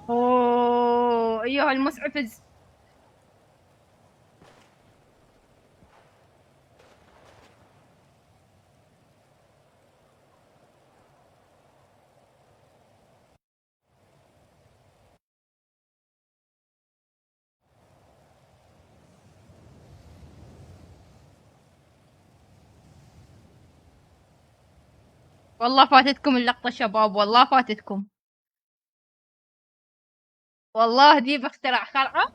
اوه ايها المسعفز. والله فاتتكم اللقطة شباب، والله فاتتكم. والله دي بخترع خلعة.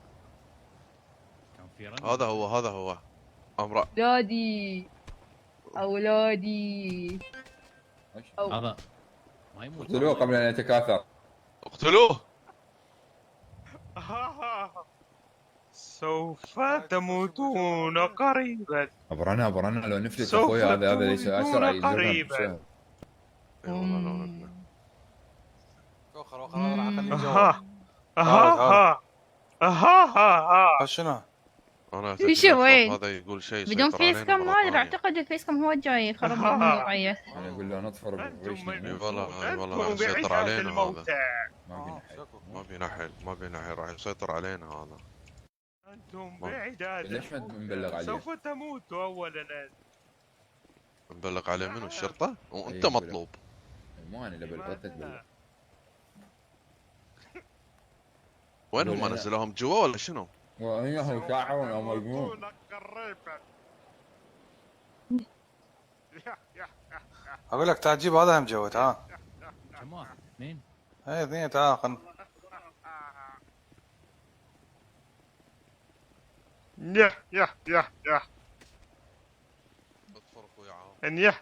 هذا هو امرأ. أولادي أولادي هذا ما يموت. اقتلوه قبل ان يتكاثر. اقتلوه. سوف تموتون قريبا. ابرنا لو نفلت سوف اخوي هذا ليس تموتون اسرع يجرنا قريبا. بالشهر. اي والله لو نفلت. وخر راح اخليه يجاوب. اها اها اها شنو؟ انا ايش تدري اخاف وين؟ هذا يقول شيء بدون يسيطر فيس علينا كم ما مرة ادري، ثانية. اعتقد الفيس كم هو الجاي يخرب لي الموضوعية. انا اقول له نطفر بالريش اي أنتم والله راح يسيطر بعثات علينا هذا. الموتى. ما بينحل راح يسيطر علينا هذا. أنتم بعداد ليش ما نبلغ عليه؟ سوف تموتوا أولا. نبلغ عليه منو؟ الشرطة؟ وانت أي مطلوب. مو انا اللي بلغتك بلغ. وين هم نزلوهم جوا ولا شنو؟ وانه شاعر او مجنون. اقول لك تعال جيب هذا هم جوا. تعال. كم واحد؟ اثنين؟ اي اثنين. تعال خل. يا اطفر اخوي عاو. ان يا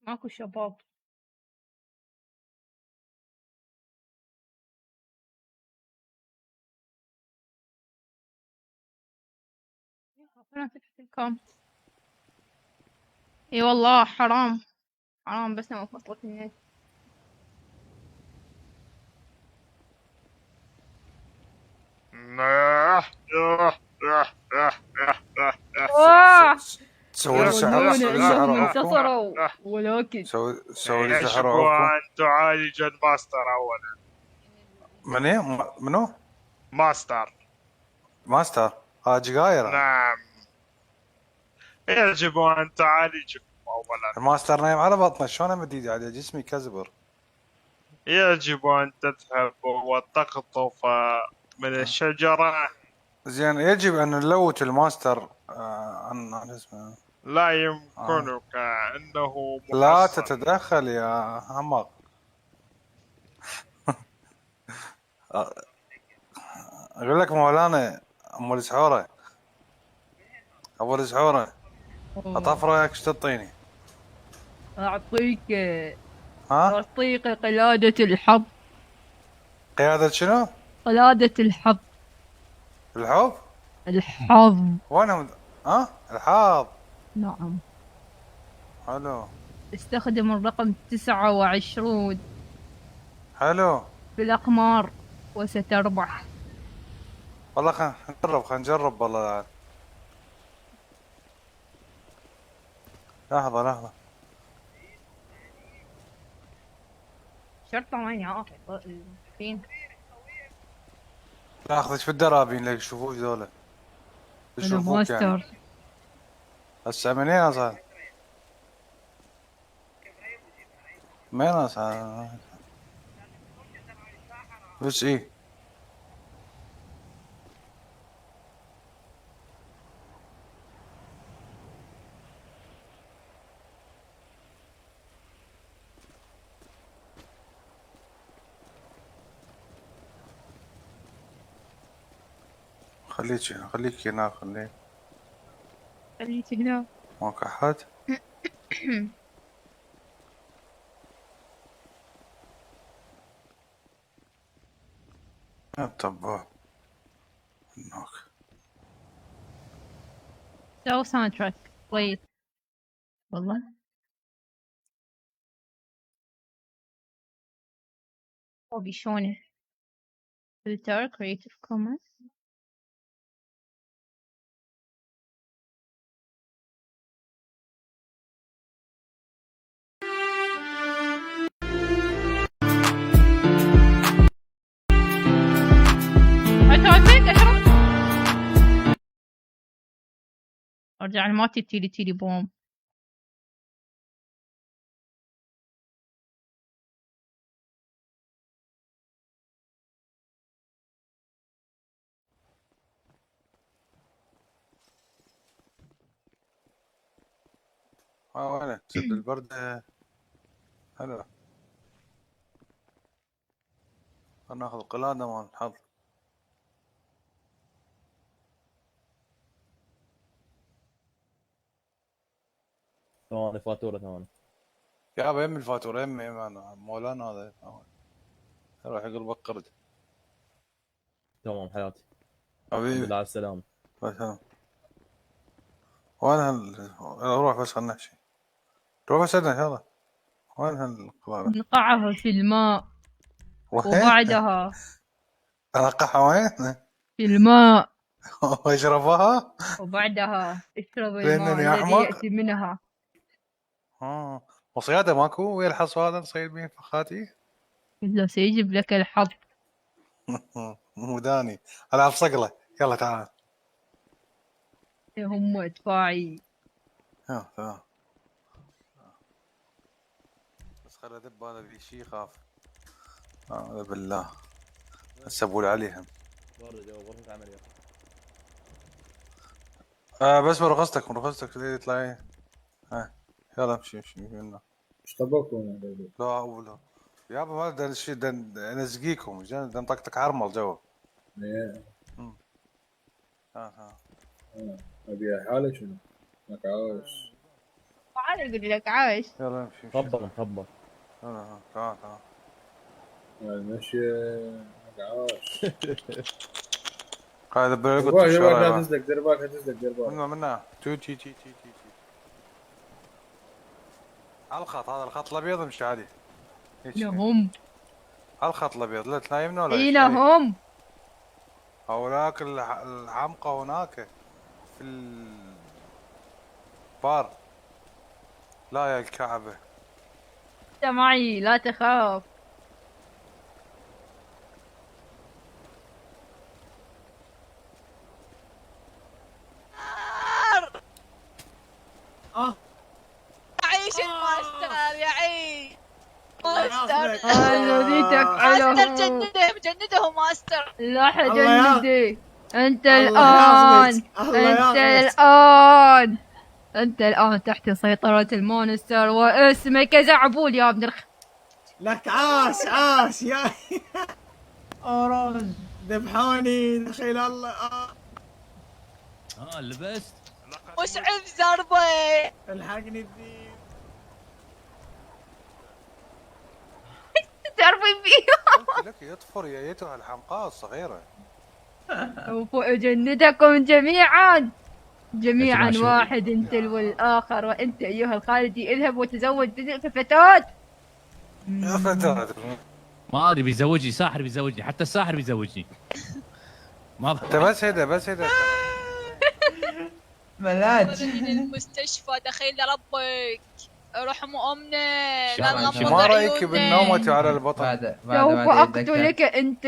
ماكو شباب. ربنا فتحت الكام. اي والله حرام حرام، بس لما فصلت النت. تسوي لي سحر. يظنون تسوي لي انهم سحر اخوكم. انتصروا ولكن سوي لي سحر يجب اخوكم. أن تعالج الماستر أولا. من ايه؟ منو؟ ماستر. ماستر. جقاير. نعم، يجب أن تعالجه أولا. الماستر نايم على بطنه، شلون امد ايدي عليه؟ جسمي كزبر. يجب أن تذهب وتقطف من الشجرة. زين يجب ان نلوث الماستر عن اسمه. لا يمكنك إنه لا محصن. تتدخل يا حمق. اقول لك مولانا ام السحوره. ابو السحوره اطفره ايش تعطيني؟ اعطيك ها؟ اعطيك قلادة الحظ. قيادة شنو؟ قلادة الحظ. الحب؟ الحظ. وين الحاض. نعم. حلو. استخدم الرقم 29 حلو. في الأقمار وستربح. والله خلينا نجرب والله. لحظة. شرطة وين يا أخي؟ فين؟ ناخذك في الدرابين لك يشوفوك ذولا. يشوفوك يعني. هسه منين اصلا؟ منين اصلا؟ بس ايه؟ خليك هنا خليك هنا. ماك احد. طب هناك. سو ساوند تراك طيب والله. هو شلونه فلتر كريتيف كومنز. ارجع لماتي تيلي بوم. وين سد البرد. حلو. خلنا ناخذ القلادة مال الحظ. ثواني فاتورة ثواني. يابا يمي الفاتورة يمي انا مولانا هذا. روح يقلبك قرد. تمام حياتي. حبيبي. الحمد لله على السلامة. بس وين روح بس خلنا نحشي. روح بس عندنا يلا. وين هالقلادة؟ نقعها في الماء وبعدها انقعها وين؟ في الماء واشربها؟ وبعدها اشرب لأنني الماء الذي أحمق؟ يأتي منها. وصيادة ماكو ويا الحص هذا نصيد بيه فخاتي؟ إلا سيجيب لك الحظ. مو داني العب صقله. يلا تعال. هم ادفاعي. تمام. بس خلي ادب هذا في شيء يخاف. اعوذ بالله. هسه ابول عليهم. غرفة عملية. بس مرخصتك تطلعي. يلا امشي منه. ايش طبقكم؟ لا ولا يابا ما بدنا شيء نزقيكم بدنا نطقطق عرمل جوا. ايه ها ابي حالة شنو؟ لك عاوش. تعال اقول لك عايش. يلا امشي. خبر. تعال. المشي لك عاوش. هذا درباك بلقط لا تزلق درباك. منا تي على الخط. هذا الخط الابيض امشي عادي. هم على الخط الابيض. لا تنايمنا ولا اين هم؟ هناك الحمقى هناك في البار. لا يا الكعبة. انت معي لا تخاف. يعيش الماستر يعيش ماستر. الذي تفعله ماستر جندهم ماستر. لا حجندي. انت الان تحت سيطرة المونستر واسمك زعبول يا ابن لك عاش يا أورانج ذبحوني دخيل الله. لبست مسعف زربة. الحقني الدين. تعرفين فيه. لك يطفر يا ايتها الحمقاء الصغيرة. وأجندكم جميعا واحد تلو الآخر. وأنت أيها الخالدي اذهب وتزوج تلك الفتاة. يا فتاة ما ادري بيزوجني ساحر بيزوجني حتى الساحر بيزوجني. ما انت بس هيدا ملاج من المستشفى دخيل ربك ارحموا امنا لا نغمض ما رايك عيوننا. بالنومة على البطل؟ سوف اقتلك انت.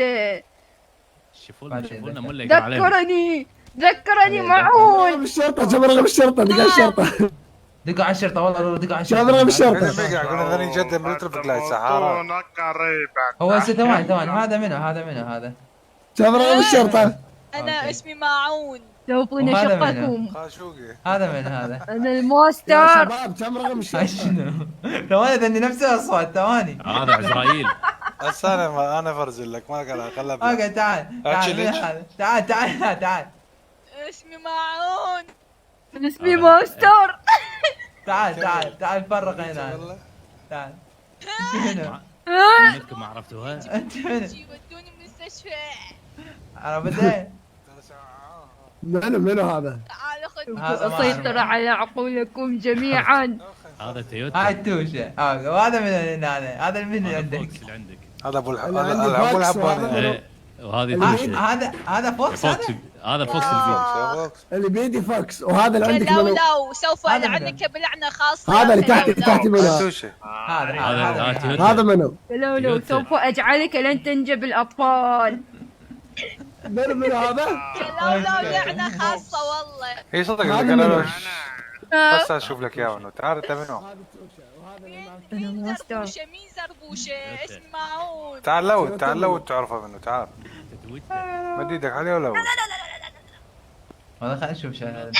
شوفوا لنا ملا يقرا علينا. ذكرني معون. بالشرطة جاب رقم الشرطة دق على الشرطة. دقوا على الشرطة والله دقوا على الشرطة. جاب رقم الشرطة. قلنا ذني جدا من ترفق لا السحارة. هو هسه ثواني هذا منو هذا جاب رقم الشرطة. انا اسمي معون. سوف نشقكم. خاشوقي. هذا من هذا. انا يا الماستر. شباب جاب رقم الشرطة. شنو؟ ثواني ذني نفس الاصوات ثواني. هذا عزرائيل. هسه انا فرزل لك ما قال خلها اوكي تعال اسمي معون. اسمي ماستر. تعال فرق هنا. تعال. منكم ما عرفتوها. انت منو؟ ودوني المستشفى. عرفت ايه؟ منو هذا؟ تعال خذ أسيطر على عقولكم جميعا. هذا تويوتا. هاي التوشه وهذا من هنا هذا من اللي عندك فوكس اللي عندك. هذا ابو اللي عندي ابو فاكس الحباني. وهذا إيه، وهذه تويوتا. هذا فوكس فوكس. هذا فوكس البيت. اللي بيدي فاكس، وهذا اللي عندك منو؟ لولو سوف هذا ألعنك بلعنة خاصة. هذا اللي تحت لولو. تحت منو؟ توشه. هذا تويوتا. هذا منو؟ لو تويوتا. سوف أجعلك لن تنجب الأطفال. منو هذا؟ لولو لعنة خاصة والله. اي صدق هذا قال منو؟ له بس اشوف لك اياه منو. تعال انت منو؟ مين زربوشة مين زربوشة اسمعون. تعال لو تعرفه منو. تعال مد ايدك عليه ولا هو؟ والله خلينا نشوف شو هذا.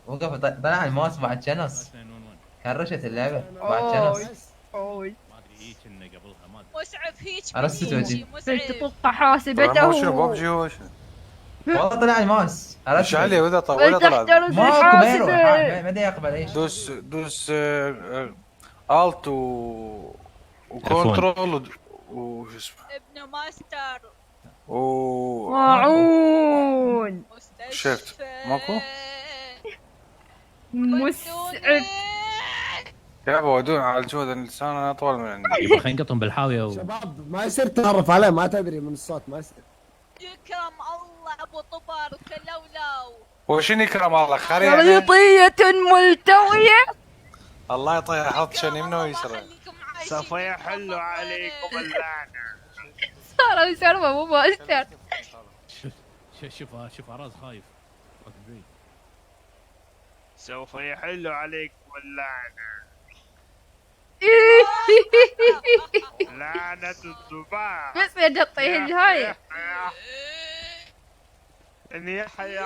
وقف طلع الماوس بعد شنص. كرشت اللعبه بعد شنص. أوي. ما ادري هيك انه قبلها ما ادري. مسعف هيك عرست وجهي. مسعف. فلتطق هو حاسبته. شنو ببجي هو شنو؟ والله طلع الماوس. ايش عليه ولا طلع؟ ولتحترس ماكو بيرو الحاسبة. ما يقبل ايش. دوس الت وكنترول وش اسمه ابن ماستر. ماعون. شفت ماكو؟ مسعف. يا ابو ودون على الجهد اللسان انا اطول من عندي. يبا خلينا نقطهم بالحاويه شباب ما يصير تعرف عليه، ما تدري من الصوت، ما يصير. يكرم الله ابو طبر وكلولو. وشنو يكرم الله خير يعني؟ خريطية ملتوية. الله يطيح حط شني منه ويسره. خليكم عايشين. سوف يحل عليكم اللعنة. صار سربة مو مؤثر. شوف راس خايف. سوف يحل عليكم اللعنة. لعنة الذباب. بس يا قطي الهاي. إن يحيى.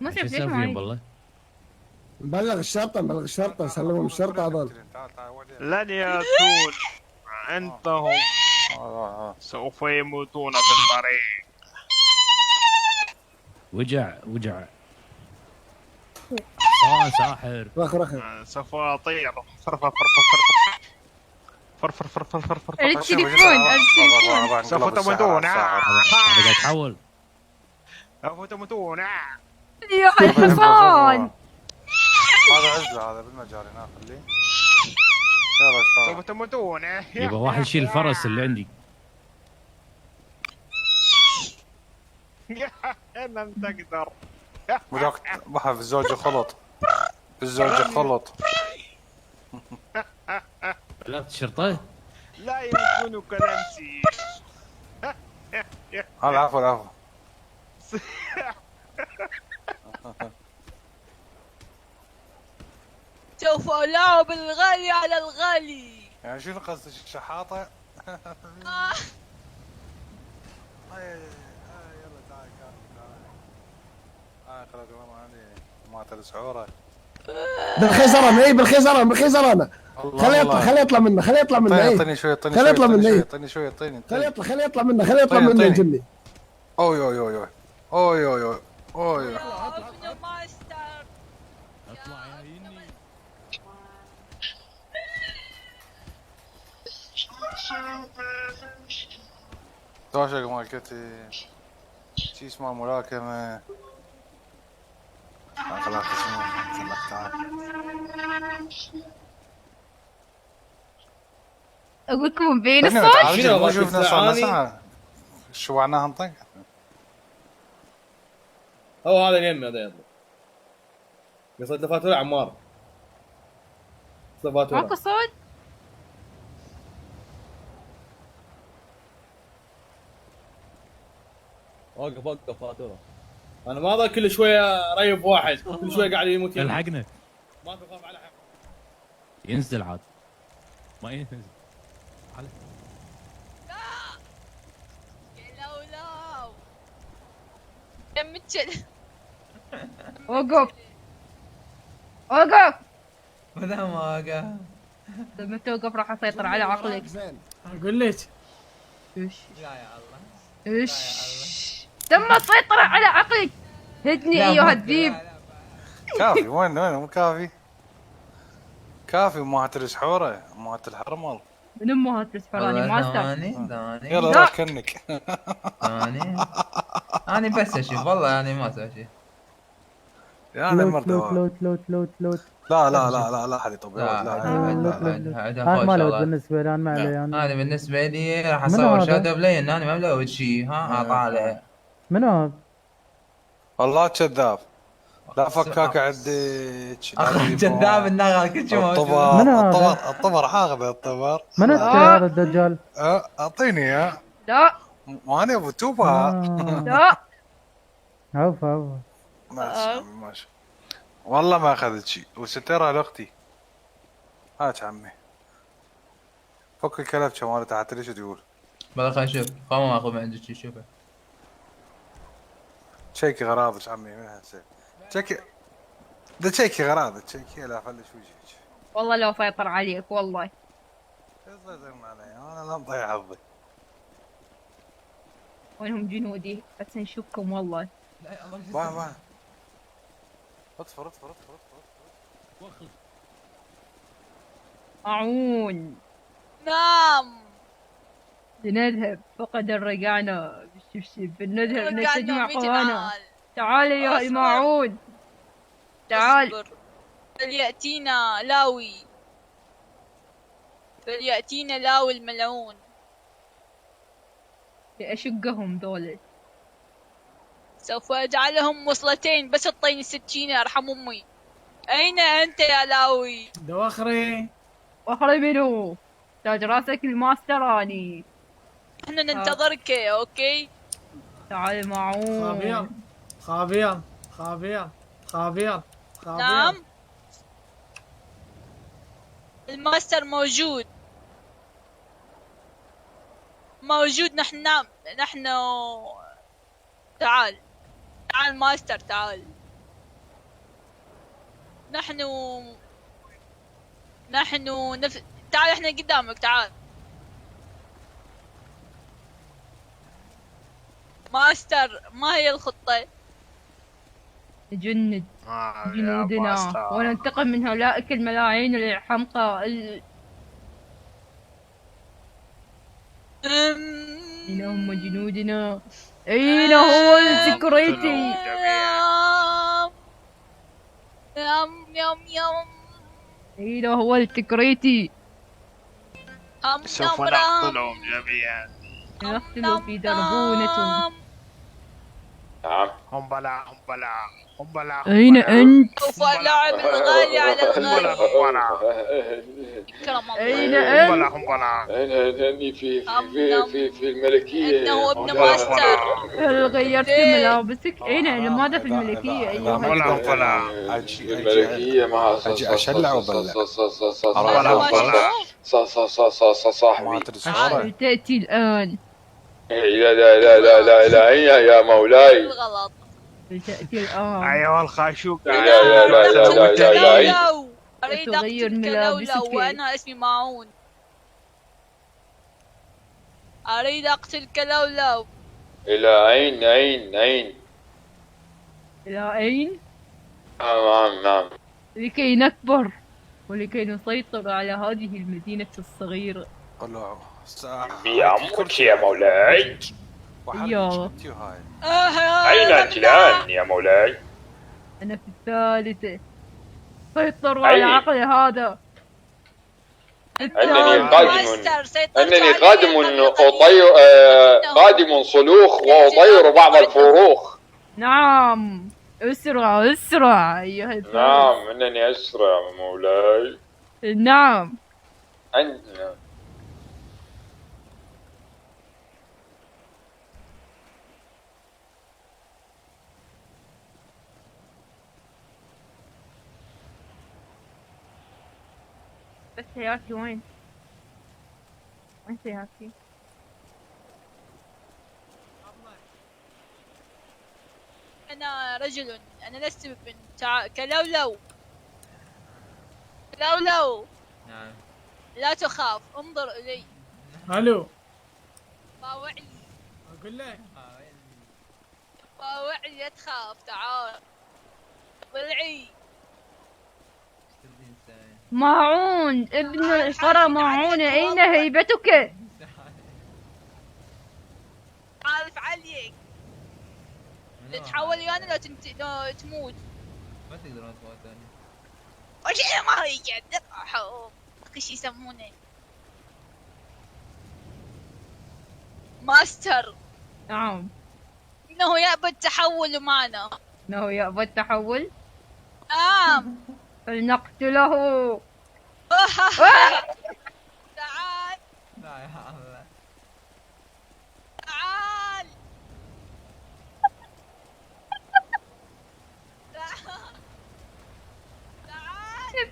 مسعف شو ليش تسوي فيهم معي؟ والله؟ نبلغ الشرطة سلمهم الشرطة هذول. لن يأتون. أنتم سوف يموتون في الطريق. وجع ساحر. رخ سوف أطير. فرفر التليفون. سوف تموتون. هذا قاعد يتحول. سوف تموتون. يا الحصان. هذا عزله هذا بالمجاري خليه. يلا سوف تموتون. يبا واحد يشيل الفرس اللي عندي. لن تقدر. وذاك بحر في الزوجة خلط. بلغت الشرطة؟ لا يمكنك لمسي. العفو. سوف ألاعب الغالي على الغالي. يعني شنو قصدك الشحاطة؟ يلا تعال خلاص ما عندي ما تلس عوره. بالخيزرانة، اي بالخيزرانة. خليه يطلع منه اي. اعطيني شوي خليه يطلع منه اي. اعطيني خليه يطلع منه الجني. اوي ابن ماستر. اطلع يا يني. داشق مالكتي شي اسمه ملاكمة. خلاص اسمه تعال. اقول لكم بين الصوت. شنو شفنا صار ساعة. شو معناها نطق؟ هو هذا اليمي هذا يطلع. قصة فاتورة عمار. ماكو صوت. وقف فاتورة. انا ما ضل كل شويه ريب واحد كل شويه قاعد يموت. الحقنا. ما تخاف على حق. ينزل عاد. ما ينزل. يا لولو. يا متشل. وقف. متى ما وقف. لما توقف راح اسيطر على عقلك. اقول لك. لا يا الله. ايش تم السيطرة على عقلك. هدني ايها الذيب. كافي وين مو كافي. كافي ما ترس حوره ما الحرمل. من امه هالتسحراني ماستر. ثواني يلا لا. راح كنك. ثواني. انا بس اشوف والله انا ما اسوي شيء. يعني لوت مرة لوت لوت لوت لوت لوت. لا لا لا لا لا احد يطب لا لا عاد ما لوت بالنسبة لي، انا ما علي يعني. انا بالنسبه لي راح منو اصور هذا؟ شادو بلاي ان انا ما ملوت شيء. ها طالع منو هذا؟ والله كذاب. لا فكاك عندك اخ كذاب النغر كل شيء موجود. الطبر منو هذا؟ الطبر حاخذ الطبر. من هذا الدجال؟ اعطيني اياه. لا وانا ابو توبه. لا عوف عوف. ماشي عمي ماشي. والله ما اخذت شيء وسترها لاختي. هات عمي. فك الكلبشه مالته حتى ليش تقول. بلا خلينا نشوف. قام ماخذ من عندك شوفه. تشيكي غراضك عمي من هالسيف. تشيكي ده تشيكي غراضك تشيكي لا خلي وجهك. والله لو فيطر عليك والله. يسيطرون علي انا لا مضيع حظي. وينهم جنودي؟ بس نشوفكم والله. ما اطفر. معون. نعم. بنذهب فقد الرجعنا بالشبشب بنذهب نستجمع رجعنا قوانا. تعال يا أصبر. المعون تعال. اصبر. فليأتينا لاوي. فليأتينا لاوي الملعون. لأشقهم دولة. سوف أجعلهم وصلتين بس اعطيني السكينة ارحم امي. اين انت يا لاوي؟ دواخري. واخري منو؟ تاج راسك الماستراني. احنا ننتظرك اوكي؟ تعال معون. خابير. نعم. الماستر موجود. نحن تعال ماستر تعال. تعال احنا قدامك تعال. ماستر ما هي الخطة؟ نجند جنودنا وننتقم من هؤلاء الملاعين الحمقى أين هم جنودنا؟ أين هو السكريتي؟ يم أين هو السكريتي؟ سوف نقتلهم جميعا. نقتل في دربونة. نعم. هم بلا. أين أنت؟ سوف ألعب الغالي على الغالي. كرم الله. أين أنت؟ هم بلا. أنني في الملكية. إنه ابن ماستر. هل غيرت ملابسك؟ أين لماذا في الملكية أيها؟ الملكية مع اشلع وبلع. صاحبي. تأتي الآن. لا يا مولاي. غلط. تأتي الآن. ايها الخاشوق. لا. أريد تغير أقتل ملابسك. كلولو وأنا اسمي معون. أريد أقتل كلولو. إلى أين؟ إلى أين؟ نعم. لكي نكبر ولكي نسيطر على هذه المدينة الصغيرة. بعمرك يا مولاي. يا أين أنت الآن يا مولاي؟ أنا في الثالثة. سيطروا على عقل هذا. أنني قادم صلوخ وأطير بعض الفروخ. نعم اسرع أيها الفارس. نعم أنني أسرع مولاي. نعم. بس سيارتي وين سيارتي؟ أنا رجل. أنا لست ببنت. كلولو. نعم. لا تخاف انظر إلي. الو. باوعي. اقول لك. باوعي لا تخاف تعال. ضلعي. ماعون ابن القرى ماعون، أين هيبتك؟ عارف عليك. تتحول ويانا لو لو تموت. ما تقدرون تموتوني. وش ما هي قاعد ايش يسمونه؟ ماستر. نعم. انه يأبى التحول معنا. إنه يأبى التحول؟ نعم. فلنقتله. تعال. لا يا الله. تعال. تعال.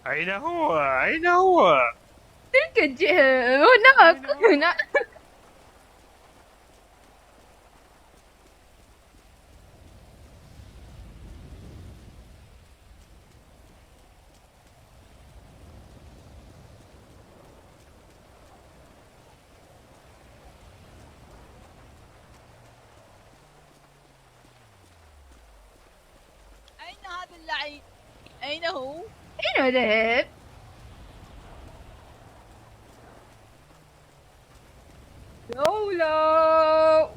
أين هو؟ أين هو؟ تلك الجهة، هناك. أين هذا اللعين؟ أين هو؟ أين ذهب؟ لولو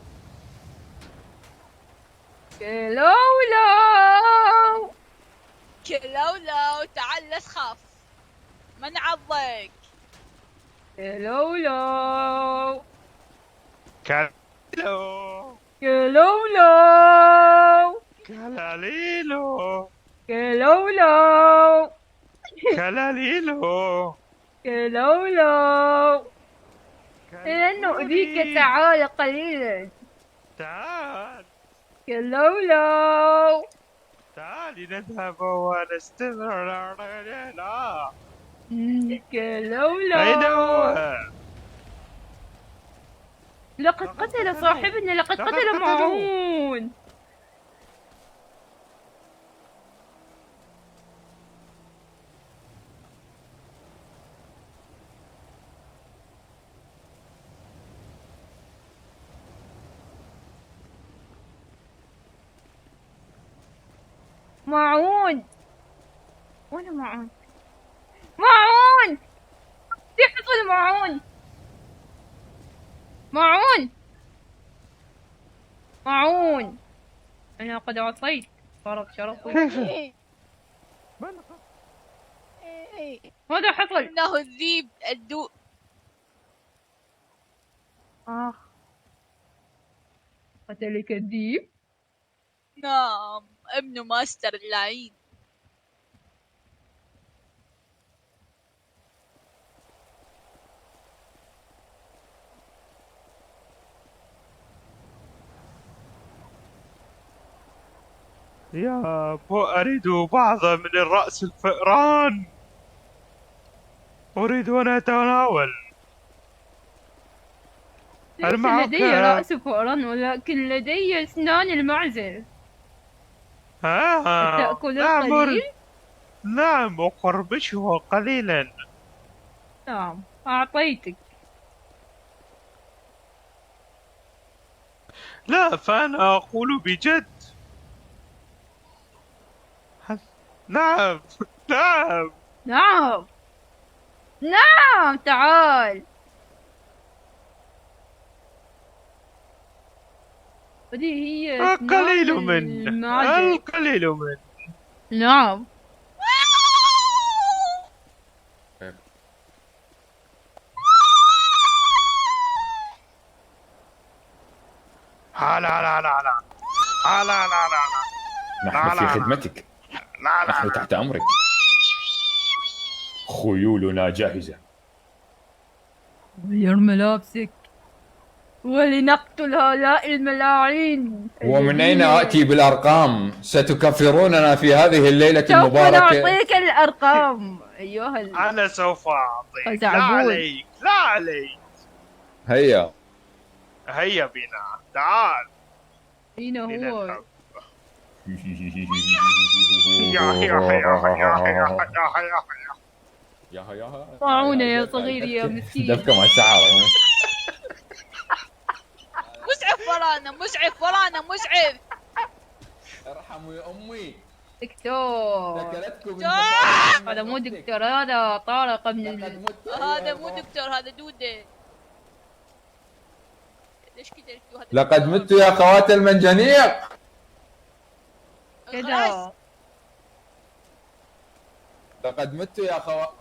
لولو كلولو تعال لا تخاف. من عضك؟ لولو كالو لولو كلاليلو لولو كلاليلو لولو لن نؤذيك، تعال قليلا. تعال لولو تعالي نذهب ونستمر. لا لولو أين هو؟ لقد قتل صاحبنا، لقد قتل ماعون. ماعون وين ماعون؟ ماعون في حصل ماعون. ماعون ماعون أنا قد عصيت، صارت شرفي. ماذا حصل؟ إنه الذيب الدو. قتلك الذيب؟ نعم، ابن ماستر اللعين. يا أريد بعض من الرأس الفئران. أريد أن أتناول. ليس لدي رأس فأران، ولكن لدي أسنان المعزة. تأكل القليل؟ نعم أقربشه قليلا. نعم أعطيتك. لا، فأنا أقول بجد. نعم نعم نعم نعم تعال. هذه هي القليل من المعدة. القليل من. نعم. لا لا لا لا لا لا لا لا لا. نحن في خدمتك. نحن تحت أمرك. خيولنا جاهزة. غير ملابسك ولنقتل هؤلاء الملاعين. ومن أين آتي بالأرقام؟ ستكفروننا في هذه الليلة المباركة. سوف نعطيك الأرقام أيها أنا سوف أعطيك. لا تعبون. عليك لا عليك. هيا هيا بنا، تعال. أين هو؟ يا طاعونا يا صغير يا مسكين. دفكة مع شعر. مسعف ورانا، مسعف ورانا، مسعف. ارحموا يا أمي. دكتور ذكرتكم هذا مو دكتور، هذا طارق من هذا مو دكتور، هذا دودة. ليش كذا هذا لقد مت يا خوات المنجنيق. كذا. لقد مت يا خوات.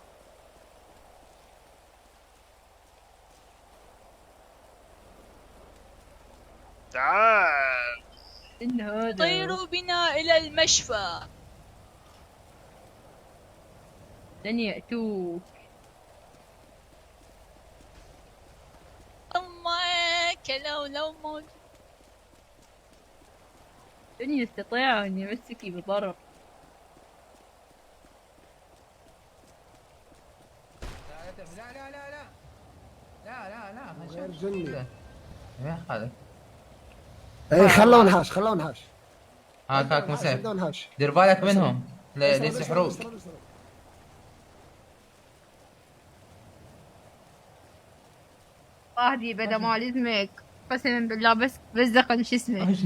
تعال. إن هذا طيروا بنا إلى المشفى. لن يأتوك. أمك لو موجود. لن يستطيع أن يمسك بضرر. لا لا لا لا لا لا لا غير جني. يا هذا اي خلوه انهاش، خلوه انهاش. هاك مسيف، خلوه انهاش. دير بالك منهم لا يسحروك. واحدي بدا مال اسمك قسما بالله بس دقن شو اسمه.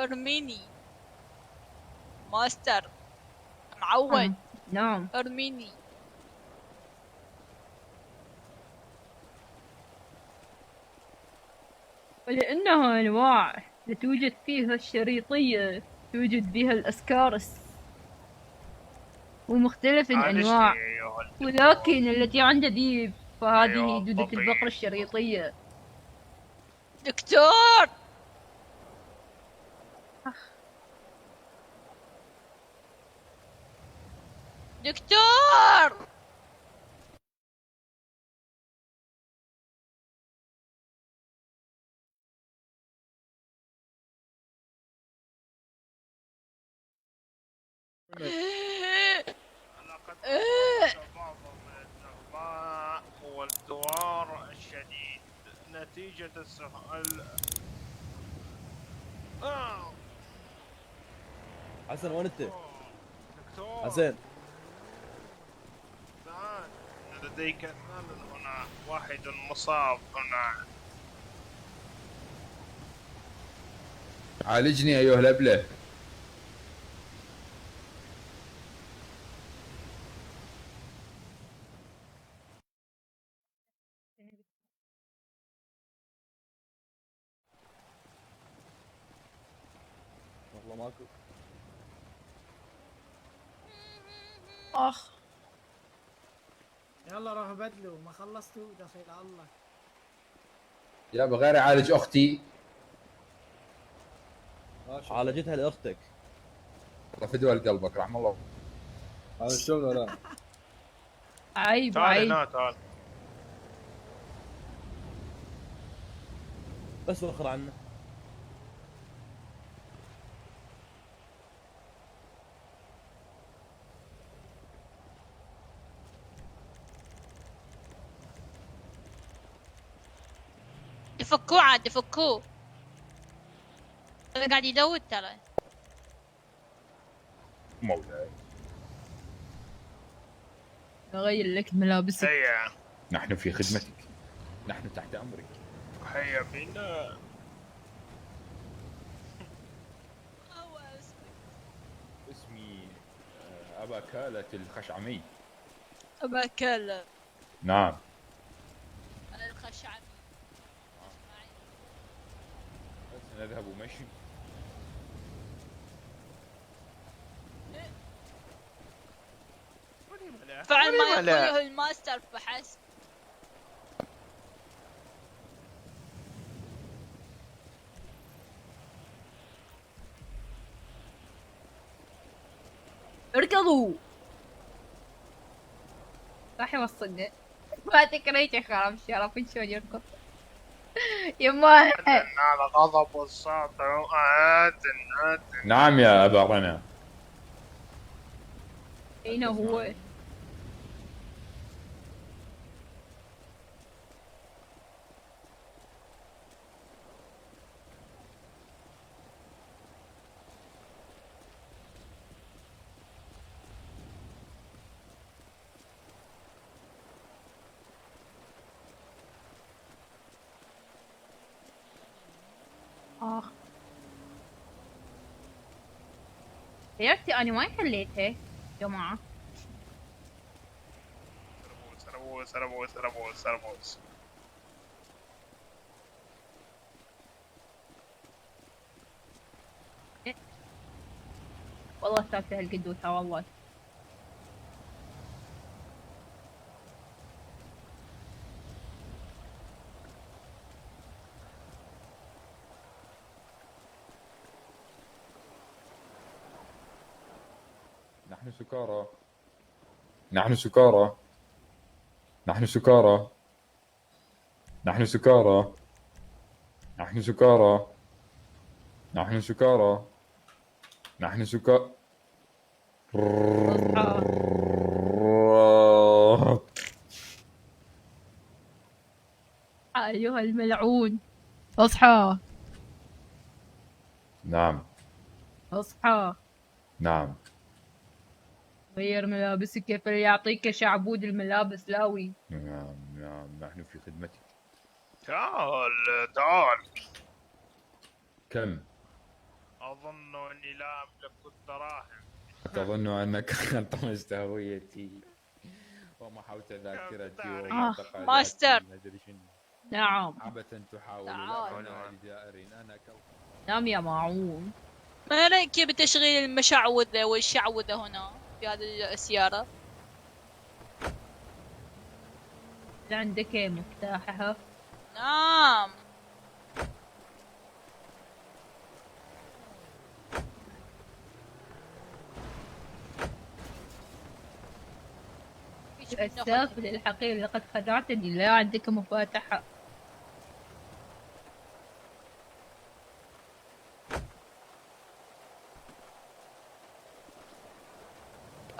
أرميني ماستر معود. نعم. أرميني. ولأنها أنواع توجد فيها الشريطية، توجد بها الأسكارس ومختلف الأنواع، ولكن التي عند ذيب فهذه دودة البقر الشريطية. دكتور دكتور بعض من النقاء والدوار الشديد نتيجة السؤال. حسن وين انت؟ دكتور حسن تعال، لديك هنا واحد مصاب هنا. عالجني ايها الابله. والله ماكو. أخ يلا روحوا بدلوا، ما خلصتوا دخيل الله. يا بغير اعالج اختي. عالجتها لاختك. الله فدوى قلبك رحم الله. هذا شلون ولا؟ عيب تعال عيب. هنا تعال. بس وخر عنه. دفكوه عاد دفكوه. هذا قاعد يدود ترى. مولاي أغير لك ملابسك. هيا نحن في خدمتك، نحن تحت امرك. هيا بنا. اسمي ابا كالة الخشعمي. أبا كلا نعم. الخشعمي. نذهب مشي. فعل ما يقوله الماستر فحسب. اركضوا. راح يوصلنا. ما تكريت يا خراب الشرف شلون يركض. يما على غضب الساطع. نعم يا ابا رنا. اين هو؟ سيارتي انا وين خليتها جماعة؟ سربوس. والله سالفة هالقدوسة والله. نحن سكارى. نحن سكارى. نحن سكارى. نحن سكارى. نحن سكارى. نحن سكارى. نحن سكارى. ايها الملعون اصحى. نعم. اصحى. نعم. غير ملابسك كيف يعطيك شعبود الملابس لاوي. نعم نعم نحن في خدمتك. تعال. كم؟ أظن أني لا أملك الدراهم. أتظن أنك طمست هويتي ومحوت ذاكرتي ماستر. نعم. عبثا تحاول تعال. لدائر أنا نعم يا معون. ما رأيك بتشغيل المشعوذة والشعوذة هنا في هذه السيارة؟ عندك مفتاحها؟ نعم. السافل الحقير لقد خدعتني، لا عندك مفاتحة.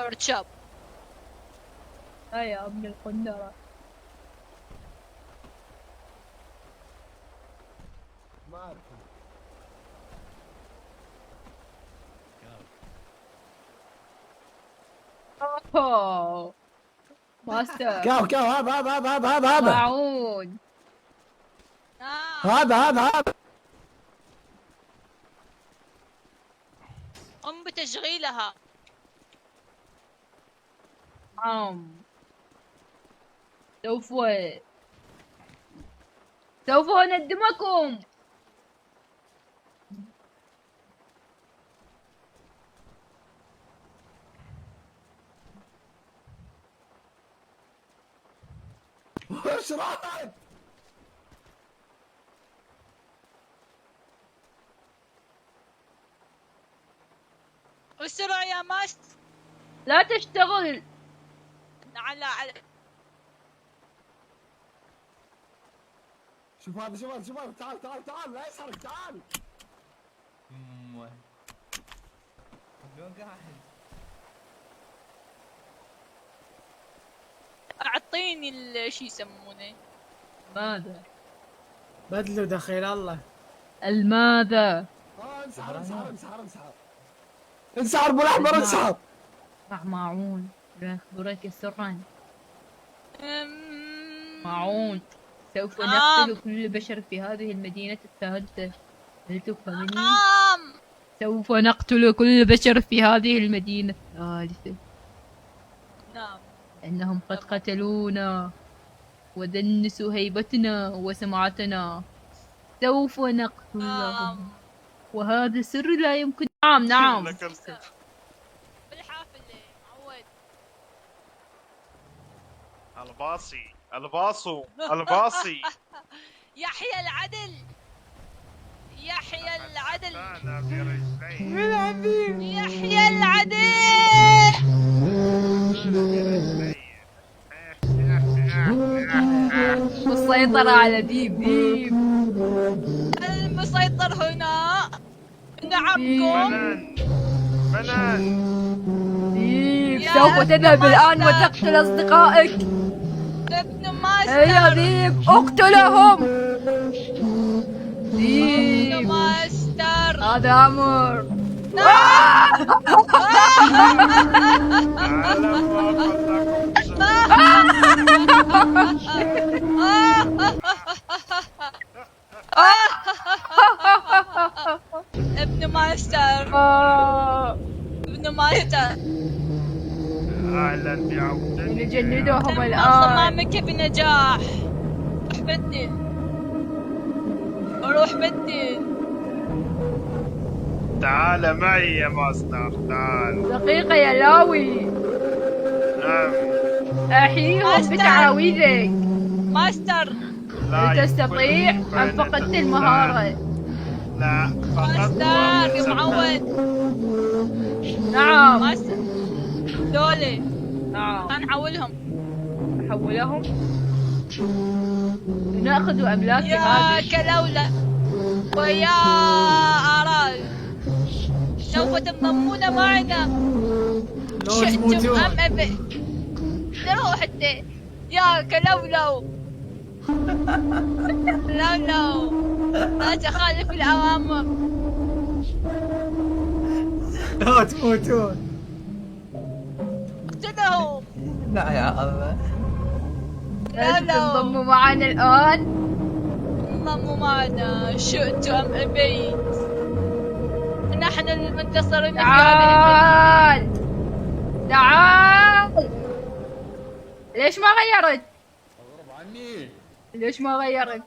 ارتشاب. يا ابن القندرة. ما أعرف. اوه ماستر. كاو هذا معون. هذا قم بتشغيلها. سوف أندمكم. وش رايك؟ اسرع يا ماست. لا تشتغل. على شوف هذا تعال لا يسحرك تعال. شلون قاعد؟ اعطيني شي يسمونه. ماذا؟ بدلوا دخيل الله. الماذا؟ انسحر ابو الاحمر انسحر. مع معون أخبرك سرا. معون سوف نقتل كل بشر في هذه المدينة الثالثة. هل تفهمني؟ سوف نقتل كل بشر في هذه المدينة الثالثة. نعم. إنهم قد قتلونا ودنسوا هيبتنا وسمعتنا. سوف نقتلهم وهذا سر لا يمكن. نعم. بالحافلة معود. الباصي. يحيى العدل. يحيى العدل. يحيى العدل. مسيطرة على ديب. المسيطر هنا. نعمكم. ديب سوف تذهب الآن وتقتل أصدقائك. ابن ماستر. هيا ديب اقتلهم. ابن ماستر. هذا أمر. ابن ماستر. ابن ماستر. اهلا بعودتك. نجندهم الآن. صمامك بنجاح. روح بدل. روح بدل. تعال معي يا ماستر، تعال. دقيقة يا لاوي. نعم. أحييهم بتعاويذك. ماستر. هل تستطيع أم فقدت المهارة؟ لا، ماستر يا معود. نعم. ماستر دولي. نعم. نحولهم. نحولهم. نأخذ أملاك يا هذه. كلولة ويا آرال سوف تنضمون معنا. شئتم أم أبي. تروح انت يا كلولو. لولو لا تخالف الأوامر. لا تموتون. اقتلوا. لا يا الله. لازم تنضموا معنا الآن. انضموا معنا شئت أم أبيت. نحن المنتصرين في هذه تعال تعال. ليش ما غيرت؟ ليش ما غيرت؟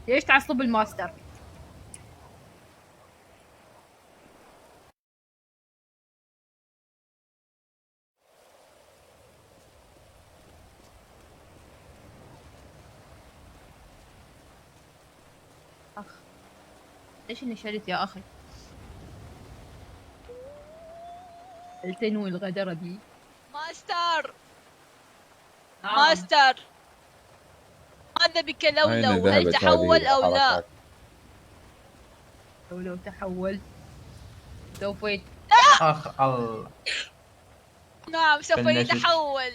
ليش تعصب الماستر؟ أخ ليش اني شريت يا اخي؟ هل تنوي الغدر بي؟ ماستر. ماستر ماذا بك لولو؟ هل تحول أو لا؟ لو تحول سوف اخ الله. نعم سوف يتحول.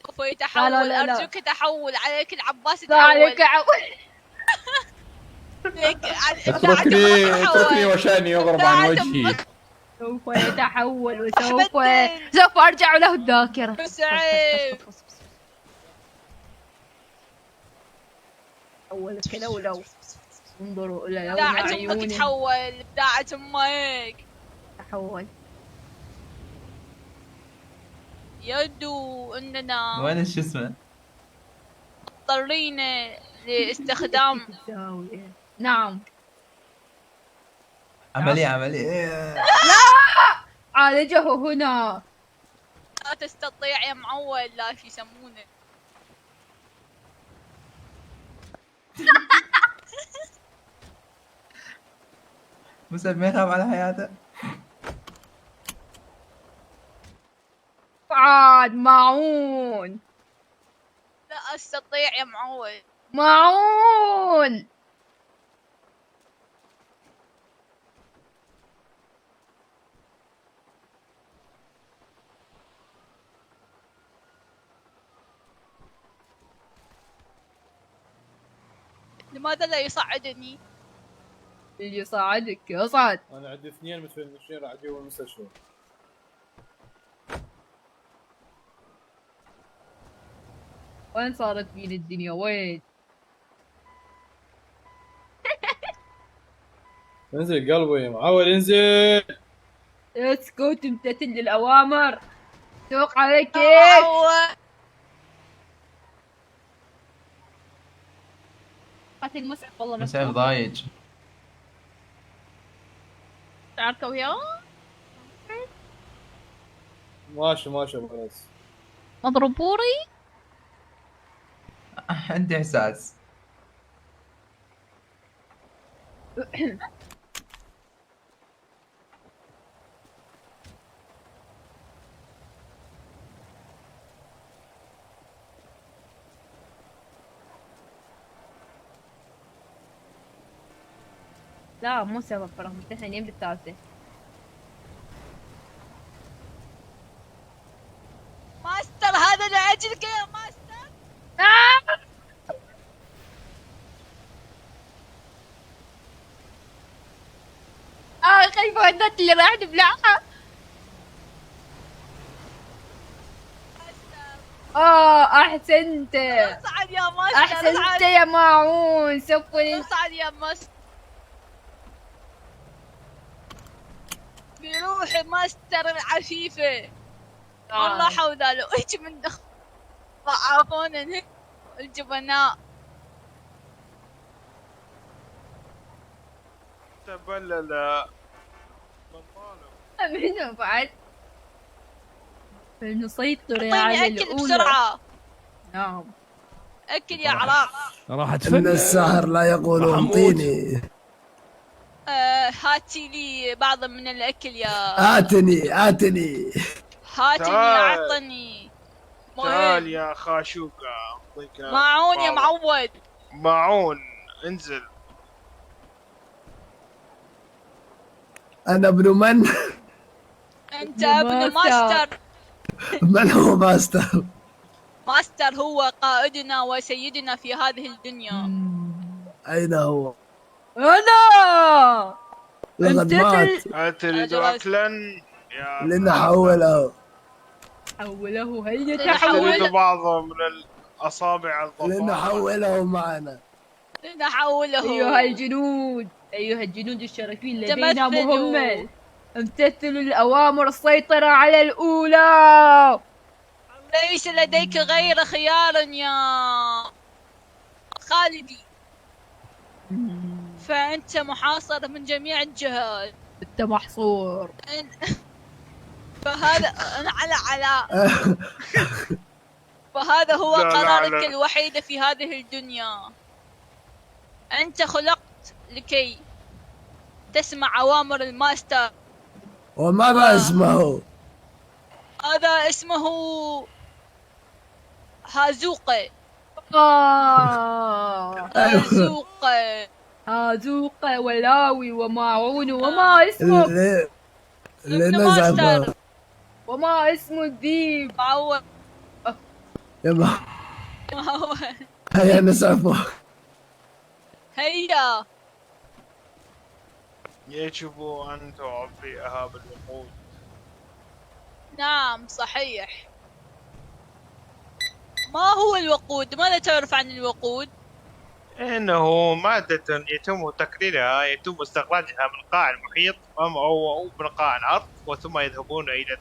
سوف يتحول. لا لا لا. أرجوك تحول. عليك العباس عليك اتركني وشاني يغرب عن وجهي. سوف يتحول وسوف أرجع له الذاكرة. سعيد. تحول كلولو. انظروا إلى لون ابداعة عيوني. امك تحول. ابداعة امك. تحول. يبدو اننا وين شو اسمه؟ مضطرين لاستخدام. نعم. عملية. لا عالجه هنا. لا تستطيع يا معول. لا شو يسمونه. مسلم ما يخاف على حياته. عاد معون. لا استطيع يا معول. معون. لماذا لا يصعدني؟ اللي يصعدك يصعد. انا عندي 2 متفنشين راح اجيبهم المستشفى. وين صارت فيني الدنيا وين؟ انزل قلبي يا معود انزل. اسكت امتثل للأوامر. سوق عليك كيف؟ قتل مسعف والله نفسه. مسعف ضايج. تعرفوا وياه؟ ماشي خلاص. مضربوري؟ عندي احساس. لا مو سبب فرح متهنين بالثالثة. ماستر هذا لأجلك يا ماستر. خايفة النت اللي راح نبلعها. احسنت. اصعد يا ماستر. احسنت يا معون. سوف اصعد يا ماستر. روحي ماستر العفيفة. والله حوذا لو ايش من ضعافون الجبناء. تبلل منو بعد؟ فلنسيطر على اعطيني اكل بسرعة. نعم. اكل يا عراق. راحت إن الساحر لا يقول أعطيني. هاتي لي بعض من الاكل يا آتني هاتني تعال. اعطني. تعال يا خاشوقة أعطيك معون يا معود. معون انزل. أنا ابن من؟ انت ابن ماستر. من هو ماستر؟ ماستر هو قائدنا وسيدنا في هذه الدنيا. أين هو؟ أنا لقد مات. هل تريد أكلا؟ لنحوله. حوله. هيا تريد تحول. بعض من الأصابع الضفاف؟ لنحوله معنا. لنحوله. أيها الجنود، أيها الجنود الشرفين، لدينا تمثلوا. مهمة. امتثلوا الأوامر، السيطرة على الأولى. ليس لديك غير خيار يا خالدي، فأنت محاصر من جميع الجهات. أنت محصور. فهذا فهذا هو قرارك الوحيد في هذه الدنيا. أنت خلقت لكي تسمع أوامر الماستر. وماذا اسمه؟ هذا اسمه هازوقة. هازوقة ولاوي وماعون. وما اسمه؟ لنزعفه. وما اسم الذيب؟ معود. يبا هيا نزعفه. هيا. يجب أن تعبئها بالوقود. نعم صحيح. ما هو الوقود؟ ماذا تعرف عن الوقود؟ إنه مادة يتم تكريرها، يتم استخراجها من قاع المحيط أو من قاع الأرض، وثم يذهبون إلى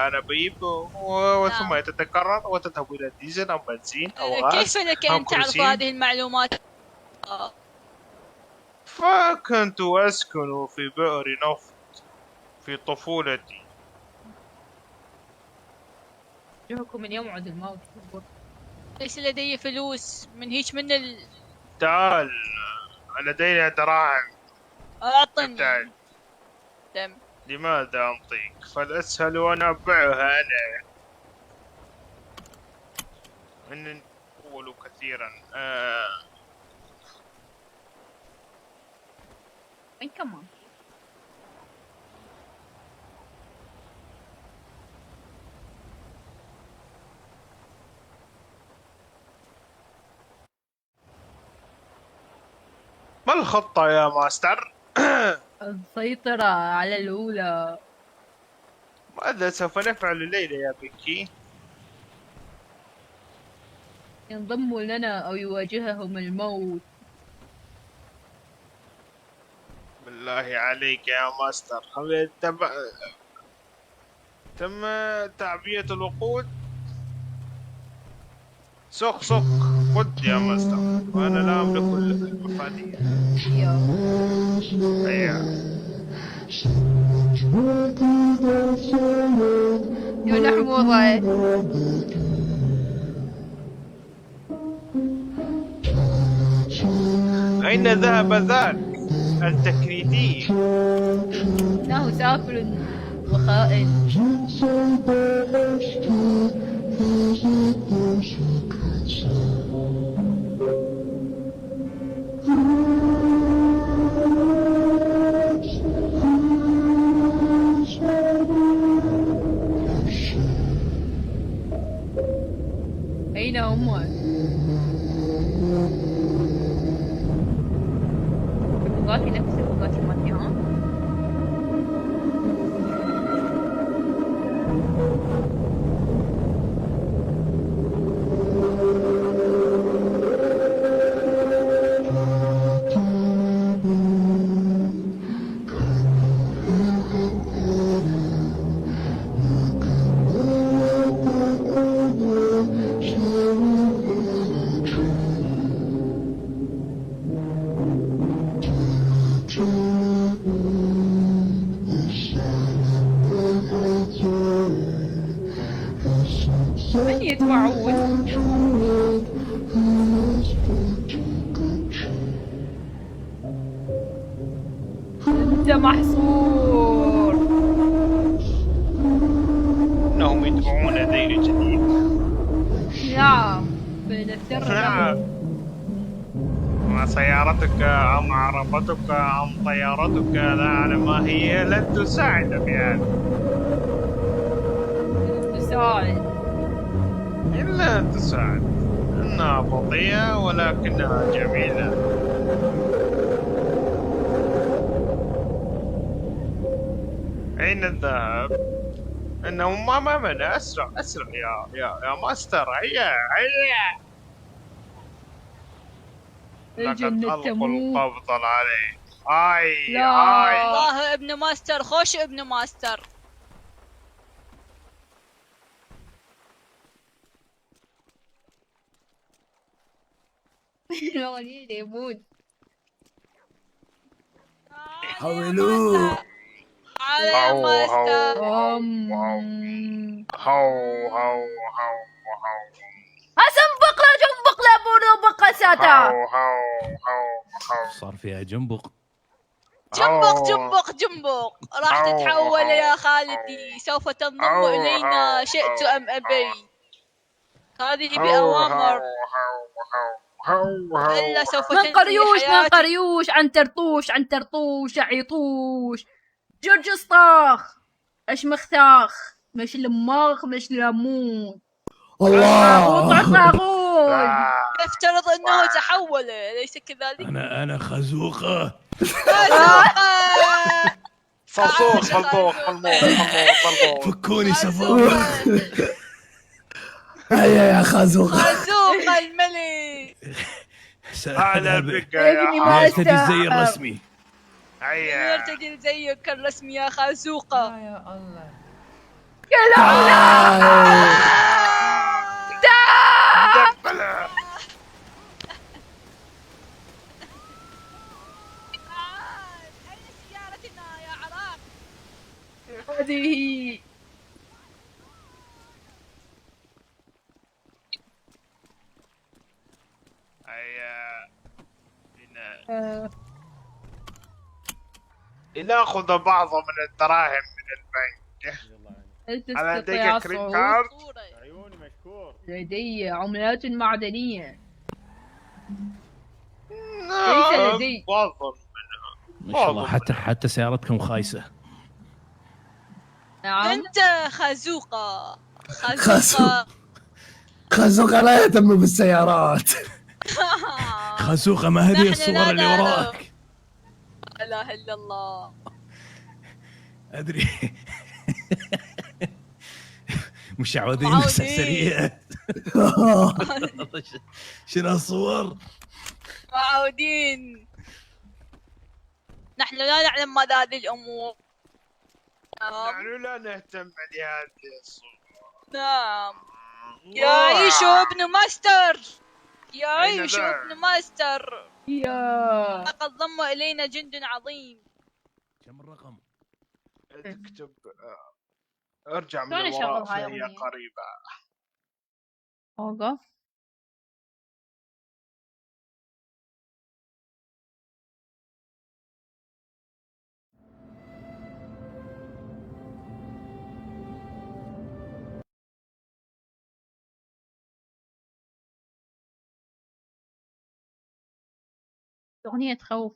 أنابيب وثم تتكرر وتذهب إلى ديزل أو بنزين أو غاز. كيف لك أن تعرف هذه المعلومات؟ فكنت أسكن في بئر نفط في طفولتي. يومكم من يوعد الموت. ليس لدي فلوس من هيك من تعال لدينا دراهم. أعطني. دم. لماذا أعطيك؟ فالأسهل أن أبيعها أنا. إنني أقول كثيرا. وين كمان؟ ما الخطة يا ماستر؟ السيطرة على الأولى. ماذا سوف نفعل الليلة يا بيكي؟ ينضموا لنا أو يواجههم الموت. بالله عليك يا ماستر، تم تعبئة الوقود. سخ خذ يا ماستر، وأنا لا أملك المفاتيح. هيا. يا حموضة. أين ذهب ذاك التكريتي؟ إنه سافل وخائن. أين هم؟ بغاتي نفس بغاتي مالتي ها؟ يدفعون. انت محصور. انهم يتبعون دين جديد. نعم بنفسر نعم. ما سيارتك أم عربتك أم طيارتك لا أعلم ما هي لن تساعد في هذا. تساعد. إلا أن تساعد. إنها بطيئة ولكنها جميلة. أين الذهب؟ إنه ما أمامنا. أسرع أسرع يا ماستر. هيا هيا. لقد ألقوا القبض عليه. آي لا. آي. والله ابن ماستر خوش ابن ماستر. الوليد يموت. حولوه. على ماستر. أسنبق لا جنبق لا بنبق ساتا. صار فيها جنبق. جنبق راح تتحول يا خالتي. سوف تنضم إلينا شئت أم أبي. هذه بأوامر. إلا سوف من تنتهي قريوش من حياتي. قريوش عن ترطوش عن ترطوش عيطوش جورج اسطاخ اش مختاخ مش لماخ مش ليمون الله. طاغوت. افترض أنه تحول أليس كذلك؟ انا خازوقه. صلصوخ صلصوخ فكوني صفوخ. هيا يا خازوق. خازوق الملك. هلا بك يا يرتدي الزي الرسمي. هيا. يرتدي زيك الرسمي يا خازوقة. يا الله. دبلة. أين سيارتنا يا عراق؟ هذه هيا. لنأخذ بعض من الدراهم من البنك. هل لديك كريم كارد؟ عيوني مشكور. لدي عملات معدنية. نعم. ليس لدي. معظم ما شاء الله حتى سيارتكم خايسة. نعم. أنت خازوقة. خازوقة لا يهتم بالسيارات. خازوقة ما هذه نحن الصور لا اللي نعلم. وراك؟ لا إله إلا الله. أدري. مشعوذين مسحسريات. شنو الصور؟ معودين. نحن لا نعلم ماذا هذه الأمور. نحن لا نهتم بهذه الصور. نعم. يعيش ابن ماستر. يعيش أين ذا؟ ابن ماستر. يا لقد ضم إلينا جند عظيم. كم الرقم؟ اكتب. ارجع من شلون الوراء أشغل هاي فهي الأغنية؟ قريبة. اوقف. أغنية تخوف.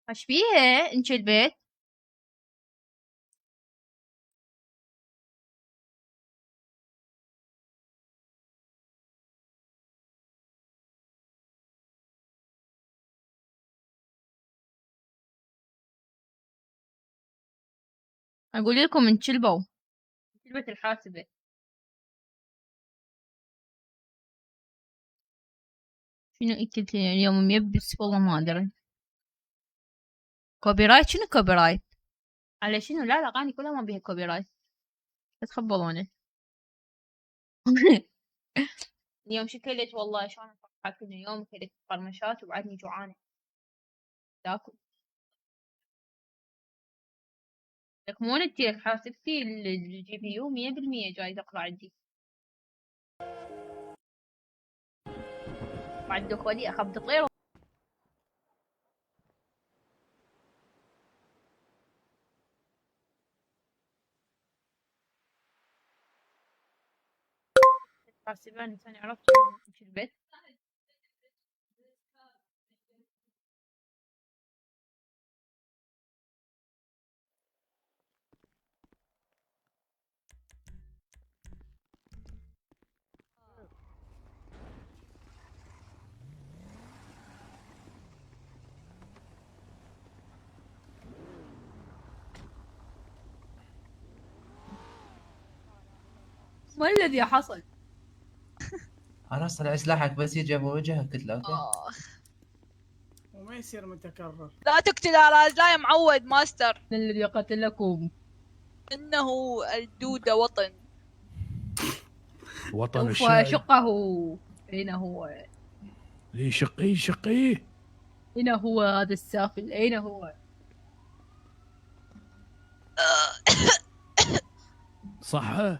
ايش بيها انت البيت؟ اقول لكم انشلبوا شلبت الحاسبة. شنو اكلت اليوم ميبس والله ما ادري. كوبي رايت؟ شنو كوبي رايت؟ على شنو؟ لا الاغاني كلها ما بيها كوبي رايت، لا تخبلوني. اليوم شكلت والله شلون فرحت انه اليوم كلت قرمشات وبعدني جوعانة تاكل. لك مو انتي حاسبتي الجي بي يو 100% جاي تقرا عندي. بعد دخولي اخبط غيره. حاسباني ثاني عرفت في البيت. ما الذي حصل؟ انا اصلا سلاحك بس يجي ابو وجهك قلت له اوكي. وما يصير متكرر. لا تقتل اراز، لا يا معود ماستر. من الذي قتلكم؟ انه الدودة وطن. وطن الشاي. شقه. أين هو؟ ليه شقيه شقيه؟ أين هو هذا السافل؟ أين هو؟ صح.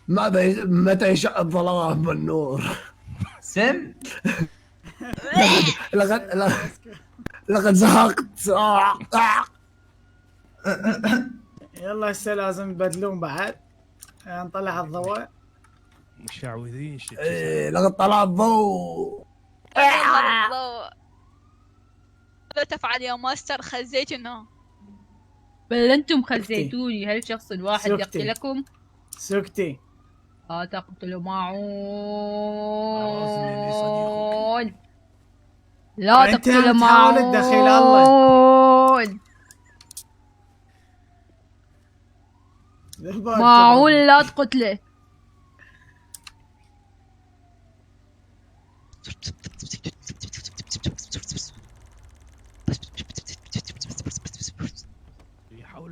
متى يشع الظلام والنور؟ سم. لقد زهقت. يلا هسه لازم يبدلون بعد. نطلع الضوء. مشعوذين لقد طلع الضوء. ماذا تفعل يا ماستر؟ خزيتنا. بل أنتم خزيتوني. هل شخص واحد يقتلكم؟ سكتي. لا تقتلوا معون. لا تقتلوا معون. تدخل الله. معون لا تقتله.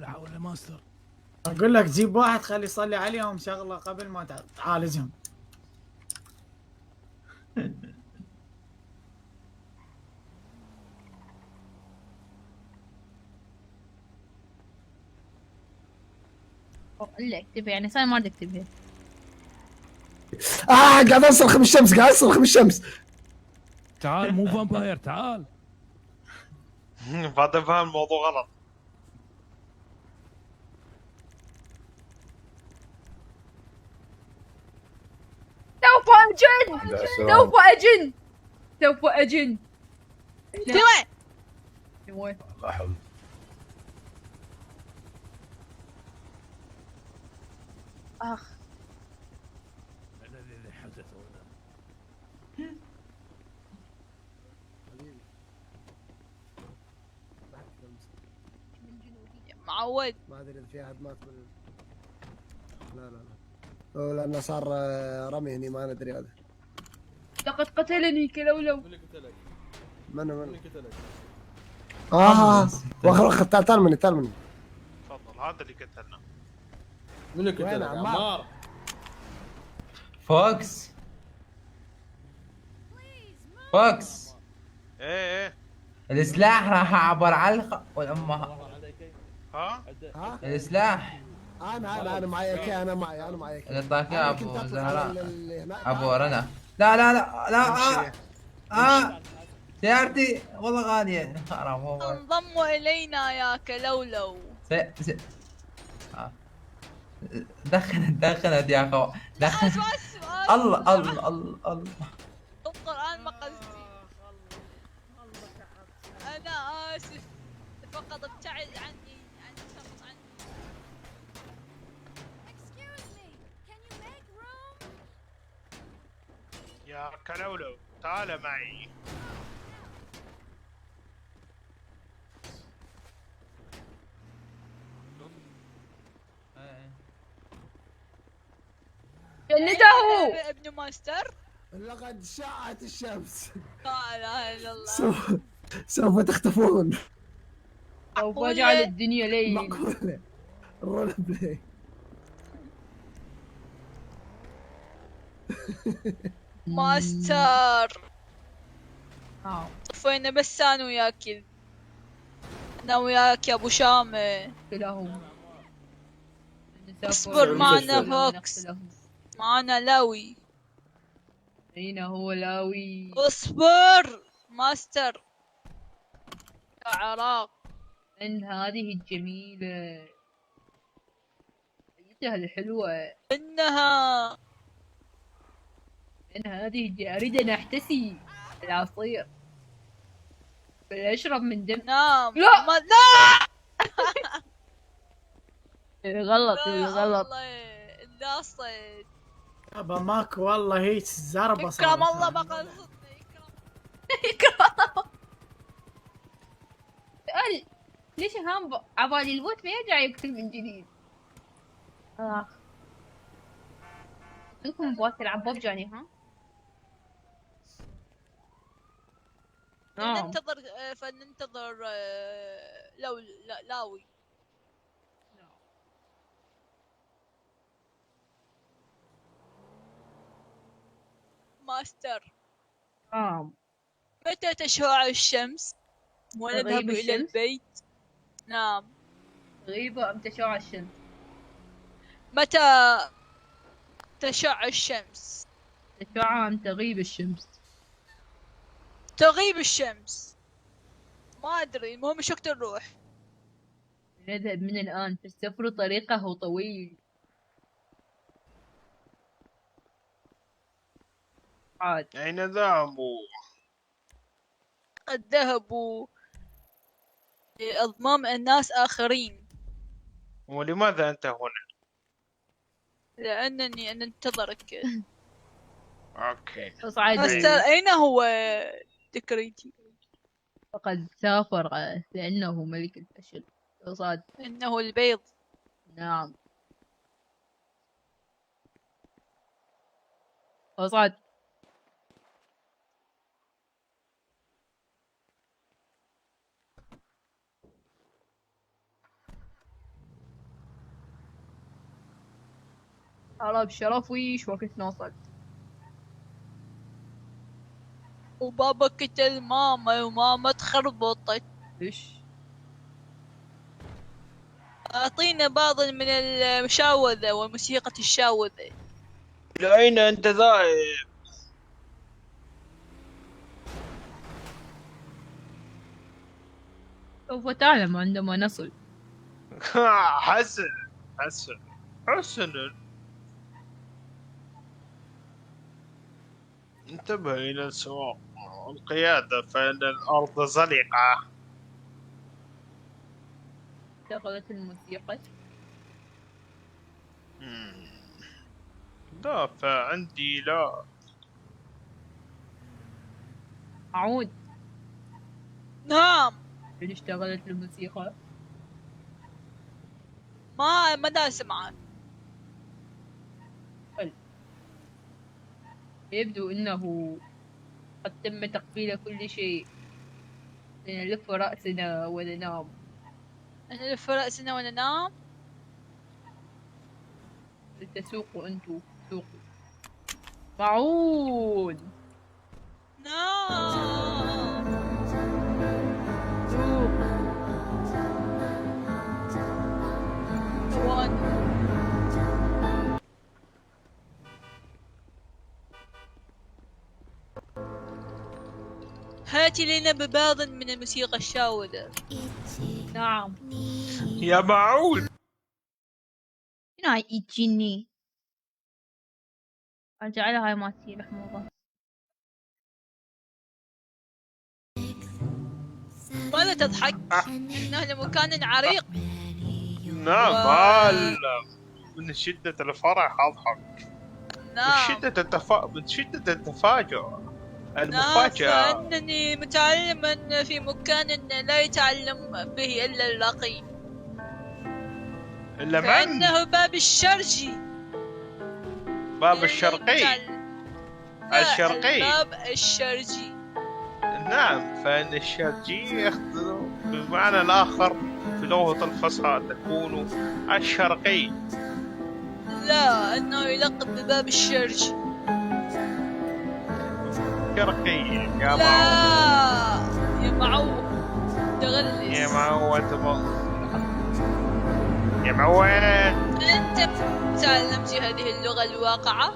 حول ماستر. اقول لك جيب واحد خلي يصلي عليهم شغله قبل ما تعالجهم. اللي اكتبها يعني صار ما بدي اكتبها. قاعد اصرخ بالشمس، قاعد اصرخ بالشمس. تعال مو فامباير تعال. بعد فهم الموضوع غلط. سوف أجن. سوف أجن. سوف أجن. في وين؟ في وين؟ لا حول. أخ. الذي حدث هنا. معود. ما ادري اذا في احد مات لا هو لانه صار رمي هني ما ندري هذا. لقد قتلني كلولو. من اللي قتلك؟ واخر تعال مني تفضل هذا اللي قتلنا. من اللي قتلك؟ عمار. فوكس. فوكس. ايه السلاح راح اعبر علقه والامها. ها؟ السلاح. انا معي انا معي اللي طاك ابو زهراء ابو رنا. لا سيارتي والله غاليه. انضموا الينا يا كلولو. دخلت يا اخو دخلت. الله القرآن ما قصدي. آسف، فقط ابتعد عني، فقط عني. يا كلولو تعال معي. جنده. ابن ماستر. لقد شعت الشمس. لا اله الا الله. سوف تختفون. سوف اجعل الدنيا ليل. معقولة. رول بلاي. ماستر نعم. طفينا بس انا وياك، انا وياك يا ابو شامة. لهم. اصبر معنا فوكس، معنا لاوي. أين هو لاوي؟ اصبر ماستر يا عراق. من هذه الجميلة؟ أيتها الحلوة. إنها من هذه أريد أن أحتسي العصير بل أشرب من دم. نعم. لا لا غلط لا غلط. الله انلاصت. ابا ماكو والله هيك زربه صارت. اكرم الله ما قصدني. إكرام. سؤال، ليش هام عبالي البوت ما يرجع يقتل من جديد؟ عندكم بوت تلعب ببجاني ها؟ فلننتظر لاوي. ماستر متى تشع الشمس ونذهب إلى البيت؟ نعم. غيبة أم تشع الشمس؟ متى تشع الشمس؟ تشع أم تغيب الشمس؟ تغيب الشمس. ما أدري، المهم شو وقت نروح؟ نذهب من الآن، فالسفر طريقه طويل. عاد أين ذهبوا؟ قد ذهبوا لأضمام الناس آخرين. ولماذا أنت هنا؟ لأنني أنتظرك. أوكي. ماستر أين هو دكريتي؟ فقد سافر لأنه ملك الفشل. وصاد إنه البيض. نعم. وصاد هلا بشرف. ويش وقت نوصل؟ وبابا قتل ماما وماما تخربطت. ليش؟ أعطينا بعض من المشاوذة والموسيقى الشاوذة. لأين أنت ذاهب؟ سوف تعلم عندما نصل. حسن حسن حسن. انتبه إلى السواق والقيادة فإن الأرض زلقة. اشتغلت الموسيقى؟ لا فعندي لا. أعود. نعم. هل اشتغلت الموسيقى؟ ما دا سمعت. يبدو أنه قد تم تقفيل كل شيء. لنلف رأسنا وننام. نلف رأسنا وننام؟ تسوقوا أنتوا، سوقوا. معون. نعم. هاتي لنا ببعض من الموسيقى الشاوذة. نعم. يا معون. هنا يجيني. أرجع لها هاي مالتي محموضة. ماذا تضحك؟ إنه لمكان عريق. نعم هلا من شدة الفرح أضحك. نعم. من شدة التفاجؤ. نعم، المفاجأة. فإنني متعلما في مكان لا يتعلم به إلا الرقي. إلا من؟ فإنه باب الشرقي. باب الشرقي. الشرقي. الباب الشرقي. نعم، فإن الشرقي بمعنى الآخر في لغة الفصحى تكون الشرقي. لا، إنه يلقب بباب الشرقي. شرقي يا لا يا معوض تغلس. يا معوض يا معوض. أنت تعلمت هذه اللغة الواقعة؟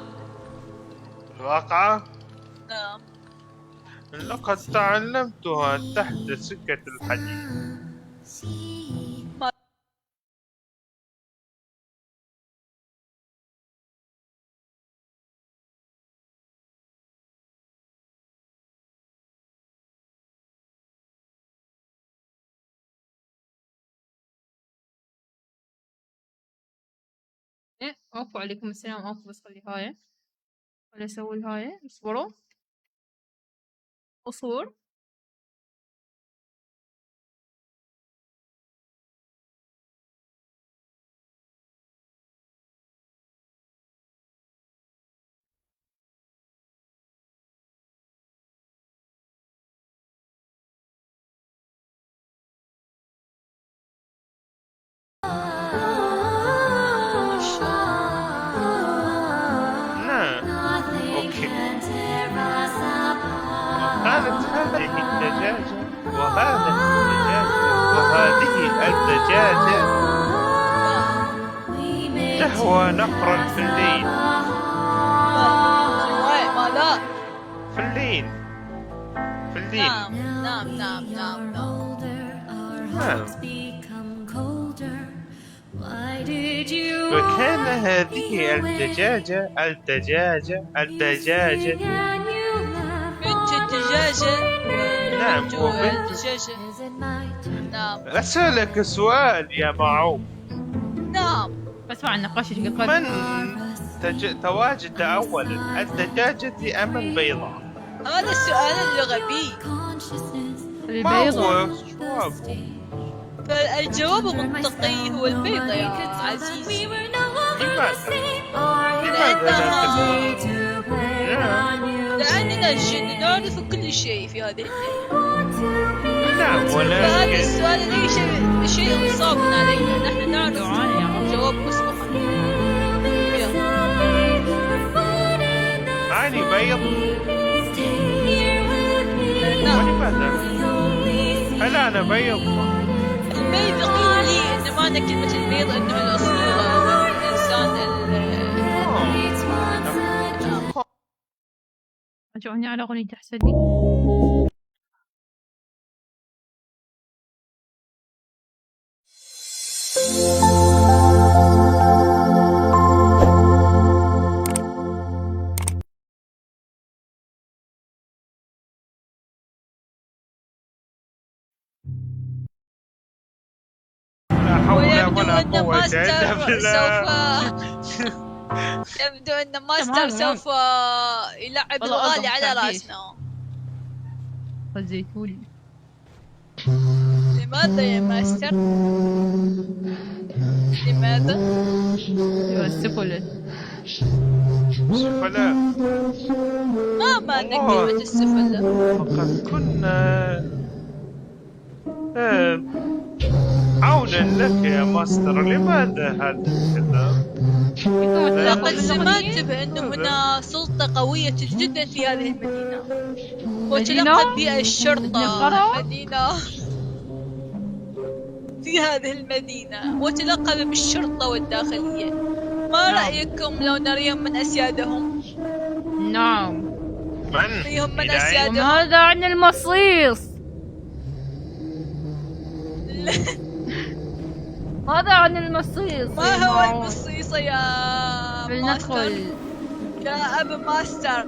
الواقعة؟ نعم. لقد تعلمتها تحت سكة الحديد. اوفو عليكم السلام. اوفو بس خلي هاي ولا اسوي الهاي. اصبروا اصبر. كانت هذه الدجاجة وهذه الدجاجة تهوى نقرا في الليل. ماذا؟ في الليل. في الليل. نعم. وكان هذه الدجاجة بنت الدجاجة. نعم الدجاجة. نعم. أسألك سؤال يا معو. نعم. بسمع النقاش ايش قال. من تواجد أولا، الدجاجة أم البيضة؟ هذا السؤال الغبي. البيضة. فالجواب المنطقي هو البيضة يا عزيزي. لأننا الجن نعرف كل شيء في هذه الليلة. نعم، ولكن فهذا السؤال ليس شيء صعب علينا. نحن نعرف جواب مسبقا. أعني بيض. نعم. ولماذا؟ هل أنا بيض؟ البيض قيل لي إن معنى كلمة البيض أنه الأسطورة والإنسان رجعوني على أغنية أحسن لي. يبدو أن ماستر سوف يلعب الغالي على رأسنا. خزيتولي. لماذا يا ماستر؟ لماذا؟ السفلة. السفلة. ما معنى كلمة السفلة؟ وقد كنا عونا لك يا ماستر. لماذا هذا الكلام؟ لقد سمعت بأن هنا سلطة قوية جدا في هذه المدينة، وتلقب بها الشرطة المدينة في هذه المدينة، وتلقب بالشرطة والداخلية. ما رأيكم لو نريهم من أسيادهم؟ نعم. نريهم من أسيادهم. وماذا عن المصيص؟ ماذا عن المصيص؟ ما هو المصيص يا فلندخل يا أبو ماستر؟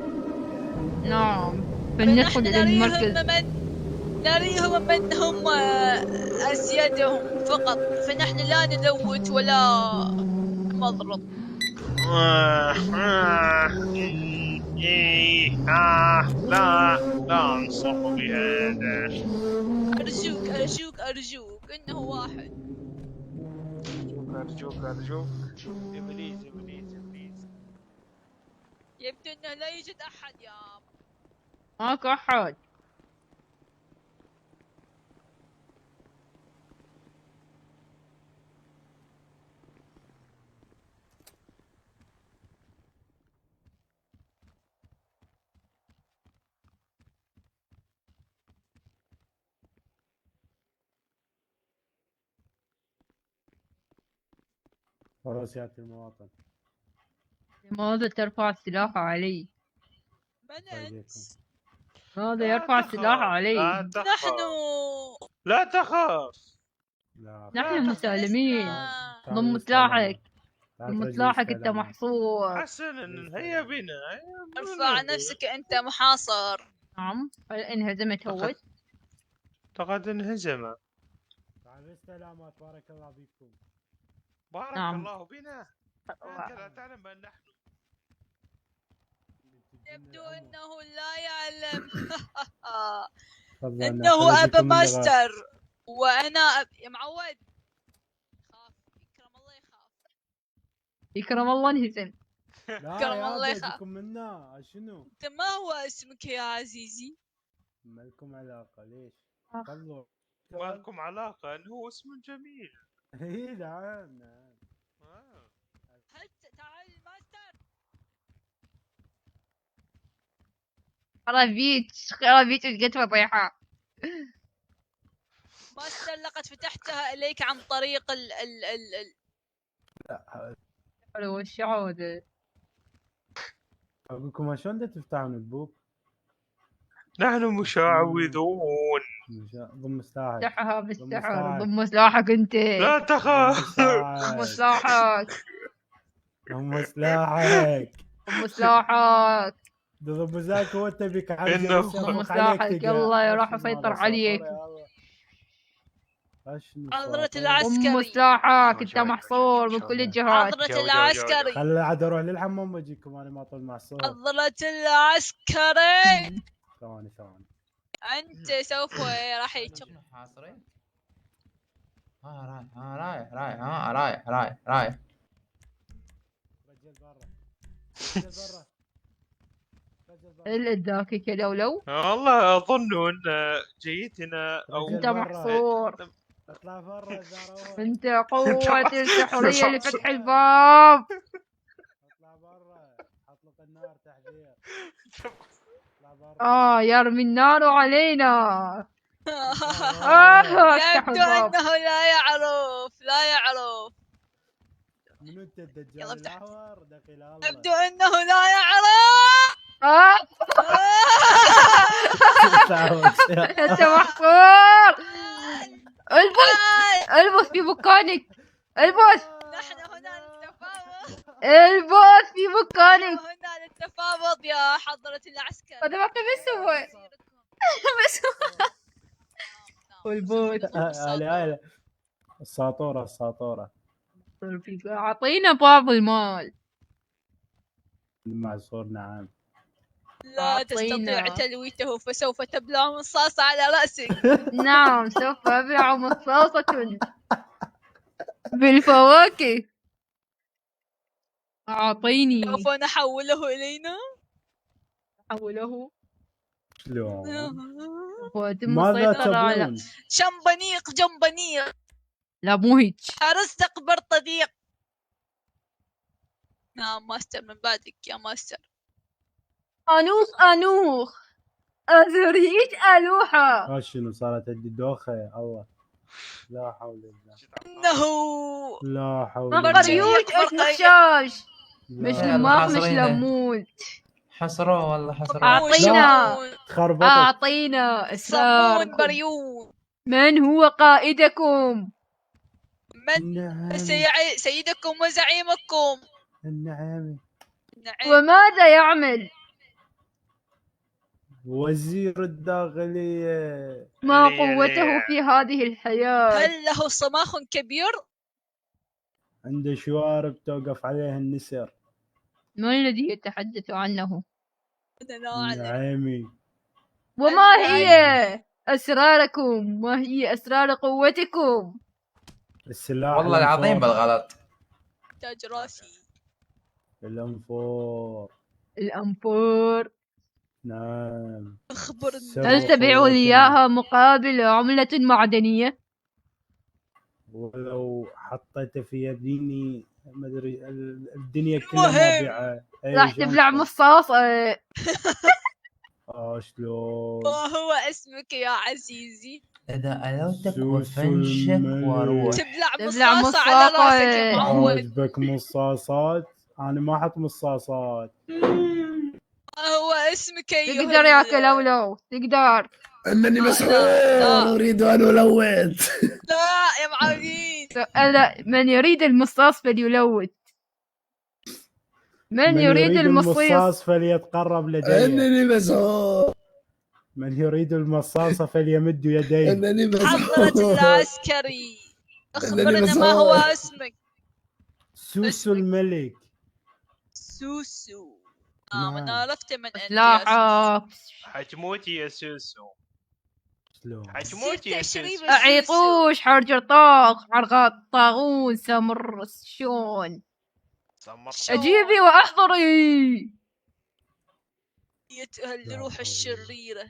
نعم، فلندخل إلى المركز. نريهم من هم أسيادهم فقط، فنحن لا نلوت ولا نضرب. لا أنصح بهذا. أرجوك إنه واحد. أرجوك. إبليس. يبدو أنه لا يوجد أحد يا ماكو أحد. ورسيات المواطن. لماذا ترفع السلاح علي؟ من ماذا يرفع السلاح علي؟ لا تخاف. نحن مسالمين. ضم سلاحك. ضم سلاحك، انت محصور. حسنا، هيا بنا. ارفع نفسك، انت محاصر. نعم. هل انهزمت هوت؟ لقد انهزم. بالسلامة، بارك الله بكم. بارك نعم. الله بنا. أنت لا تعلم أن نحن يبدو أنه لا يعلم. تفضل، إنه أبا ماستر وأنا يا معود. خاف، يكرم الله يخاف. يكرم الله انهزم. يكرم الله يخاف. منا شنو؟ أنت ما هو اسمك يا عزيزي؟ ما لكم علاقة، ليش؟ ما لكم علاقة، أنه هو اسم جميل. اي نعم. هل تعال الماستر؟ خرابيت جت فضيحة. ماستر لقد فتحتها إليك عن طريق لا وش عودة؟ أقول لكم شلون تفتحون البوب؟ نحن مشعوذون. ضم سلاحك. افتحها بالسحر. ضم سلاحك انت. لا تخاف. ضم سلاحك. ضم سلاحك. ضم سلاحك. ضم سلاحك وانت بك ضم سلاحك. يلا راح اسيطر عليك. حضرة العسكري. ضم سلاحك، انت محصور من كل الجهات. حضرة العسكري. خل عاد اروح للحمام واجيكم، انا ما طول محصور. حضرة العسكري. ثواني. أنت سوف راح يتشق. حاصرين. رايح. رجل برا. اللي اداك كلولو؟ والله أظن أن جيتنا أو انت محصور. اطلع برا. انت قوة السحرية لفتح الباب. اطلع برا، حط لك النار تحذير. يرمي النار علينا. يبدو أنه لا يعرف. منو انت الدجال الاحمر؟ دقيق الله. يبدو أنه لا يعرف. انت محصور. البس في مكانك. نحن هنا للتفاوض. البس في مكانك. هنا للتفاوض يا حضرة العسكر. هذا ما بس والبوت. الساطورة. أعطينا بعض المال. المعصور نعم. لا تستطيع تلويته، فسوف تبلع مصاصة على رأسك. نعم، سوف أبلع مصاصة بالفواكه. أعطيني. سوف نحوله إلينا. نحوله. شلون؟ ماذا تبون؟ جنبنيق. لا مو هيك. أرزق برطديق. نعم ماستر، من بعدك يا ماستر. أنوخ أزريت ألوحة. شنو صارت عندي دوخة يا الله. لا حول الله. إنه لا حول الله. بريوت نخشاش. مش الماء مش لمون. حصروه والله. أعطينا صابون بريوت. من هو قائدكم؟ من سيدكم وزعيمكم؟ النعامي. وماذا يعمل؟ وزير الداخلية. ما قوته في هذه الحياة؟ هل له صماخ كبير؟ عنده شوارب توقف عليها النسر. ما الذي يتحدث عنه؟ أنا لا أعلم. نعيمي. وما هي أسراركم؟ ما هي أسرار قوتكم؟ السلاح والله العظيم الأنفور. بالغلط. تاج راسي. الأنفور. الأنفور. نعم. أخبرني. هل تبيع لي إياها مقابل عملة معدنية؟ ولو حطيته في يديني ما ادري الدنيا كلها ما بيعها. راح تبلع مصاص. شلون؟ ما هو اسمك يا عزيزي؟ إذا ألوتك وفنشك وأروح. تبلع مصاصة على راسك يا معود. عاجبك مصاصات؟ أنا ما أحط مصاصات. ما هو اسمك أيها تقدر يا كلولو تقدر. انني مسحور اريد ان الوث. لا يا معودين. من يريد المصاص فليلوث. من يريد المصاص فليتقرب لدي. انني مسحور. من يريد المصاصة فليمد يديه. انني مسحور. حضرة العسكري اخبرنا ما هو اسمك. سوسو الملك. سوسو. أنا عرفت من أنت لا حتموتي يا سوسو. شلون؟ حتموتي يا سوسو. عيطوش حرجر طاق حرقات طاغون سمر شون. أجيبي وأحضري. الروح الشريرة.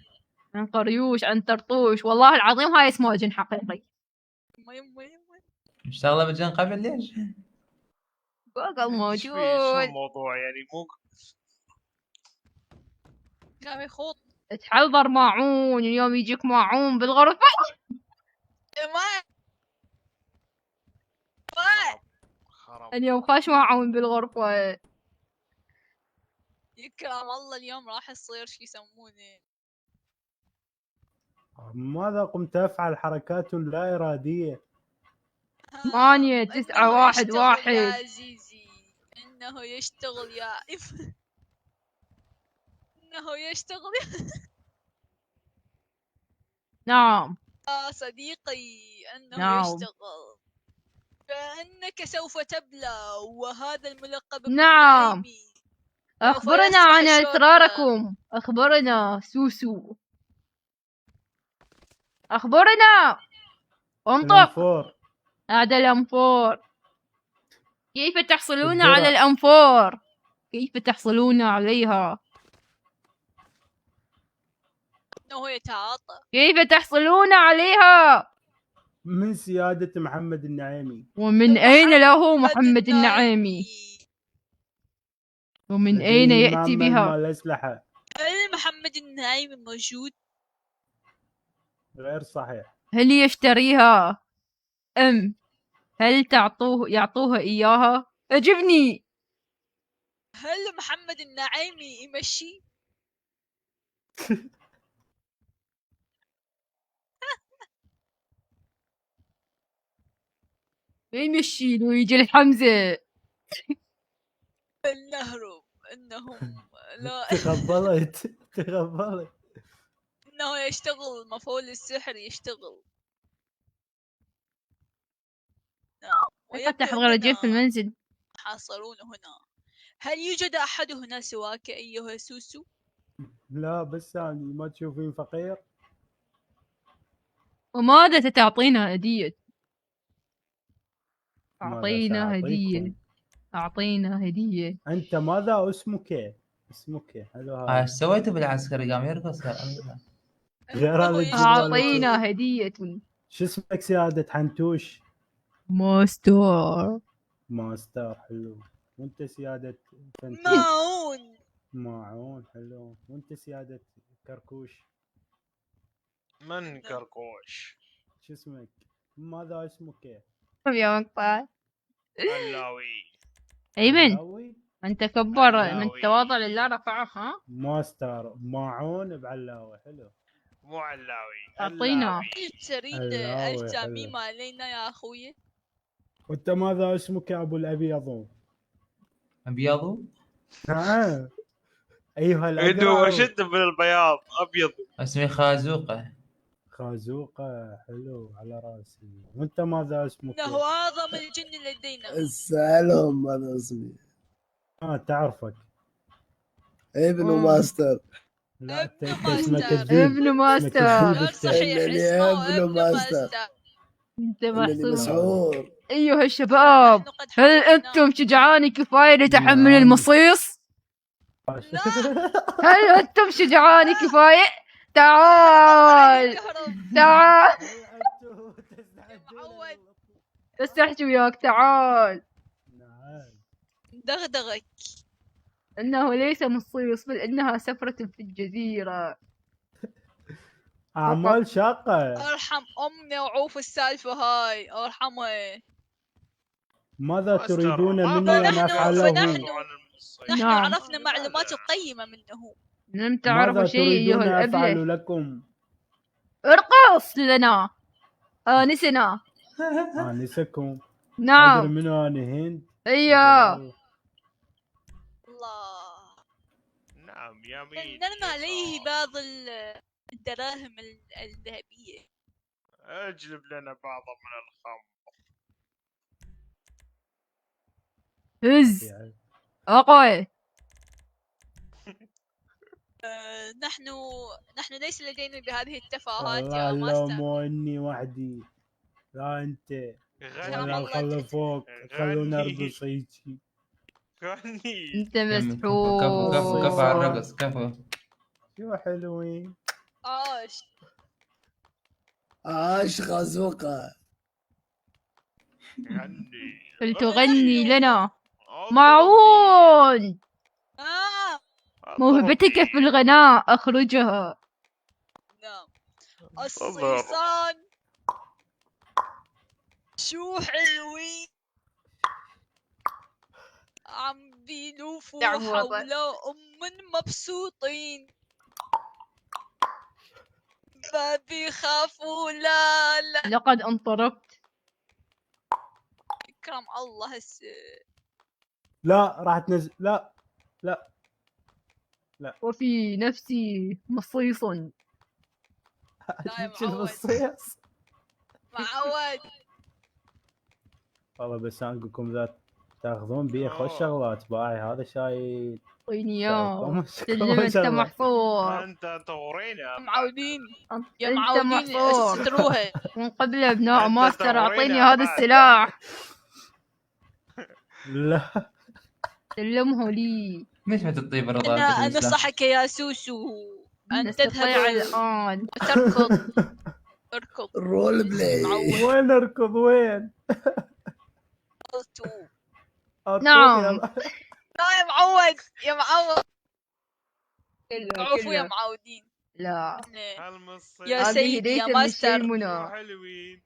عن قريوش عن طرطوش. والله العظيم هاي اسمه جن حقيقي. اشتغل بالجن قبل ليش؟ جوجل موجود. شو الموضوع يعني مو قام يخوض. تحضر ماعون اليوم يجيك ماعون بالغرفة. اليوم خاش ماعون بالغرفة. يكرم الله اليوم راح يصير شو يسمونه. ماذا قمت أفعل حركات لا إرادية. 8 9 1 1. يا عزيزي إنه يشتغل يا إنه يشتغل نعم صديقي أنه نعم. يشتغل. فإنك سوف تبلى وهذا الملقب نعم. بالنعيمي. أخبرنا عن أسراركم. أخبرنا سوسو. أخبرنا. انطق. هذا الأنفور. كيف تحصلون على الأنفور؟ كيف تحصلون عليها؟ إنه يتعاطى. كيف تحصلون عليها؟ من سيادة محمد النعيمي. ومن أين له محمد النعيمي؟ ومن أين يأتي بها؟ الأسلحة. هل محمد النعيمي موجود؟ غير صحيح. هل يشتريها أم هل يعطوها إياها؟ أجبني. هل محمد النعيمي يمشي؟ يمشي له يجي الحمزة. فلنهرب. إنهم لا تقبلت. إنه يشتغل مفعول السحر يشتغل. نعم. فتح الرجال في المنزل. حاصرون هنا. هل يوجد أحد هنا سواك أيها سوسو؟ لا بس يعني ما تشوفين فقير؟ وماذا ستعطينا هدية؟ أعطينا هدية. أعطينا هدية. أنت ماذا اسمك؟ حلو. ايش سويتوا بالعسكري قام يرقص؟ أعطينا هدية. شو اسمك سيادة حنتوش؟ ماستر. حلو. وانت سيادة ماعون حلو. وانت سيادة كركوش؟ من كركوش؟ شو اسمك؟ ماذا اسمك؟ يا مقطع. علاوي. أيمن أنت كبر من تواضع لله رفعه. ها ماستر ماعون بعلاوي. حلو. مو علاوي. أعطينا. تريد التعميم علينا يا أخوي؟ وانت ماذا اسمك يا أبو الأبيض؟ أبيض؟ نعم. ايها عنده الأقرع. اشد من البياض ابيض. اسمي خازوقة. خازوقة حلو على راسي. وانت ماذا اسمك؟ انه اعظم الجن لدينا. اسألهم ماذا اسمي. تعرفك ابن ماستر. لا ابن انت اسمك ماستر. الذيب. ابن ماستر. غير صحيح، إنني اسمه ابن ابن ماستر. ماستر. انت إنني محظوظ. مسحور. ايها الشباب، نحن قد هل حاولنا. انتم شجعان كفاية لتحمل نعم. المصيص؟ هل انتم شجعان كفاية؟ تعال تعال استحجي وياك، تعال. دغدغك. انه ليس مصيص، بل انها سفرة في الجزيرة. اعمال شاقة. ارحم امي وعوف السالفة هاي، ارحمها. ماذا تريدون ما مني ان فنحن افعله؟ نحن نعم. عرفنا معلومات قيمة منه. لم تعرفوا ماذا شيء ايها تريدون الابله. افعل لكم؟ ارقص لنا آنسنا. انسكم. نعم. ادري منو انا هند. ايوه. الله. نعم يا مين. نرمى عليه بعض الدراهم الذهبية. اجلب لنا بعض من الخمر. هز اقوى. نحن ليس لدينا بهذه التفاهات والله يا لو ماستر. مو اني وحدي. لا انت غني. ولا الخل فوق. خلونا نرقص هيجي. غني. انت كفو كفو كفو على الرقص كفو. شو حلوين. عاش خازوقة. غني. فلتغني لنا معون. موهبتك في الغناء اخرجها. نعم. الصيصان شو حلوين، عم بيلوفوا حول مبسوطين، ما بيخافوا. لا لا لقد انطربت. اكرم الله لا راح تنزل. لا لا لا. وفي نفسي مصيص. لا يا المصيص. معود. والله بس انا اقول لكم ذات تاخذون بيه خوش شغلات باعي. هذا شاي اعطيني اياه. سلم انت محفوظ. انت تغرين يا معودين يا انت معودين محفوظ. ستروها. من قبل ابناء ماستر اعطيني هذا السلاح. لا سلمه لي. ليش ما تطيب رضا؟ انا انصحك يا سوسو ان تذهب الان وتركض. اركض. رول بلاي. وين اركض وين؟ نعم. لا يا معود يا معود. عفوا يا معودين. لا يا سيدي يا ماستر. حلوين.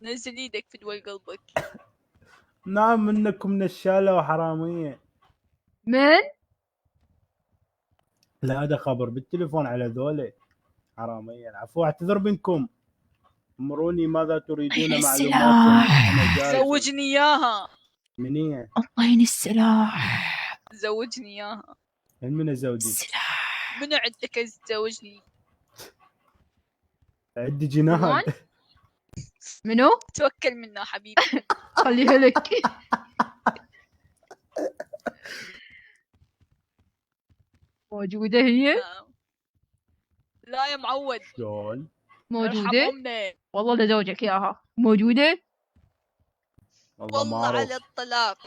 نزل ايدك في دول قلبك. نعم انكم نشالة وحرامية. من؟ لا هذا خبر بالتليفون على ذولي حرامية. عفوا اعتذر منكم. امروني ماذا تريدون معلومات. زوجني اياها. من هي؟ اعطيني السلاح. زوجني اياها. من زوجي؟ السلاح. من عندك زوجني؟ عندي جنان. منو؟ توكل منا حبيبي. خليها لك. موجودة هي؟ لا يا معود. شلون؟ موجودة؟ والله لزوجك اياها. موجودة؟ والله على الطلاق.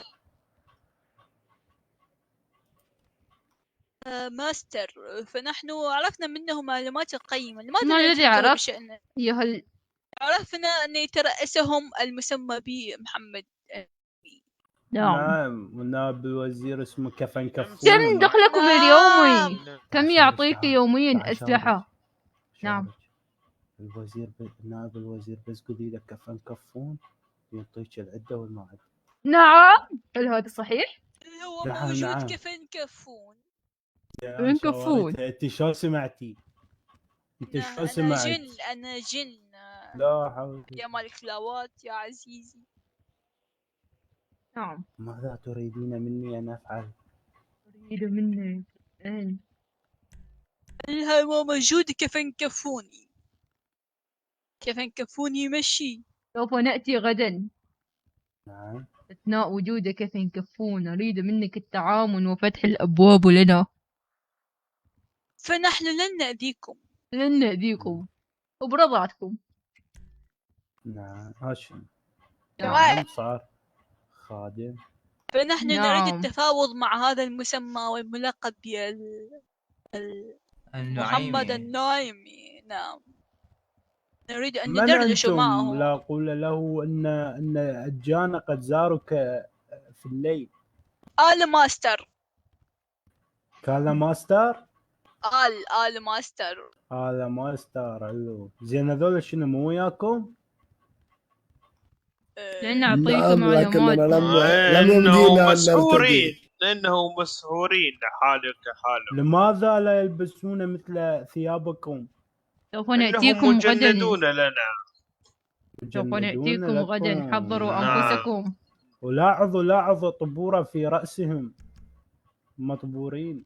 ماستر، فنحن عرفنا منه معلومات قيمة. لماذا ما الذي عرفت؟ بشأنه؟ عرفنا أن يترأسهم المسمى بمحمد. نعم ونائب الوزير اسمه كفن كفون. كم دخلكم اليومي؟ كم يعطيك يوميا أسلحة؟ نعم. الوزير نائب الوزير بس قولي له كفن كفون يعطيك العدة والمعد. نعم. هل هذا صحيح؟ هو موجود كفن كفون. كفن كفون. انت شو سمعتي؟ انت شو سمعتي؟ أنا جن. لا حول. يا مالك فلاوات يا عزيزي. نعم. ماذا تريدين مني أن أفعل؟ تريد مني أن هو موجود كفن كفوني. كفن كفوني يمشي. سوف نأتي غدا. نعم. أثناء وجودك كفن كفون نريد منك التعاون وفتح الأبواب لنا. فنحن لن نأذيكم. لن نأذيكم وبرضعتكم. نعم هاشم. نعم. صار خادم. فنحن نعم. نريد التفاوض مع هذا المسمى والملقب محمد النايمي. نعم. نريد أن من ندردش أنتم؟ معه. لا قول له أن أجانا قد زاروك في الليل. آل ماستر. كالا ماستر؟ آل ماستر. آل ماستر. حلو. زين هذول شنو مو وياكم؟ لن نعطيكم معلومات. لأنهم مسحورين. لأنهم مسحورين حالك حالهم. لماذا لا يلبسون مثل ثيابكم؟ سوف نأتيكم غدا. مجندون لنا. سوف نأتيكم غدا. حضروا أنفسكم. ولاحظوا طبورة في رأسهم مطبورين.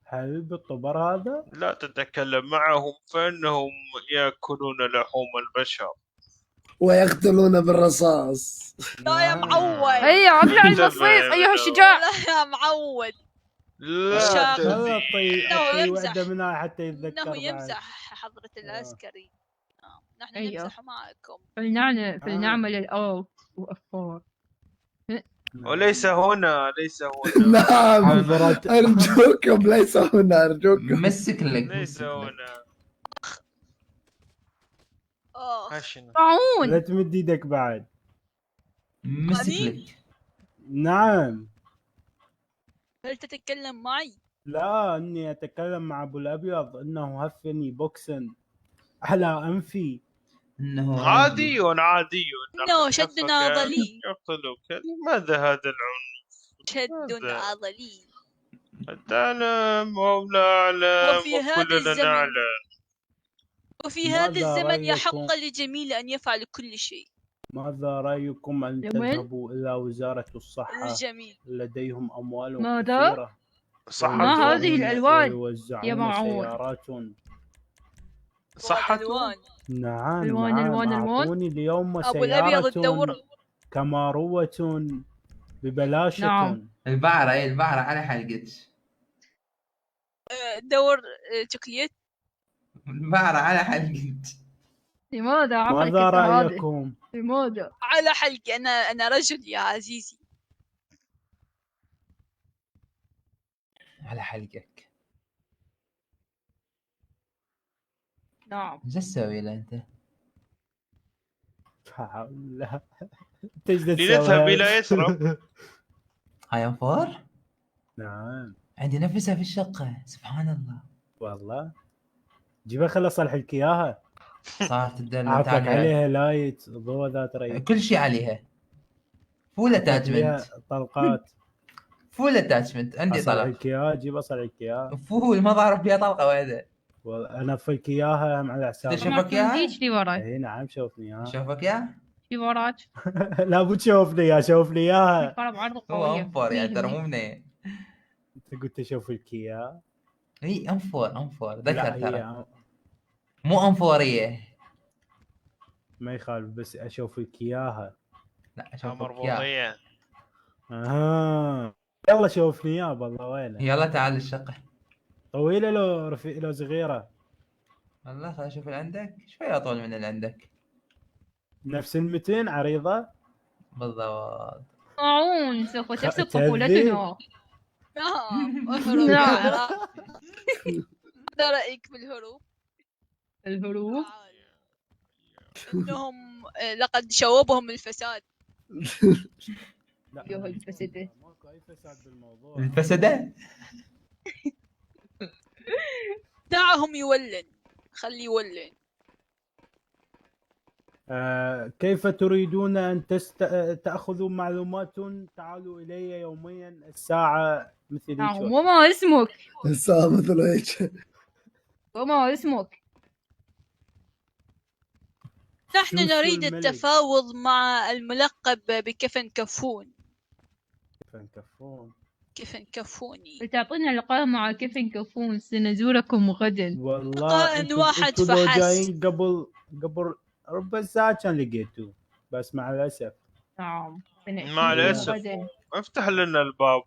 هل بالطبر هذا؟ لا تتكلم معهم فإنهم يأكلون لحوم البشر ويقتلون بالرصاص. لا يا معود. هيا ابلع المصيص أيها الشجاع. لا يا معود. لا طيب واحدة منها حتى يتذكر. إنه يمزح حضرة العسكري. نحن نمزح معكم. فلنعمل الآن وأفكار. وليس هنا. ليس هنا. نعم أرجوكم ليس هنا. أرجوكم مسك لك. ليس هنا. طاعون. لا تمد يدك بعد. مسك لك. نعم. هل تتكلم معي؟ لا اني اتكلم مع ابو الابيض انه هفني بوكسن على انفي. انه عادي. انه شد عضلي. يقتلك. لماذا هذا العنف؟ شد عضلي. تعلم او لا اعلم وكلنا نعلم. وفي هذا الزمن يحق للجميل ان يفعل كل شيء. ماذا رايكم ان تذهبوا الى وزارة الصحة؟ الجميل. لديهم اموال ماذا؟ كثيرة. ما هذه الالوان يا معود؟ سيارات. صحة. نعم. الوان اعطوني اليوم ابو الابيض الدور كماروة ببلاشة. نعم. البعرة على حلقتك. دور شوكليت. البعرة على حلقتك. لماذا ماذا رأيكم؟ لماذا؟ على حلقي. أنا رجل يا عزيزي. على حلقك. نعم. ايش تسوي له انت؟ لا لنذهب إلى يثرب. هاي انفور؟ نعم. عندي نفسها في الشقة. سبحان الله. والله جيبها خل اصلح لك اياها. صارت الدلة. اعطاك عليها لايت ضوء ذات ريح. كل شيء عليها. فول اتاتشمنت. طلقات. فول اتاتشمنت. عندي طلق. اصلح لك اياها. جيب اصلح لك اياها. فول ما بعرف فيها طلقة واحدة. انا افلك اياها على حساب. شوفك اياها؟ ايش اللي وراك؟ اي نعم شوفني اياها. شوفك اياها؟ اللي وراك؟ لا مو تشوفني اياها. شوفني اياها. هو انفور يا ترى مو منين. انت قلت اشوف لك اياها. اي انفور ذكر ترى. مو انفورية. ما يخالف بس اشوف لك اياها. لا اشوفك اياها. يلا شوفني اياها بالله وينه. يلا تعال الشقة. طويلة لو صغيرة؟ والله خليني اشوف اللي عندك. شوية اطول من اللي عندك. نفس 200 عريضة. بالضبط. طاعون سوف تفسد طفولتنا. نعم. ماذا رأيك بالهروب؟ الهروب؟ انهم لقد شوبهم الفساد. يوه الفسدة. ماكو اي فساد بالموضوع. الفسدة؟ دعهم يولن. خلي يولن. كيف تريدون أن تأخذوا معلومات؟ تعالوا إلي يوميا الساعة مثل هيك. وما اسمك؟ الساعة مثل هيك. وما اسمك؟ نحن نريد التفاوض مع الملقب بكفن كفون. كفن كفون. كيف كفوني. تعطينا لقاء مع كيف كفون، سنزوركم غدا. والله لقاء واحد انتوا لو فحسب. جايين قبل ربع ساعة كان لقيتوه، بس مع الأسف. نعم. مع الاسف. افتح لنا الباب.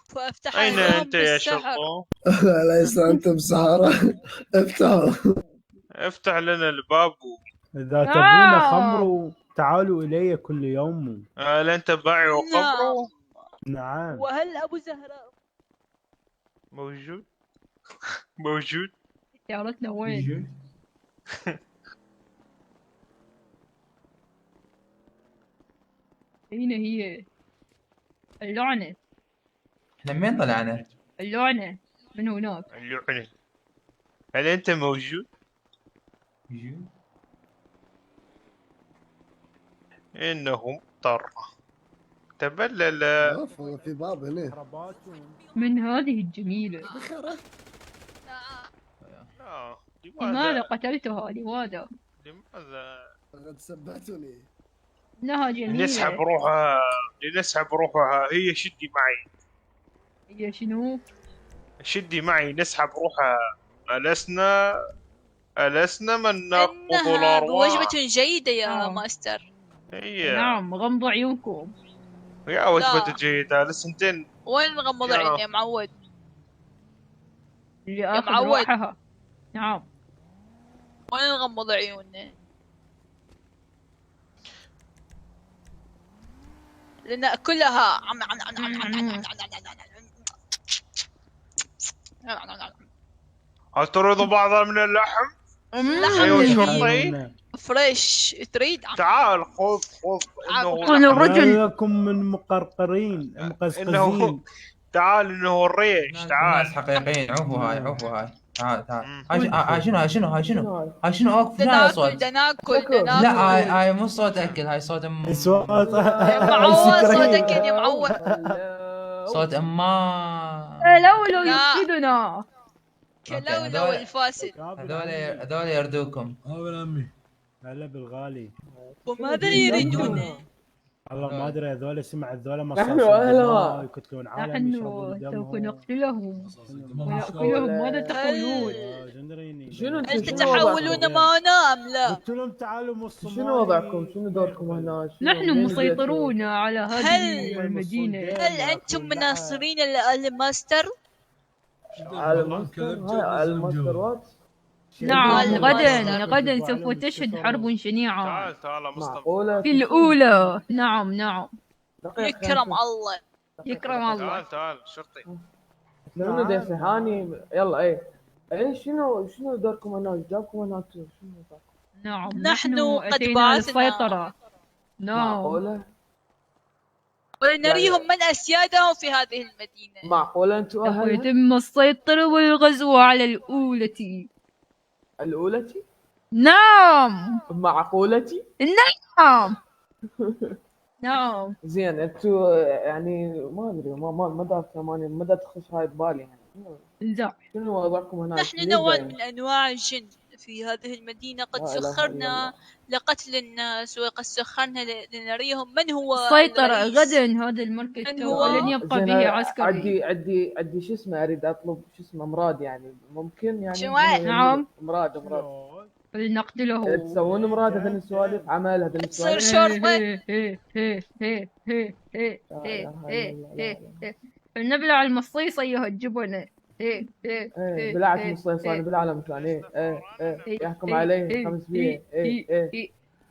فافتح اين عليهم انت يا بالسحر. شرطة؟ ليس انتم سهرة. افتحوا. افتح لنا الباب. إذا تبون خمر تعالوا إلي كل يوم. هل انت بايع وخمره؟ نعم. وهل ابو زهراء موجود؟ موجود؟ سيارتنا وين؟ أين هي؟ اللعنة. احنا من طلعنا؟ اللعنة من هناك. اللعنة. هل انت موجود؟ انه مضطر. تبلل. اوف والله في باب هنا. من هذه الجميلة؟ لماذا قتلتها؟ لماذا؟ لماذا؟ لقد سبتني. إنها جميلة. لنسحب روحها. هي شدي معي. هي شنو؟ شدي معي نسحب روحها. ألسنا من نقبض الأرواح. وجبة جيدة يا ماستر. هي. نعم غمضوا عيونكم. يا وجبة جيدة لسنتين. وين نغمض عيني يا معود؟ اللي يا آخذ معود. روحها. نعم. وين نغمض عيوننا؟ لنأكلها. هل تريد بعضا من اللحم؟ لحم أيوة جميل. شرطي. فريش تريد؟ تعال خذ. أنا الرجل لكم من مقرقرين مقزقزين. تعال انه الريش. تعال. ناس حقيقيين. عوفوا هاي. تعال. هاي شنو اوقف. لا صوت. دناكل. لا هاي مو صوت اكل. هاي صوت صوت يا معود صوت اكل يا معود. صوت اما لولو يفسدنا. كلولو الفاسد. هذول يردوكم. هلا بالغالي. وماذا يريدون؟ والله ما ادري. هذول سمع هذول نحن أهلا. يقتلون عالم. نحن سوف نقتلهم ونأكلهم. ماذا تقولون؟ هل تتحولون معنا أم لا؟ قلت لهم تعالوا مصر. شنو وضعكم؟ شنو دوركم هنا؟ نحن مسيطرون على هذه المدينة. هل أنتم مناصرين للماستر؟ على الماستر وات؟ نعم غدا سوف تشهد حرب شنيعة. تعال معقولة؟ في الأولى. نعم. يكرم الله. يكرم الله. تعال شرطي. شنو ديسي هاني؟ يلا اي شنو دوركم هناك؟ جابكم هناك شنو؟ نعم نحن قد أتينا بعثنا. للسيطرة. نعم. معقولة؟ ولنريهم من أسيادهم في هذه المدينة. معقولة انتوا سوف اهلها؟ يتم السيطرة والغزو على الأولى. الأولتي؟ نعم. معقولتي؟ نعم. زين انتوا يعني ما ادري ما دا تخش هاي ببالي يعني. شنو وضعكم هناك؟ نحن نوع من أنواع الجن في هذه المدينة. قد سخرنا لقتل الناس وقد سخرنا لنريهم من هو السيطرة. الرئيس. غدا هذا المركز لن يبقى به عسكري. عندي شو اسمه. اريد اطلب شو اسمه مراد يعني. ممكن يعني. نعم. مراد. فلنقتله. تسوون مراد هذه السوالف. عمل هذه تصير السوالف. شرطي. فلنبلع المصيص أيها الجبنة. بلعت مصيصاني بالعالم كان. يحكم عليه 500.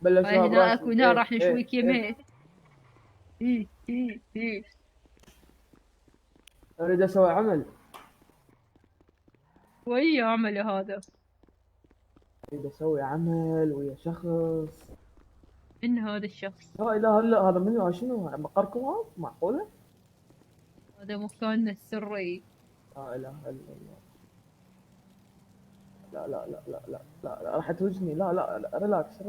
بلشوا هناك ونار راح نشويك يمه. اريد اسوي عمل. وأي عمل هذا؟ اريد اسوي عمل ويا شخص. من هذا الشخص؟ لا اله الا هذا. منو؟ شنو مقركم هذا؟ معقولة؟ هذا مكاننا السري. لا اله الا الله. لا راح توجني. لا ريلاكس.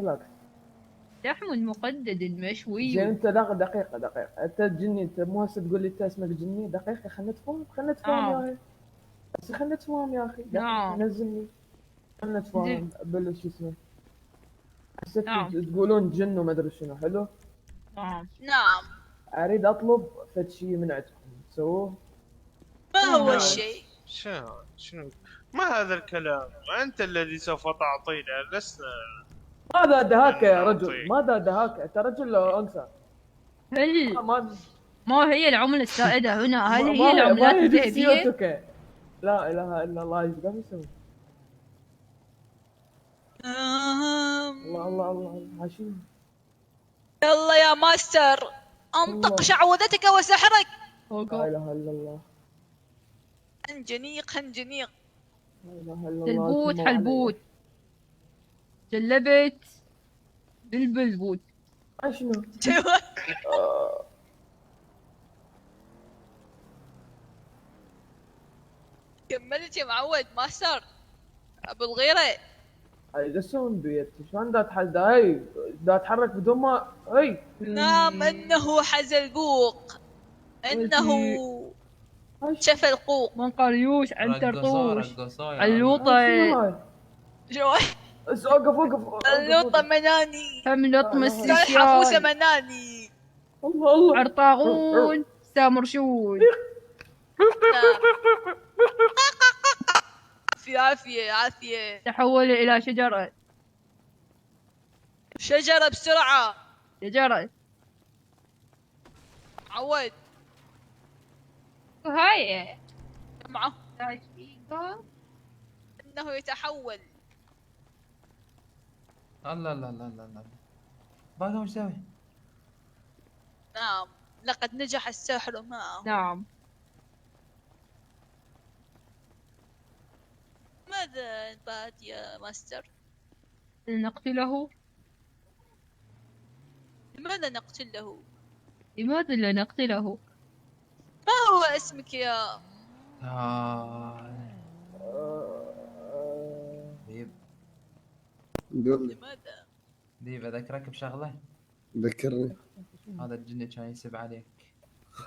لحم مقدد مشوي. زين انت دقيقة. انت جني. انت مو هسه تقول لي انت اسمك جني. دقيقة خلنا نتفاهم يا اخي. بس خلنا نتفاهم يا اخي. نعم. نزلني. خلنا نتفاهم. بلش شو اسمه. هسه تقولون جن وما ادري شنو. حلو. نعم. نعم. اريد اطلب فد شيء من عندكم. سووه؟ ما هو الشيء؟ شنو ما هذا الكلام؟ انت الذي سوف تعطينا، لسنا. ماذا دهاك يا رجل؟ ماذا دهاك؟ انت رجل او انثى؟ هل ما هي العملة السائدة هنا؟ هل هي العملات ما هي الذهبية؟ جنسيتك؟ لا اله الا الله، ايش قام يسوي؟ الله الله الله عاشين. يلا يا ماستر، انطق شعوذتك وسحرك. لا اله الا الله. هنجنيق هنجنيق. لا اله الا الله. حلبوت حلبوت. جلبت بالبلبوت. شنو؟ كملت يا معود ماستر ابو الغيره. هاي قسم بيت شلون دا تحل هاي دا تحرك بدون ما هاي. نعم انه حزلقوق، انه شفلقوق من قريوش عن ترطوش اللوطة. شو اوقف اوقف. اللوطة مناني، هم لطم الحفوسة مناني. الله الله. عرطاغون سامرشون. عافية عافية عافية. تحول إلى شجرة. شجرة بسرعة. شجرة. عود. هاي معه انه يتحول. الله لا لا لا لا باقي وش سوي؟ نعم لقد نجح الساحر معه. نعم. ماذا بعد يا ماستر؟ نقتله. لماذا نقتله؟ لماذا لا نقتله؟ ما هو اسمك يا ديب؟ لماذا؟ ديب اذكرك بشغله. ذكرني. هذا الجن كان يسب عليك.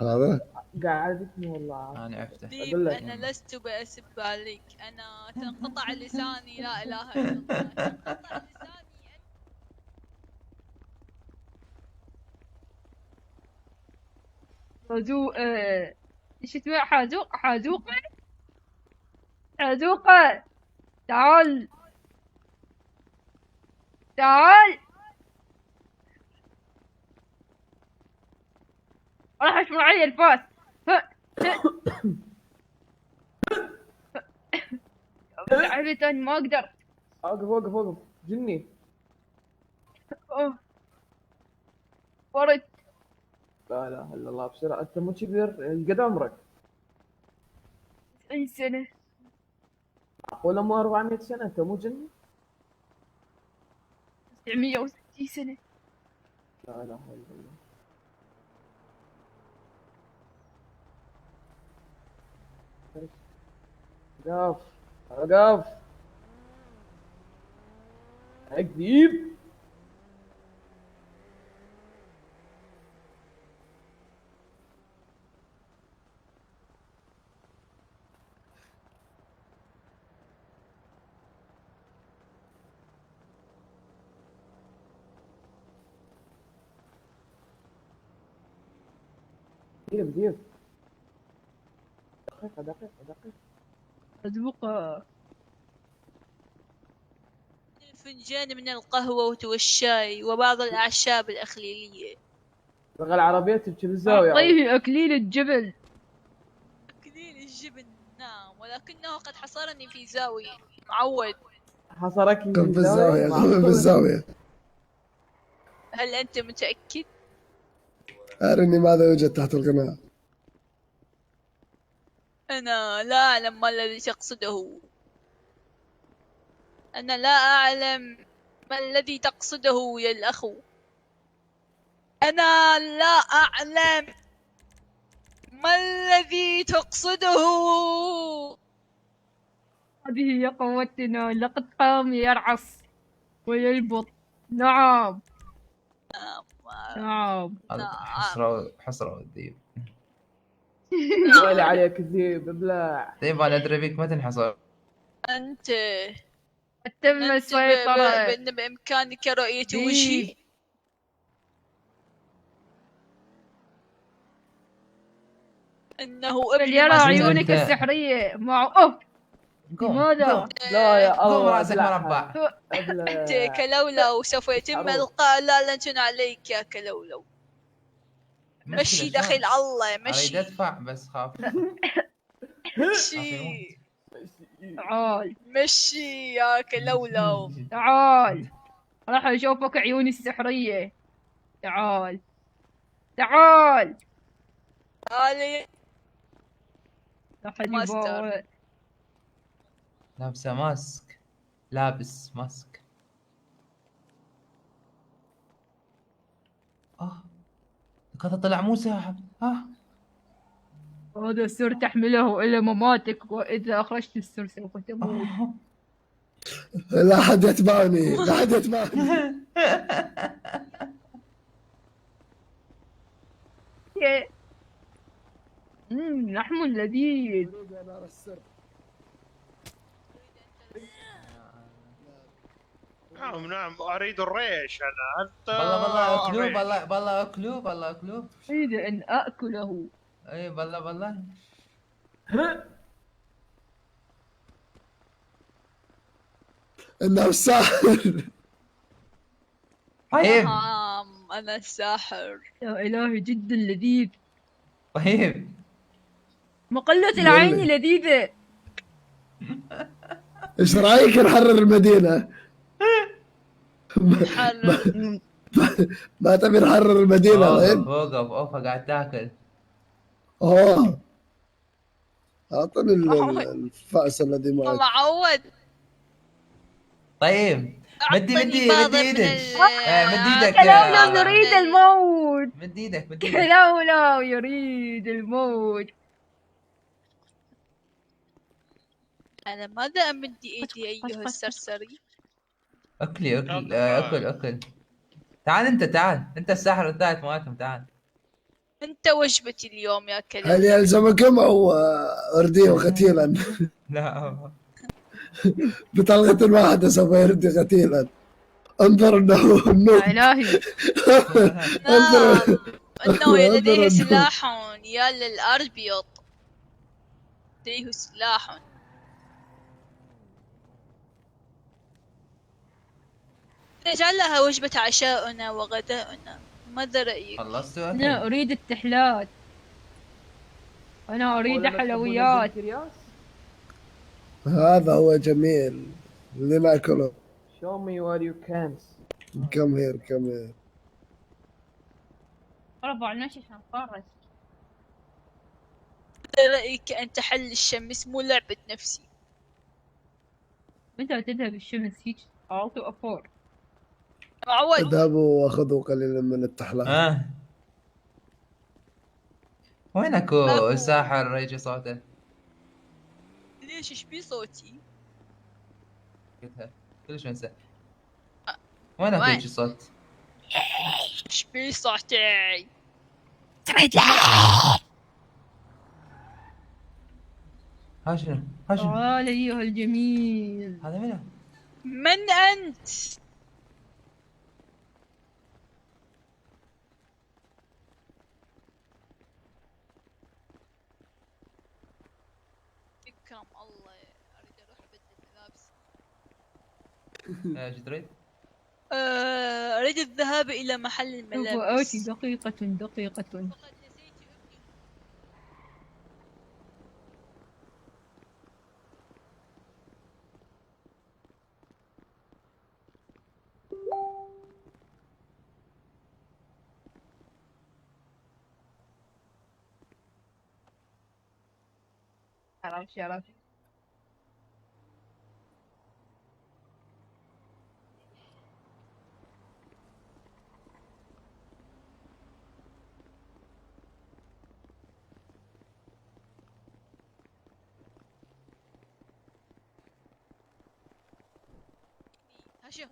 هذا قاعدتني والله. انا عرفته. ديب انا لست بأسب عليك، انا تنقطع لساني. لا اله الا الله. تنقطع لساني. ايش اسمه؟ حازوقة تعال راح اشمر علي الفاس. عرفت تاني ما اقدر. اوقف جني. ورد. لا اله الا الله. بسرعة انت مو كبير قد عمرك؟ 90 سنة. ولا مو 400 سنة؟ انت مو جني؟ 960 سنة. لا اله الا الله. وقف اكذب. دقيقة دقيقة. أذوق فنجان من القهوة والشاي وبعض الأعشاب الأخليلية. لغة العربية تبكي بالزاوية. أعطيه أكليل الجبل. أكليل الجبن نعم، ولكنه قد حصرني في زاوية. معود. حصرك في بالزاوية. هل أنت متأكد؟ أرني ماذا يوجد تحت القناع. أنا لا أعلم ما الذي تقصده. أنا لا أعلم ما الذي تقصده يا الأخو. أنا لا أعلم ما الذي تقصده. هذه هي قوتنا. لقد قام يرعص ويلبط. نعم. نعم. حصروا الذيب. ويلي عليك الذيب ابلع. طيب انا ادري بك ما تنحصر. أنت تم السيطرة. بإمكانك رؤية وجهي. انه ابن فليرى ماستر. عيونك السحرية مع اوف. لماذا؟ لا يا قوم الله راسك مربع. انت كلولو سوف يتم القاء لعنة عليك يا كلولو. مشي دخيل الله اريد مشي ادفع بس خاف. مشي تعال مشي يا كلولو. تعال راح اشوفك عيوني السحرية. تعال تعال. تعالي راح ماستر. اجيبه. لابسه ماسك. لابس ماسك. هذا طلع مو ساحر. هذا السر تحمله إلى مماتك، وإذا أخرجت السر سوف تموت. لا حد يتبعني، لا حد يتبعني. لحم لذيذ. نعم اريد الريش انا. انت بالله اكلوب. بالله اكلوب. بالله اكلوب. اريد ان اكله. اي بالله انه الساحر. طيب انا الساحر. يا الهي جدا لذيذ. طيب مقلة العين لذيذة. ايش رايك نحرر المدينة؟ ما تبي نحرر المدينة؟ اوقف قاعد تاكل. اعطني الفأس الذي معك. الله عود. طيب مدي ايدك. كلولو يريد الموت. مد ايدك. كلولو يريد الموت. انا ماذا امد ايدي ايها السرسري؟ اكل. تعال انت الساحر الثالث مالتهم. تعال انت وجبتي اليوم يا كلب. هل يلزمكم او ارديه قتيلا؟ لا بطلقة واحدة سوف يردي قتيلا. انظر انه يا الهي. انه لديه سلاح يا للاربيض. لديه سلاح. نجعلها وجبة عشاؤنا وغداؤنا. ماذا رأيك؟ خلصت؟ أنا أريد التحلات. أنا أريد حلويات. هذا هو جميل اللي ناكله. Show me what you can. Come here. رفع المشي عشان خرج. ماذا رأيك أن تحل الشمس مو لعبة نفسي؟ متى تذهب الشمس هيك؟ All to afford. اذهبوا واخذوا قليلا من التحلات. وين اكو ساحر يجي صوته؟ ليش ايش بي صوتي؟ كلش انسى. وين اكو يجي صوت؟ ايش بي صوتي؟ ها شنو؟ تعال ايها الجميل. هذا منو؟ من انت؟ اكرم الله اريد اروح ابدل ملابسي. ايش تريد؟ اريد الذهاب الى محل الملابس. سوف آتي دقيقة. شرف.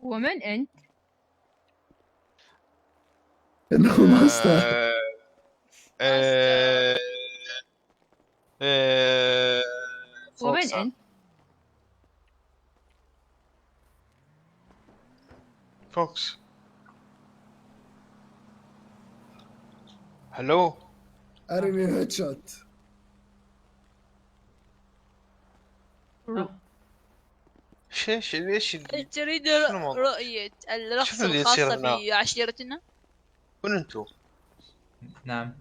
ومن أنت؟ إنه ماستر. ومن أنت؟ فوكس. هلو. أرني هيد شوت. ليش تريد شنو الموضوع؟ رؤية الرقص شنو اللي يصير الخاصة هنا؟ بعشيرتنا؟ من انتو؟ نعم.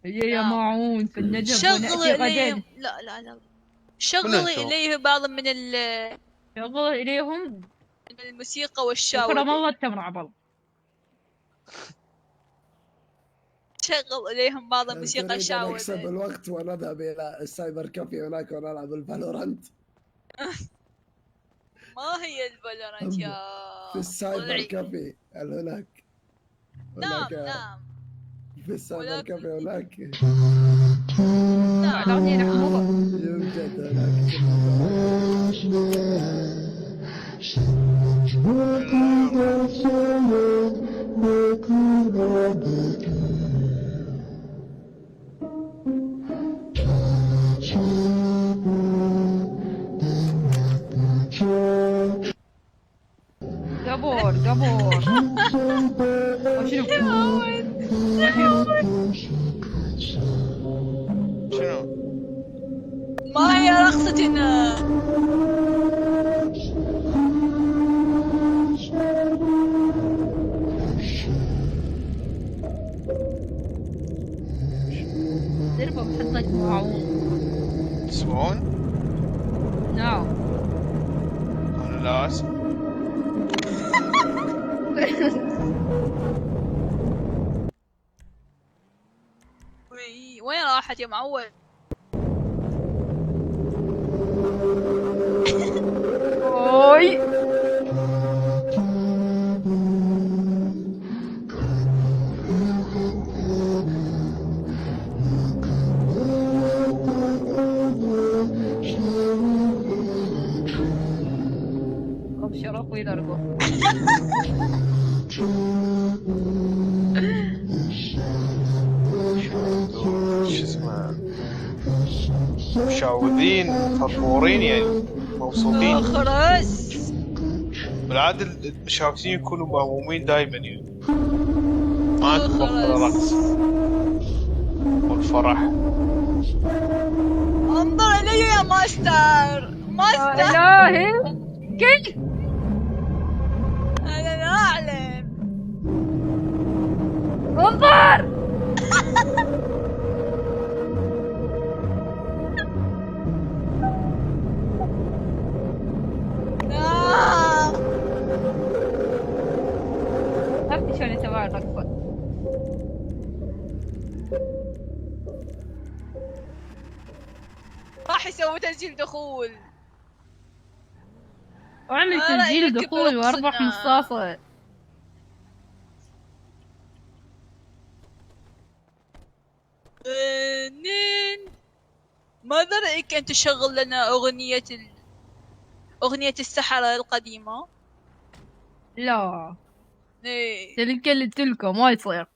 هي يا معون في الندب شغل ونأتي إليهم غدا. لا شغلي إليه بعض من شغل إليهم من الموسيقى والشاور. وكرم الله التمر عبل. شغل إليهم بعض الموسيقى تريد أن الشاور. أكسب الوقت ونذهب إلى السايبر كافي هناك ونلعب الفالورانت. ما هي الفالورانت يا في السايبر ضلعي؟ كافي هناك. نعم في السايبر كافي هناك. يوجد هناك. قبور شنو؟ ما هي رقصتنا؟ دربة بحطك معون. تسمعون؟ نعم. أنا لا أسمع. وين راحت يا معود؟ اوي ابشر اخوي دربه. شو اسمه؟ مشعوذين فرفورين يعني مبسوطين. خرس. بالعادة المشعوذين يكونوا مهمومين دائما يعني. ما عندهم وقت للرقص والفرح. انظر الي يا ماستر. الهي كيف؟ انا لا اعلم. انظر. عرفتي شلون يسوون الرقصة؟ راح يسوي تسجيل دخول. واعمل تسجيل دخول واربح مصاصة. ماذا رأيك أن تشغل لنا أغنية السحرة القديمة؟ لا إيه. تلك اللي تلك ما يصير.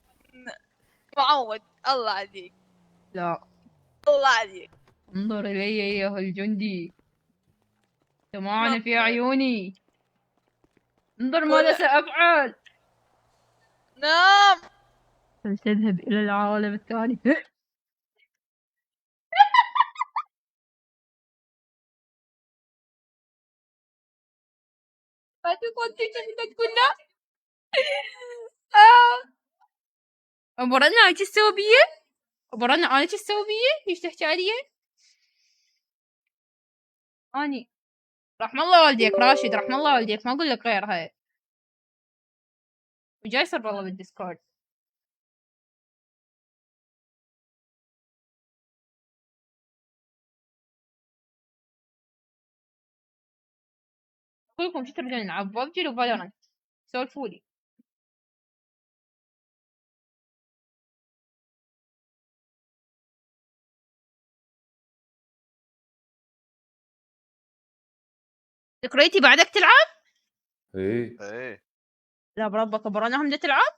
معود الله عليك. لا الله عليك. انظر إلي أيها الجندي، سمعنا في عيوني، انظر ماذا سأفعل. نعم. سنذهب إلى العالم الثاني. ما كنت كنا أمرنا أنا شو تسوي بيه؟ أمرنا أنا شو تسوي بيه؟ ليش تحكي علي؟ أني رحم الله والديك راشد، رحم الله والديك، ما أقول لك غيرها. وجاي يصير والله بالديسكورد. أقولكم شو تريدون نلعب ببجي وفالورانت؟ سولفولي. ذكريتي بعدك تلعب؟ ايه لا بربك أبرانهم بدها تلعب؟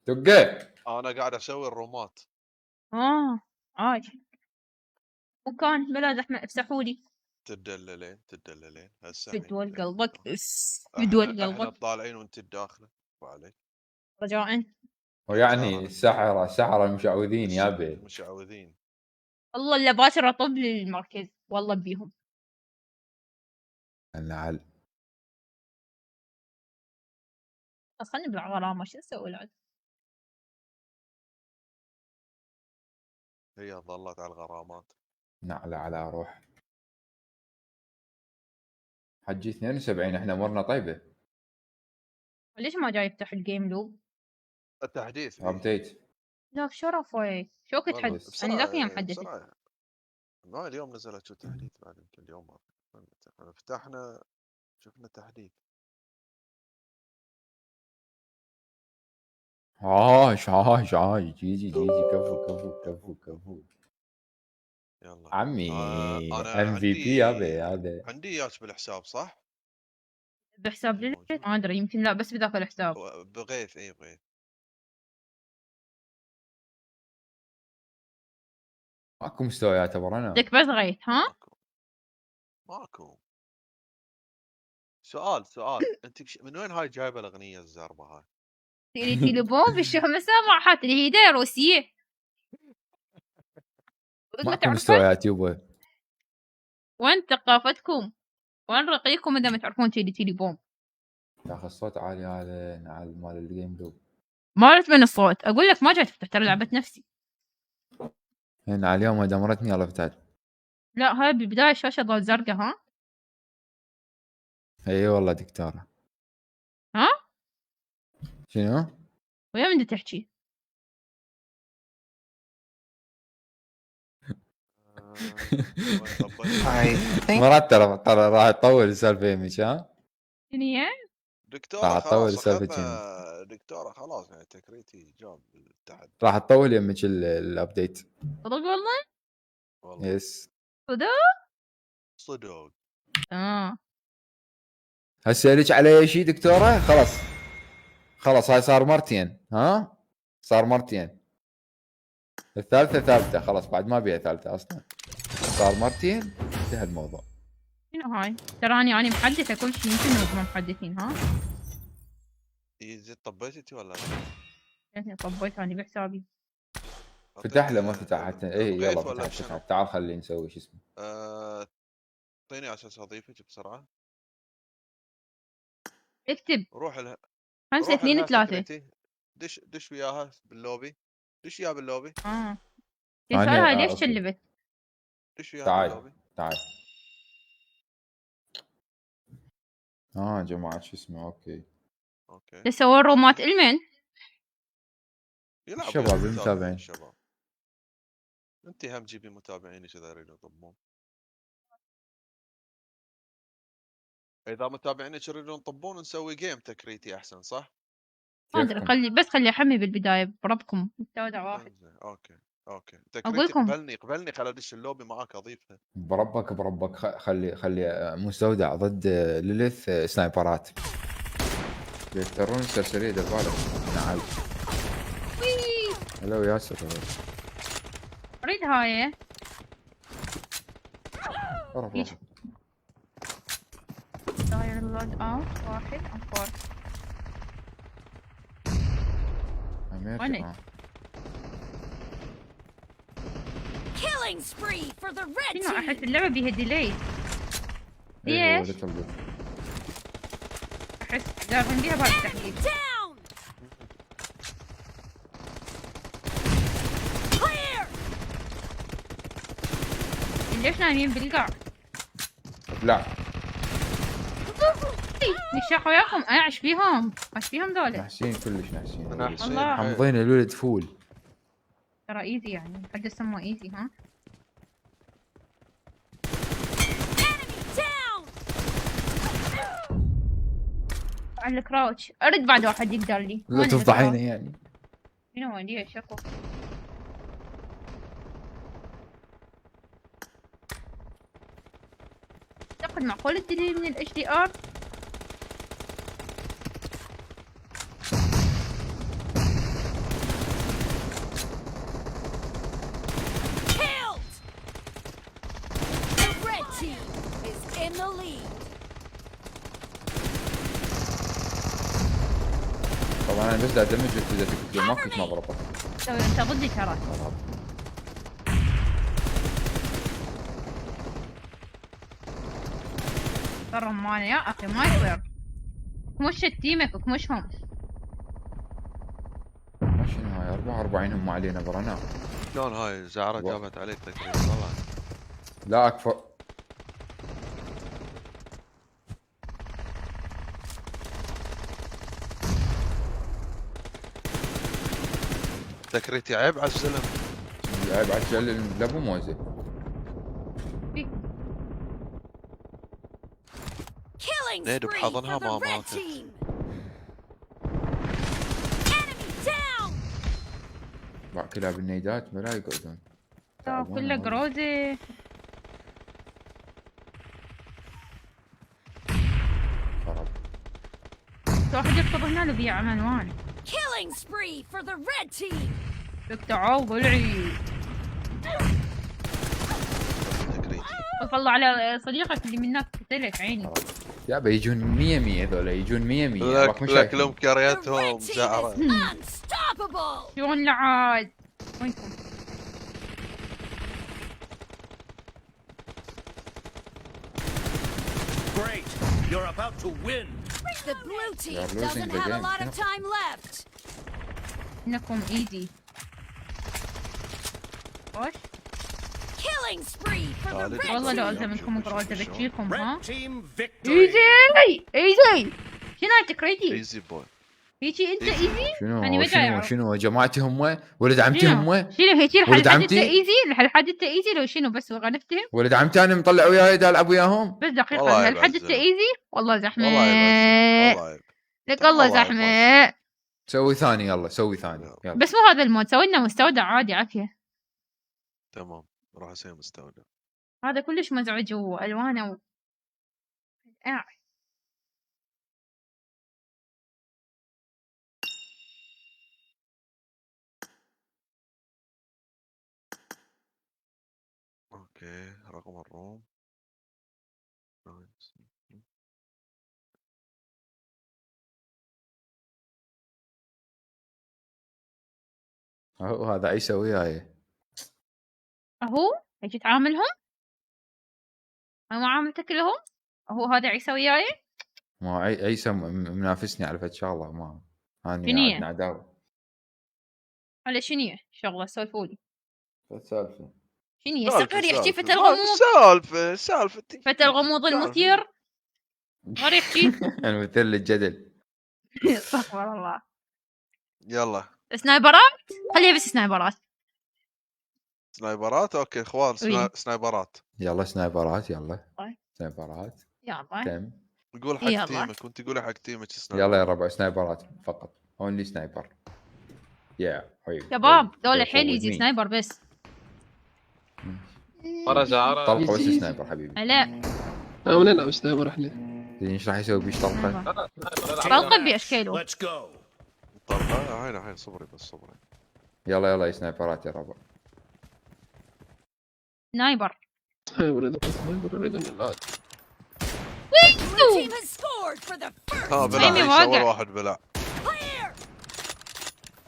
دقيت. انا قاعد اسوي الرومات. عايش مكان بلاد احنا افتحوا لي. تدللين هسه بدول قلبك بدول قلبك. احنا طالعين وانت داخله وعليك رجاء. ويعني السحرة المشعوذين يا بي. مشعوذين والله اللي باشر اطب للمركز والله بيهم. النعل. بس خلني بالغرامة شو اسوي العد. هي ظلت على الغرامات. نعلة على روح حجي 72. احنا امورنا طيبه. ليش ما جاي يفتح الجيم لوب؟ التحديث ابديت. لا بشرف ويك شو كنت تحدث؟ انا ذاك اليوم حدثت. ما اليوم نزلت شو تحديث بعد يمكن اليوم ما فتحنا شفنا تحديث. عاش عاش عاش. جيجي كفو يلا عمي. انا ام في بي هذا عندي اياك بالحساب صح؟ بحساب ليش؟ ما ادري يمكن لا بس بذاك الحساب. بغيث اي بغيث. ماكو مستويات انا. عندك بس غيث ها؟ ماكو. سؤال انت من وين هاي جايبه الاغنيه الزربه هاي؟ تليبون بالشهر مسامحات اللي هي دايره روسيه. ماكو مستويات يوبا. وين ثقافتكم؟ وين رقيكم اذا ما تعرفون تليبون؟ يا اخي الصوت عالي هذا نعل مال الجيم لوب. ما عرفت من الصوت اقول لك ما جاي تفتح ترى لعبه نفسي. هنا على اليوم دمرتني يلا فتحت. لا هاي بالبدايه الشاشه ضوء زرقاء ها؟ اي والله دكتوره. ها؟ شنو؟ ويا من تحكي؟ مرات ترى راح تطول السالفه يمك ها؟ شنو هي؟ دكتوره راح تطول السالفه دكتوره خلاص يعني تكريتي جاب التحدي. راح تطول يمك الابديت. صدق والله؟ يس صدق. هسه لك علي شيء دكتوره؟ خلاص هاي صار مرتين ها؟ صار مرتين. الثالثه ثابته خلاص بعد ما بيها ثالثه اصلا. صار مرتين انتهى الموضوع. شنو هاي؟ تراني انا محدثه كل شيء يمكن انكم محدثين ها؟ زين طبيتي ولا لا؟ طبيت انا بحسابي. فتح له ما فتح حتى. اي يلا فتح. تعال خلينا نسوي شو اسمه. اعطيني اساس اضيفك بسرعه. اكتب روح لها 5 2 3. دش وياها باللوبي. دش وياها باللوبي. يسألها ليش شلبت؟ دش وياها باللوبي. تعال جماعه شو اسمه. اوكي تسوون رومات المن الشباب المتابعين. الشباب انت هم جيبي متابعين اذا يريدوا يطبون. اذا متابعينك يريدون يطبون نسوي جيم تكريتي احسن صح؟ ما ادري خلي حمي بالبدايه بربكم مستودع واحد. اوكي تكريتي قبلني خل ادش اللوبي معاك اضيفها. بربك خلي مستودع ضد ليليث سنايبرات يفترون السرسريه دبالك. نعم هلو ياسر اريد هاي داير لود اوت واحد انفور. وينك؟ Killing spree for the red شنو team. احس اللعبه بيها ديلي. ليش؟ احس لازم بيها بعد التحديث. ليش نايمين بالقاع؟ لا نشاق وياكم. انا اعش فيهم ذولا. نحسين كلش نحسين. انا حسين حمضين الولد فول. ترى ايزي يعني حد سموه ايزي ها. على الكراوتش ارد بعد واحد يقدر لي. لا تفضحيني يعني. شنو عندي شكو. اعتقد معقول الدليل من الاتش دي ار. طبعا انا بس لا دمج اذا تكتب ما كنت مضربه. انت ضدي ترى. رمانة يا اخي ما يصير. كمش تيمك وكمشهم. شنو هاي 44 هم علينا برنا. شلون هاي زعرة جابت عليك تكريم والله. لا اكفى. تكريتي عيب على السلم. عيب على السلم. لا ابو موزه. نيد بحضنها ما ماتت. كلها بالنيدات بلا يقعدون. كله قروزي. خرب. واحد يكتب هنا لبيع عنوان. Killing spree for the red team. اقطعوا ضلعي. والله على صديقك اللي منك قتلك عيني. يا بيجون 100 هذول يجون 100 لك لهم كريتهم زعرة. شلون لعاد؟ وينكم؟ Great, you're about to win. The blue team doesn't have a lot of time left. انكم ايزي. وش؟ Killing spree for the red team. والله لو الزمكم قروزة بتجيكم ها؟ ايزي ايزي. شنو تكريتي؟ ايزي بوي. هيجي انت ايزي؟ شنو جماعتي هم؟ ولد عمتي هم؟ شنو هيجي الحل حد انت ايزي؟ الحل انت ايزي لو شنو بس غلبتهم؟ ولد عمتي انا مطلع وياي دا العب وياهم؟ بس دقيقة الحد انت ايزي؟ والله زحمة. والله لك الله زحمة. سوي ثاني يلا سوي ثاني يلا. بس مو هذا المود سوي لنا مستودع عادي عافية. تمام راح اسوي مستودع. هذا كلش مزعج والوانه اوكي رقم الروم. هذا عيسى وياي. اهو اجي تعاملهم؟ انا ما عاملتك لهم؟ هو هذا عيسى وياي؟ ما عيسى منافسني على فد شغله ما شنية؟ هاني عداوه. على شنية شغله سولفولي. سالفه شنية صغير يحكي فتى الغموض. سالفه فتى الغموض المثير. غير يحكي. المثير للجدل. استغفر الله. يلا سنايبرات؟ خليها بس سنايبرات. سنايبرات اوكي اخوان سنايبرات. يلا سنايبرات يلا. سنايبرات. يلا. تم. قول حق تيمك وانت قولي حق تيمك سنايبر. يلا يا ربع سنايبرات فقط. اونلي سنايبر. يا حبيبي. شباب دول حيل يجي سنايبر بس. ورا زعرة. طلقه بس سنايبر حبيبي. لا. ولا لا سنايبر احنا. ايش راح يسوي بيش طلقه؟ طلقه باشكاله. طلقه هاي صبري بس صبري. يلا يلا يا سنايبرات يا ربع. سنايبر. بلع اول واحد بلع.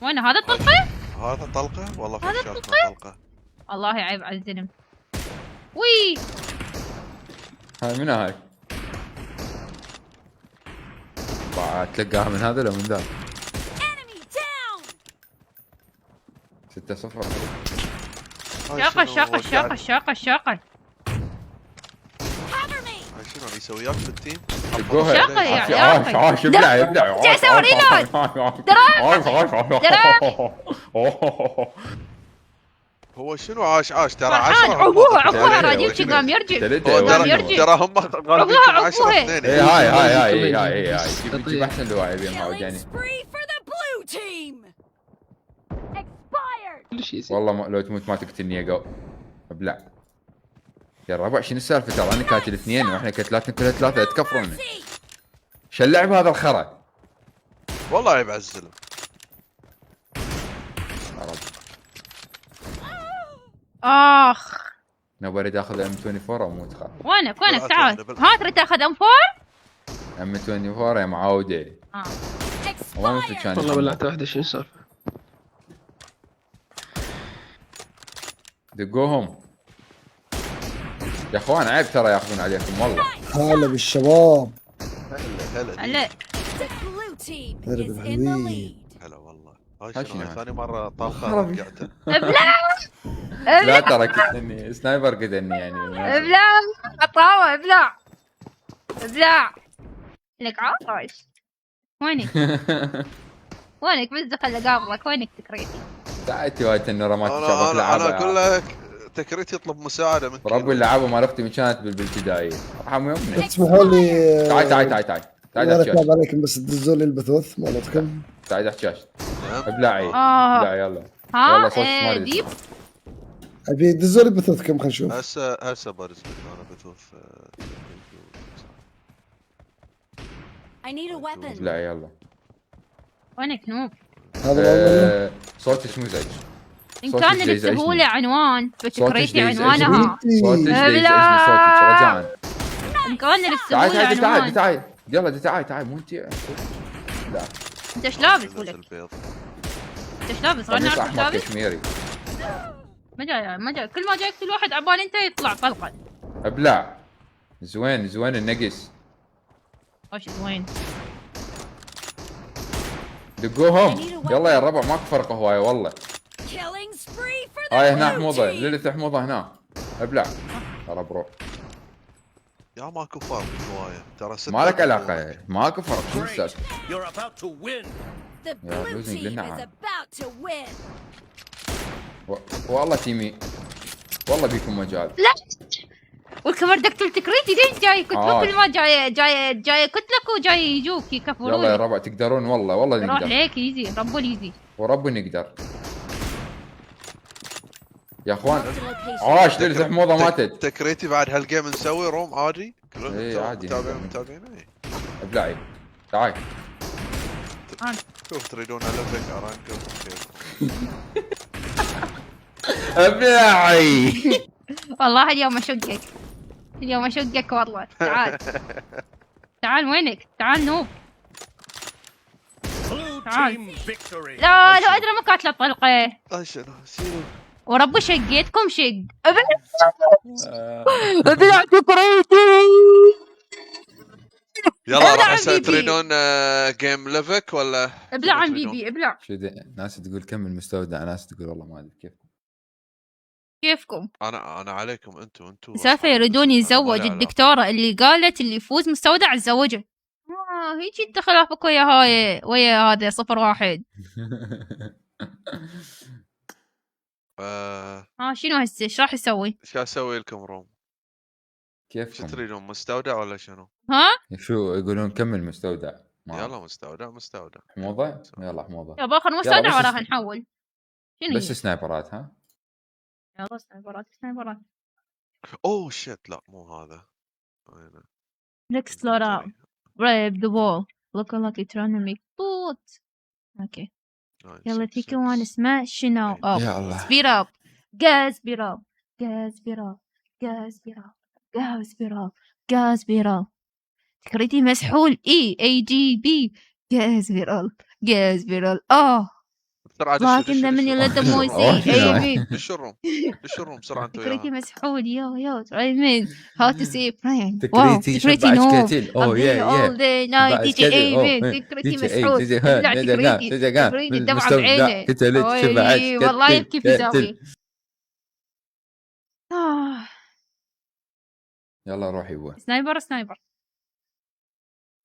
وين هذا الطلقه؟ هذا طلقه والله هذا فشلت طلقه. والله عيب على الزلم. وي هاي من هاي؟ تلقاها من هذا لو من ذا؟ 6-0. شاقة شنو يسوي وياك بالتيم؟ شاقة يا اخي. عاش ابدع جاي اسوي ريلود. هو شنو عاش ترى 10 عقوها راديوتشي قام يرجع. ترى هم غالبين 10 2. هاي جيب احسن لواعي معود يعني. والله لو تموت ما تقتلني يا جو. ابلع يا الربع شنو السالفه؟ ترى انا كاتل اثنين واحنا كتلاتنا كلها ثلاثه تكفرون. شو اللعب هذا الخرا؟ والله عيب على الزلم. اخ نبغى اريد اخذ ام 24 او موت خلاص. وينك تعال ها تريد تاخذ ام 4؟ ام 24 يا معودي. والله بلعت واحده شنو السالفه؟ دقوهم يا اخوان عيب ترى ياخذون عليكم والله. هلا بالشباب. هلا هلا درب الحلوين. هلا والله. هاي شنو ثاني مرة طلقة خرابي. وقعته. ابلع لا ترى قتلني سنايبر قتلني يعني. ابلع عطاوة ابلع ابلع لك عاطش. وينك؟ وينك بس دخل اقابلك. وينك تكريتي؟ ساعتي وايد النورة ما تشابك انا لعبة. اقول لك تكريت يطلب مساعدة منك. ربي اللعبة ما اختي من كانت بالابتدائية. ارحم يومنا. تسمحوا لي تعال تعال تعال تعال تعال انا احكي اتابع عليكم بس تدزوا لي البثوث مالتكم. تعال احكي ابلعي ابلعي يلا. ها يلا صوت ما أدري. ديب ابي دزوا لي بثوثكم خلينا نشوف. هسه برز انا بثوث. I need a weapon. ابلعي يلا. وينك نوب؟ هذا صوتك مزعج. ان كان بالسهولة عنوان بتكريتي عنوانها. صوتك يزعجني صوتك رجاء. ان كان تعال بالسهولة تعال تعال عنوان. تعال يلا تعال تعال مو انت. لا انت ايش لابس ولك؟ انت ايش لابس؟ خلنا نعرف ايش لابس. كشميري. ما جاي كل ما جاي يقتل واحد عبال انت يطلع طلقة. ابلع. زوين النقص. وش زوين؟ دقوهم يلا يا الربع ماكو فرق هوايه والله. هاي هنا حموضه ليلة حموضه هنا. ابلع ترى برو. يا ماكو فرق هوايه ترى. ما لك علاقه ماكو فرق. شو السالفه؟ You're about to win. The blue team is about to win. والله تيمي والله بيكم مجال. لا والكمر دقتل تكريتي ليش جاي يقتلوك؟ كل ما جاي يقتلك وجاي يجوك يكفرون. يلا يا ربع تقدرون والله روح نقدر. ليك يزي ربو يزي وربي نقدر يا اخوان. عاش ليلة حموضه ماتت. تكريتي بعد هالجيم نسوي روم عادي. اي عادي متابعين. ابلعي تعال. شوف تريدون الفك ارانكم ابلعي. والله اليوم اشقك والله. تعال وينك؟ تعال نوب. تعال. لا لو ادري ما قاتله طلقه. ورب شقيتكم شق. ابلع تكريتي. يلا هسه تريدون جيم ليفك ولا؟ ابلع عن بيبي ابلع. شو ناس تقول كمل مستودع ناس تقول والله ما ادري كيفكم. انا عليكم انتم سوف يريدون يزوج الدكتورة اللي قالت اللي يفوز مستودع الزوجه. هيك انت خلافك ويا هذا 01. شنو هسه ايش راح يسوي؟ ايش اسوي لكم روم؟ كيف شو تريدون مستودع ولا شنو؟ شو يقولون كمل مستودع. يلا مستودع حموضه يلا حموضه. يا باخر مستودع وراها نحول. شنو بس سنايبرات ها؟ يلا سنايبرات. اوه شيت لا مو هذا. Next slow down. Brave the wall. Look like it's trying to make boot. اوكي. يلا تيكي وان اسمه شنو؟ يا الله. Speed up. Gas speed up. تكريتي مسحول AGB. gas speed up. لكن من يلد موسي دش الروم بسرعه انتوا. تكريتي مسحول يو ترايمين how to say prank. تكريتي نو اوه يا all day night دي جي اي تكريتي مسحول. تكريتي دمعة بعينه. والله يبكي في داخلي. يلا روحي بو. سنايبر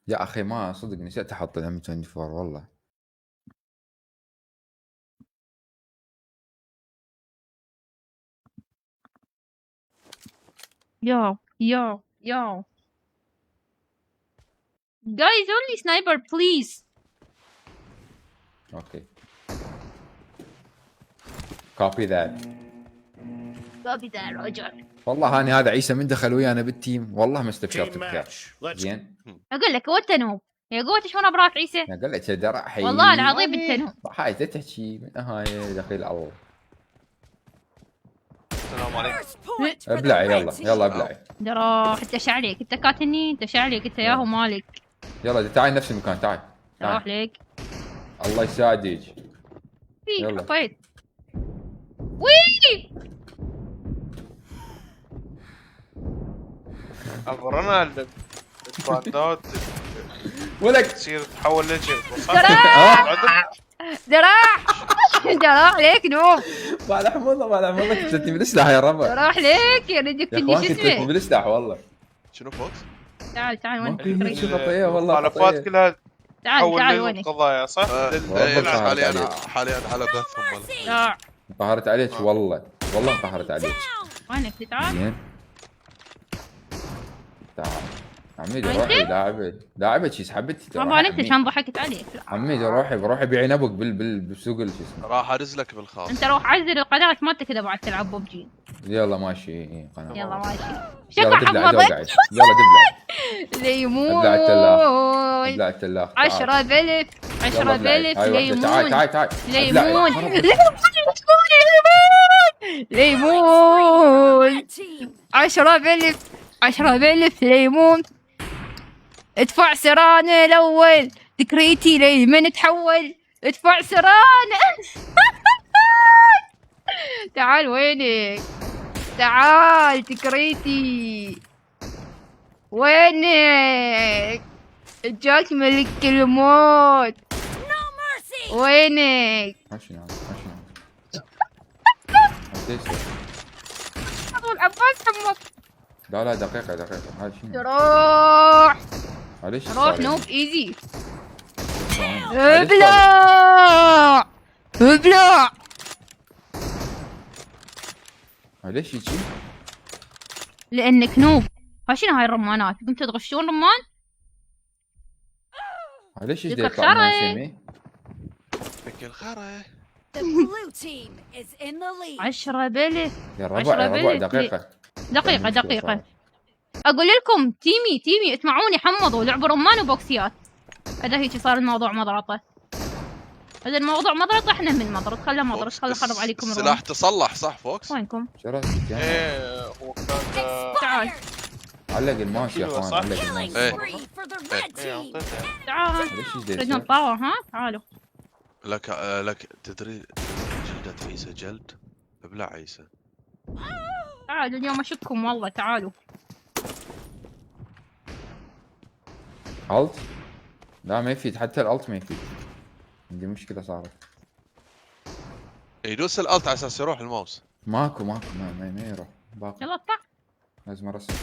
يا اخي ما صدق نسيت احط الام 24 والله. Yo. Guys, only sniper, please. Okay. Copy that, Roger. والله هاني هذا عيسى من دخل ويانا بالتيم والله ما استبشرت بخير. زين. اقول لك هو التنوب. يا قوتي شلون ابراك عيسى؟ اقول لك درع والله العظيم التنوب. هاي تحكي من هاي دخيل الله. السلام عليكم. ابلعي يلا ابلعي. درا حتى شعليك انت كاتني انت شعليك انت ياهو مالك. يلا تعال نفس المكان تعال. روح ليك. الله يساعدك. يلا حطيت. وي عبرنا البراندات ولك تصير تحول لجل. دراح ليك نوم. بعد حموضه بعد حموضه كتلتني بالسلاح يا ربع. دراح ليك يا ريت تكتبني شو كتلتني اسمه. بالسلاح والله. شنو فوكس؟ تعال وين خطيه والله الخلافات كلها تعال وينك؟ القضايا صح؟ حاليا على بثهم. انقهرت عليك والله انقهرت عليك. وينك تعال؟ تعال عميد روحي لاعبك يسحبتي. طبعا انت كان ضحكت عليك. عميد روحي بيع نبك بالسوق شو اسمه. راح ادز لك بالخاص. انت روح عزل القناه مالتك اذا بعد تلعب ببجي. يلا ماشي قناه. يلا ماشي. يلا حمضت. يلا دبلع. ليمون. ابلع التلاخ. 10,000 ليمون. تعال ليمون 10,000 ليمون. ادفع سرانه الاول تكريتي لمن تحول. ادفع سرانه. تعال وينك؟ تعال تكريتي وينك؟ جاك ملك الموت. وينك؟ ماشي عباس حمض. لا دقيقة هاي شنو؟ روح معليش روح نوب ايزي. ابلع ليش يجي؟ لانك نوب. شنو هاي الرمانات؟ كنتوا تغشون رمان؟ ليش يجي يطلع من سيمي؟ فك الخرا. 10,000 يا ربع دقيقة. اقول لكم تيمي اسمعوني حمضوا لعبوا رمان وبوكسيات. هذا هيك صار الموضوع مضرطة. هذا الموضوع مضرطة. احنا من مضرط خله خرب عليكم الروم. السلاح تصلح صح فوكس؟ وينكم؟ ايه هو كان تعال علق الماوس يا اخوان. علق الماوس. تعال ردنا نطاوع. ها تعالوا. لك تدري جلدة عيسى جلد؟ ابلع عيسى. تعالوا اليوم اشككم والله. تعالوا. الت؟ لا ما يفيد حتى الالت ما يفيد. عندي مشكلة صارت. يدوس الالت على اساس يروح الماوس. ماكو ما يروح باقي. يلا اطلع. لازم ارسل.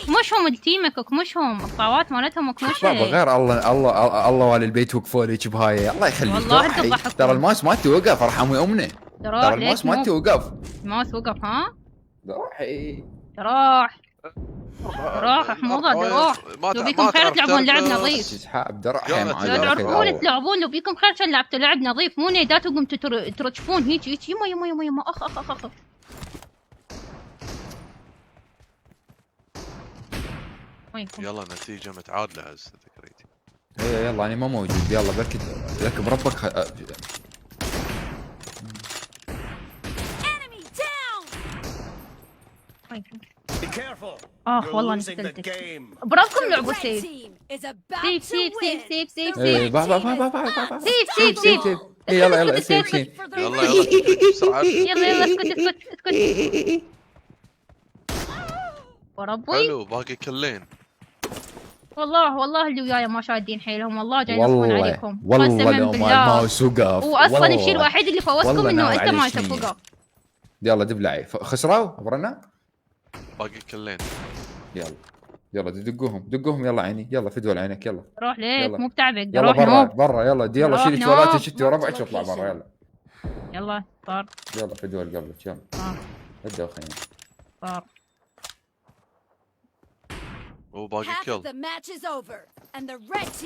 اكمشهم التيمك اكمشهم الطاوات مالتهم اكمشها. غير الله والي البيت وقفوا لي بهاي. الله يخليك. والله انت ضحكوا. ترى الماوس مالتي وقف ارحموا امنا. ترى الماوس مالتي وقف. الماوس وقف. ها روحي روح حموضه روح. لو بيكم خير تلعبون لعب نظيف. تسحب درعها لو تعرفون تلعبون لو بيكم خير كان لعبتوا لعب نظيف مو نيدات وقمتوا ترجفون هيك يما اخ يلا نتيجة متعادلة هسه تكريتي. يلا انا ما موجود. يلا بركي لك بربك. والله نستلتك. برافكم لعبوا سيف. سيف. سيف. يلا سيف. يلا اسكت. وربي حلو باقي كلين. والله اللي وياي ما شادين حيلهم. والله جاي ينصبون عليكم. والله لو الماوس وقف. واصلا الشيء الوحيد اللي فوزكم انه انت ما وقف. يلا دبلعي. خسروا عبرنا. باقي كلين. يلا دقوهم يلا عيني. يلا فدوا عينك. يلا روح ليك مو بتعبك. يلا برا يلا شيلي توالاتي شتي وربعك واطلع برا. يلا طار. يلا فدوا قبلك. يلا ابدأ خلينا. طار. وباقي كل.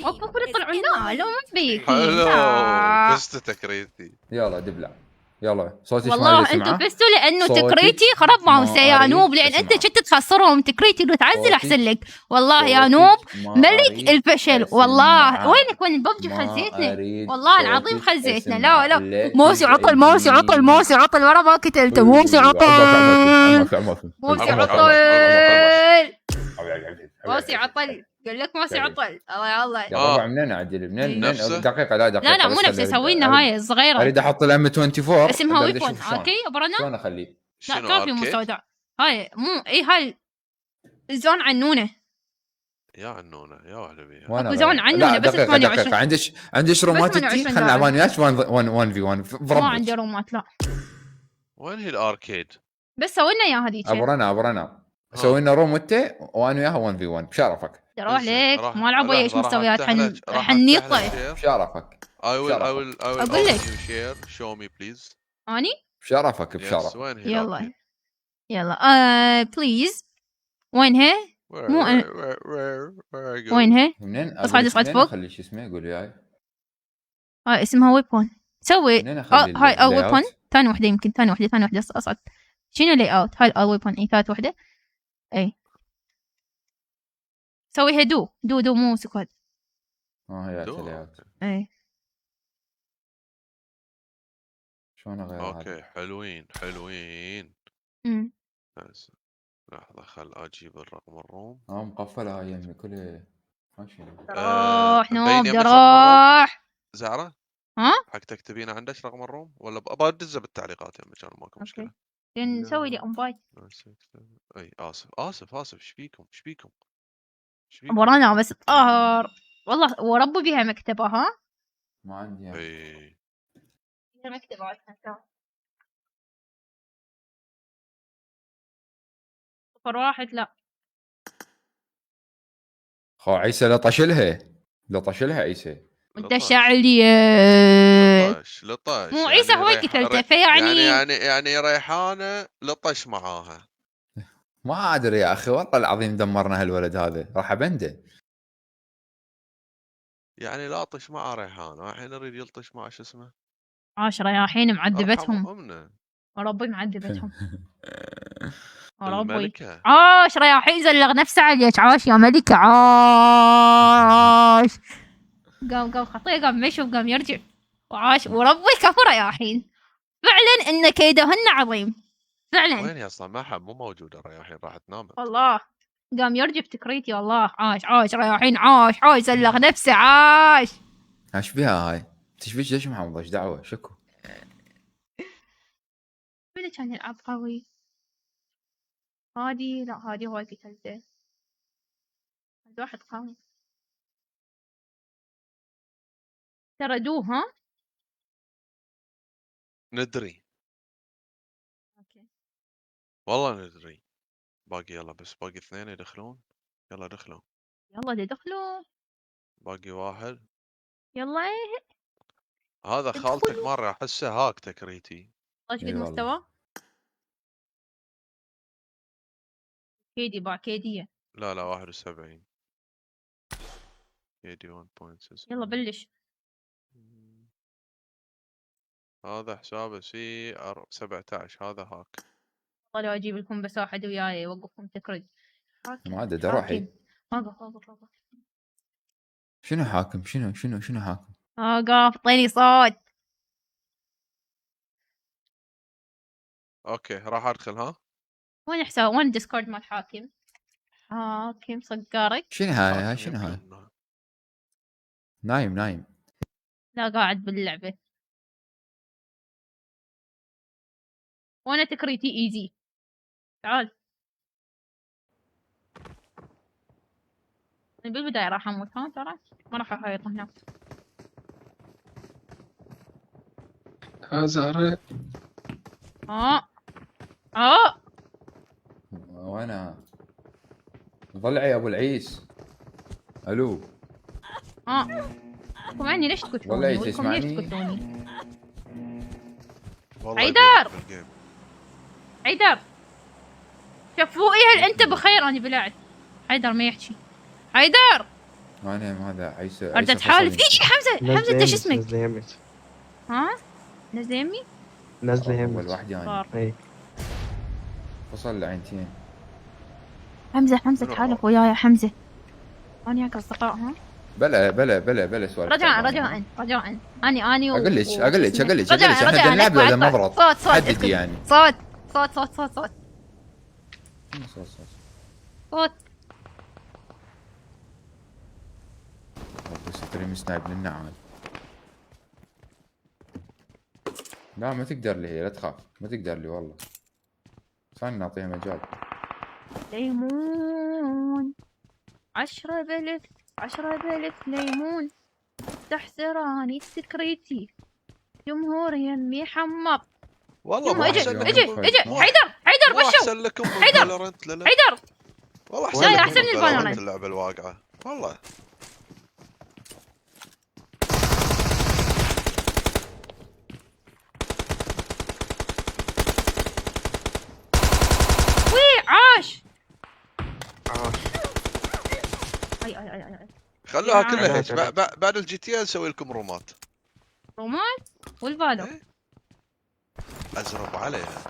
وقفوا يطلعونا. لا ما بيك. حلو بس تكريتي. يلا دبلع. يلا صوتي والله انتم فزتوا لانه تكريتي خرب ماوسه يا نوب. لان انت كنت تخسرهم تكريتي وتعزل احسن لك. والله يا نوب ملك الفشل. والله وين الببجي خزيتنا. والله العظيم خزيتنا. لا موسي عطل ورا ما قتلته. موسي عطل. ماسي عطل، قال لك ماسي عطل. الله الله يا ربع منين اعدل منين نفسه؟ دقيقه لا دقيقه لا لا مو نفسه، سوي لنا هاي الصغيره اريد احط الام 24 اسمها أريد ويبون. أشوف شلون. اوكي ابرنا شلون اخليه؟ لا شنو كافي أركيد؟ مستودع. هاي مو اي هاي زون عنونه. يا عنونه يا وهلا بيها. وانا زون عنونه بس 28. عندش رومات بس 28 تي خلنا نلعب انا وياك 1 في 1 ما عندي رومات لا. وين هي الاركيد؟ بس سوي لنا اياها هذيك. ابرنا سوي لنا روم انت وانا وياها 1 في 1 بشرفك. روح لك راح- ما العب ويا ايش لحظة، راح مستويات أفتح لك- راح حنيطه. أفتح لك شير. بشرفك I will أقول لك. ask you share. Show me please. اني بشرفك Yes, بشرف. وين هي يلا الأركيد؟ يلا بليز. وين هي؟ Where- مو أنا. where I go? وين هي؟ منين اصعد اصعد فوق. خلي شو اسمه قول وياي. هاي اسمها ويبون. سوي منين أخلي هاي ال ويبون. layout؟ ثاني وحده يمكن ثاني وحده اصعد. شنو لاي اوت؟ هاي الويبون اي ثالث وحده. اي سويها دو مو سكواد. هي دو. اللاyout. اي شلون اغير هذا؟ اوكي حلوين. امم بس لحظة خل اجيب الرقم الروم. مقفله هاي يمي كلها ماشي. روح نوب مبين يمك رقم روح. زهرة ها؟ حق تكتبين عندك رقم الروم ولا بدزه بالتعليقات يمك كان ماكو مشكلة. نسوي لي انفايت. اي اسف ايش فيكم؟ ورانا بس طاهر والله وربي بيها مكتبه. ها ما عندي يعني. اي بيها مكتبه. صفر واحد لا خو عيسى لطش لها عيسى. انت شعلي لطش مو عيسى هواي قتلته فيعني يعني ريحانة لطش معاها. ما ادري يا اخي والله العظيم دمرنا هالولد هذا راح ابنده. يعني لاطش مع ريحانة الحين يريد يلطش مع شو اسمه 10 يا حين معذبتهم. أمنا ربي معذبتهم. ربي الملكة 10 يا حين زلغ نفسه عليك. عاش يا ملكة عاش. قام خطيه قام يشوف قام يرجع وعاش وربي كفره يا حين. فعلا ان كيدهن عظيم فعلا. وين هي اصلا ما حد مو موجودة الرياحين راحت نامت. والله قام يرجع بتكريتي والله. عاش رياحين عاش زلغ نفسه عاش. ايش بها هاي؟ تشبيش ليش محمد ايش دعوه شكو؟ من كان يلعب قوي؟ هادي لا هادي هواي قتلته. واحد قوي ترى ها ندري اوكي والله ندري. باقي يلا بس باقي 2 يدخلون. يلا دخلوا يلا دخلوا. باقي 1. يلا هذا خالتك مرة احسه هاك تكريتي. ايش قد مستوى؟ كيدي باع كيدية. لا 71 كيدي 1.6. يلا بلش. هذا حسابه سي 17 هذا هاك. والله لو اجيب لكم بس واحد وياي يوقفكم تكرد. ما عاد روحي. وقف. شنو حاكم؟ شنو حاكم؟ وقف طيني صوت. اوكي راح ادخل. ها وين حساب وين ديسكورد مال حاكم؟ حاكم صقارك. شنو هاي شنو هاي؟ نايم لا قاعد باللعبة. وانا تكريتي ايزي. تعال بالبداية راح اموت. ها ترى ما راح اخيط هنا. زهرة وانا ضلعي يا ابو العيس. الو سمعني ليش تكتوني؟ والله ولكم تسمعني؟ ليش تكتوني؟ والله حيدر شوفوا ايه انت بخير. انا بلعت حيدر ما يحكي. حيدر انا هذا عيسى اريد اتحالف. ايش حمزه انت شو اسمك؟ نزلي يمك. ها نزل يمي. نزلي اول يمك. واحد يعني اي وصل لعينتين. حمزه تحالف وياي حمزه. انا وياك اصدقاء. ها بلا سؤال. رجاء اني اقول لك رجاء احنا نلعب ولا مبرد. صوت حدد يعني صوت كريم سنايب للنعال. لا ما تقدر لي هي، لا تخاف ما تقدر لي والله. خلنا نعطيها مجال. ليمون 10 بلف 10 بلف ليمون تحسراني سكريتي جمهور يمي حمر. والله يما ما اجي احسن اجي لكم اجي حيدر ما بشو احسن لكم من حيدر فالورنت للعب. حيدر والله احسن لا لكم احسن من من فالورنت فالورنت. اللعبه الواقعه والله. وي عاش. اي خلوها يا كلها عم. هيك بعد الجي تي نسوي لكم رومات. رومان والفالو ازرب عليها.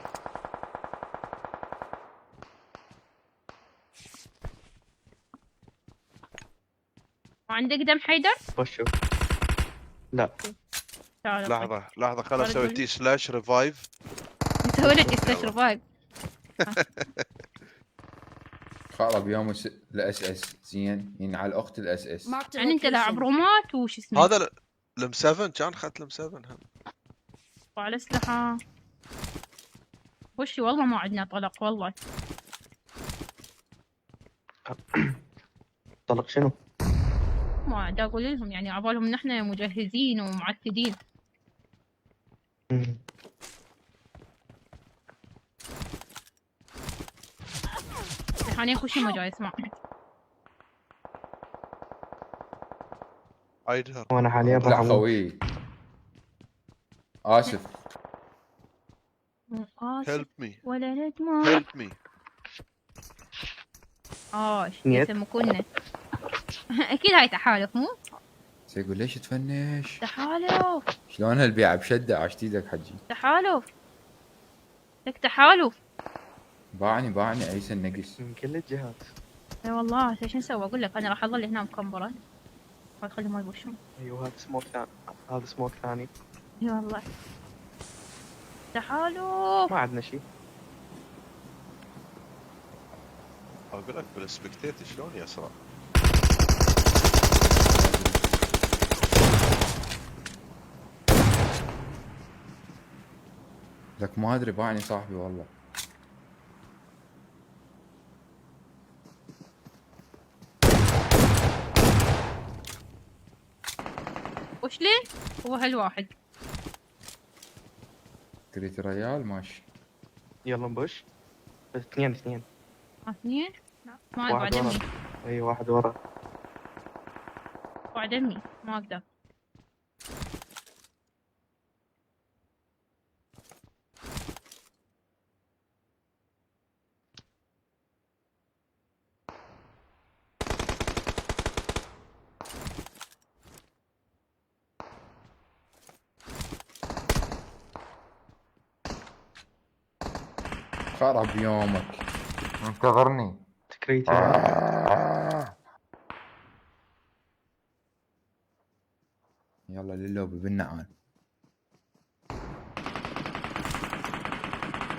وعندك دم حيدر؟ وشو؟ لا تعال لحظه خل اسوي تي سلاش ريفايف. نسوي لك سلاش ريفايف. خرب يوم الاس اس زين يعني الاخت الاس اس. يعني انت لاعب رومات وش اسمه؟ هذا الام 7 كان اخذت الام 7 هم. وعلى اسلحه وش والله ما عندنا طلق والله. طلق شنو؟ ما دا اقول لهم يعني عبالهم نحن مجهزين ومعتدين. حاليا خشي جاي اسمع. وانا حاليا راح لا اموت. خوي اسف. هيلب مي ولا ندمع. هيلب مي. يسمكونا. اكيد هاي تحالف مو؟ يقول ليش تفنش؟ تحالف. شلون هالبيعه بشده عشت ايدك حجي. تحالف. لك تحالف. باعني عيسى النقص من كل الجهات. اي والله ايش نسوي؟ اقول لك انا راح اظل هنا مكمبره. خلي ما يبوشون. ايوه هذا سموك ثاني. هذا سموك ثاني. اي والله. تحالف. ما عندنا شيء. اقول لك بالسبكتيت شلون يسرع. لك ما ادري باعني صاحبي والله. وش ليه؟ هو هالواحد. كريت ريال ماشي. يلا نبش. اثنين. اثنين؟ لا ما واحد بعد ورا. امي. اي واحد ورا. بعد امي ما اقدر. خرب يومك. انتظرني. تكريتي. يلا للوبي بالنعال.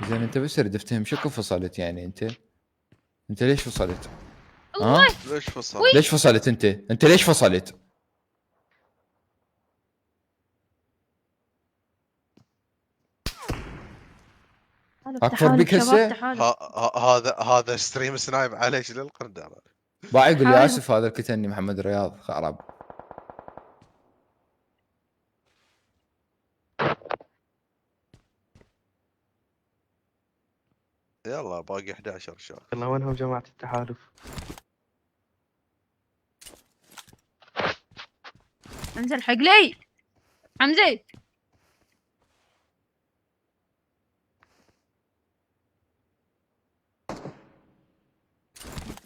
زين انت بس اريد افتهم شكو فصلت يعني انت ليش فصلت؟ ها؟ ليش فصلت؟ ليش فصلت انت ليش فصلت؟ اكفر بك هسه؟ هذا ستريم سنايب عليش للقردة. باعي يقول لي اسف هذا الكتني محمد رياض خرب. يلا باقي 11 شهر. يلا وينهم جماعة التحالف؟ انزل حق لي حمزة.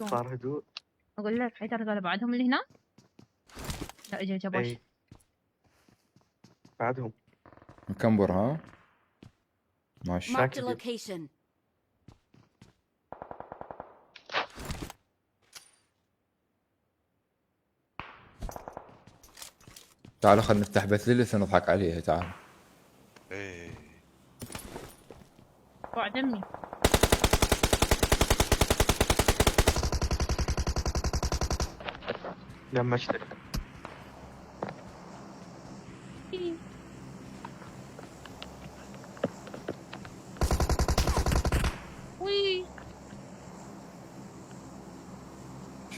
صار هدوء. اقول لك حيدر قال بعدهم اللي هنا. لا اجي جابوش. بعدهم. مكمبر ها؟ ماشي. Marked a location. تعالوا خلينا نفتح بث ليلث ونضحك عليها تعال. ايه. بعد امي. لما اشتري.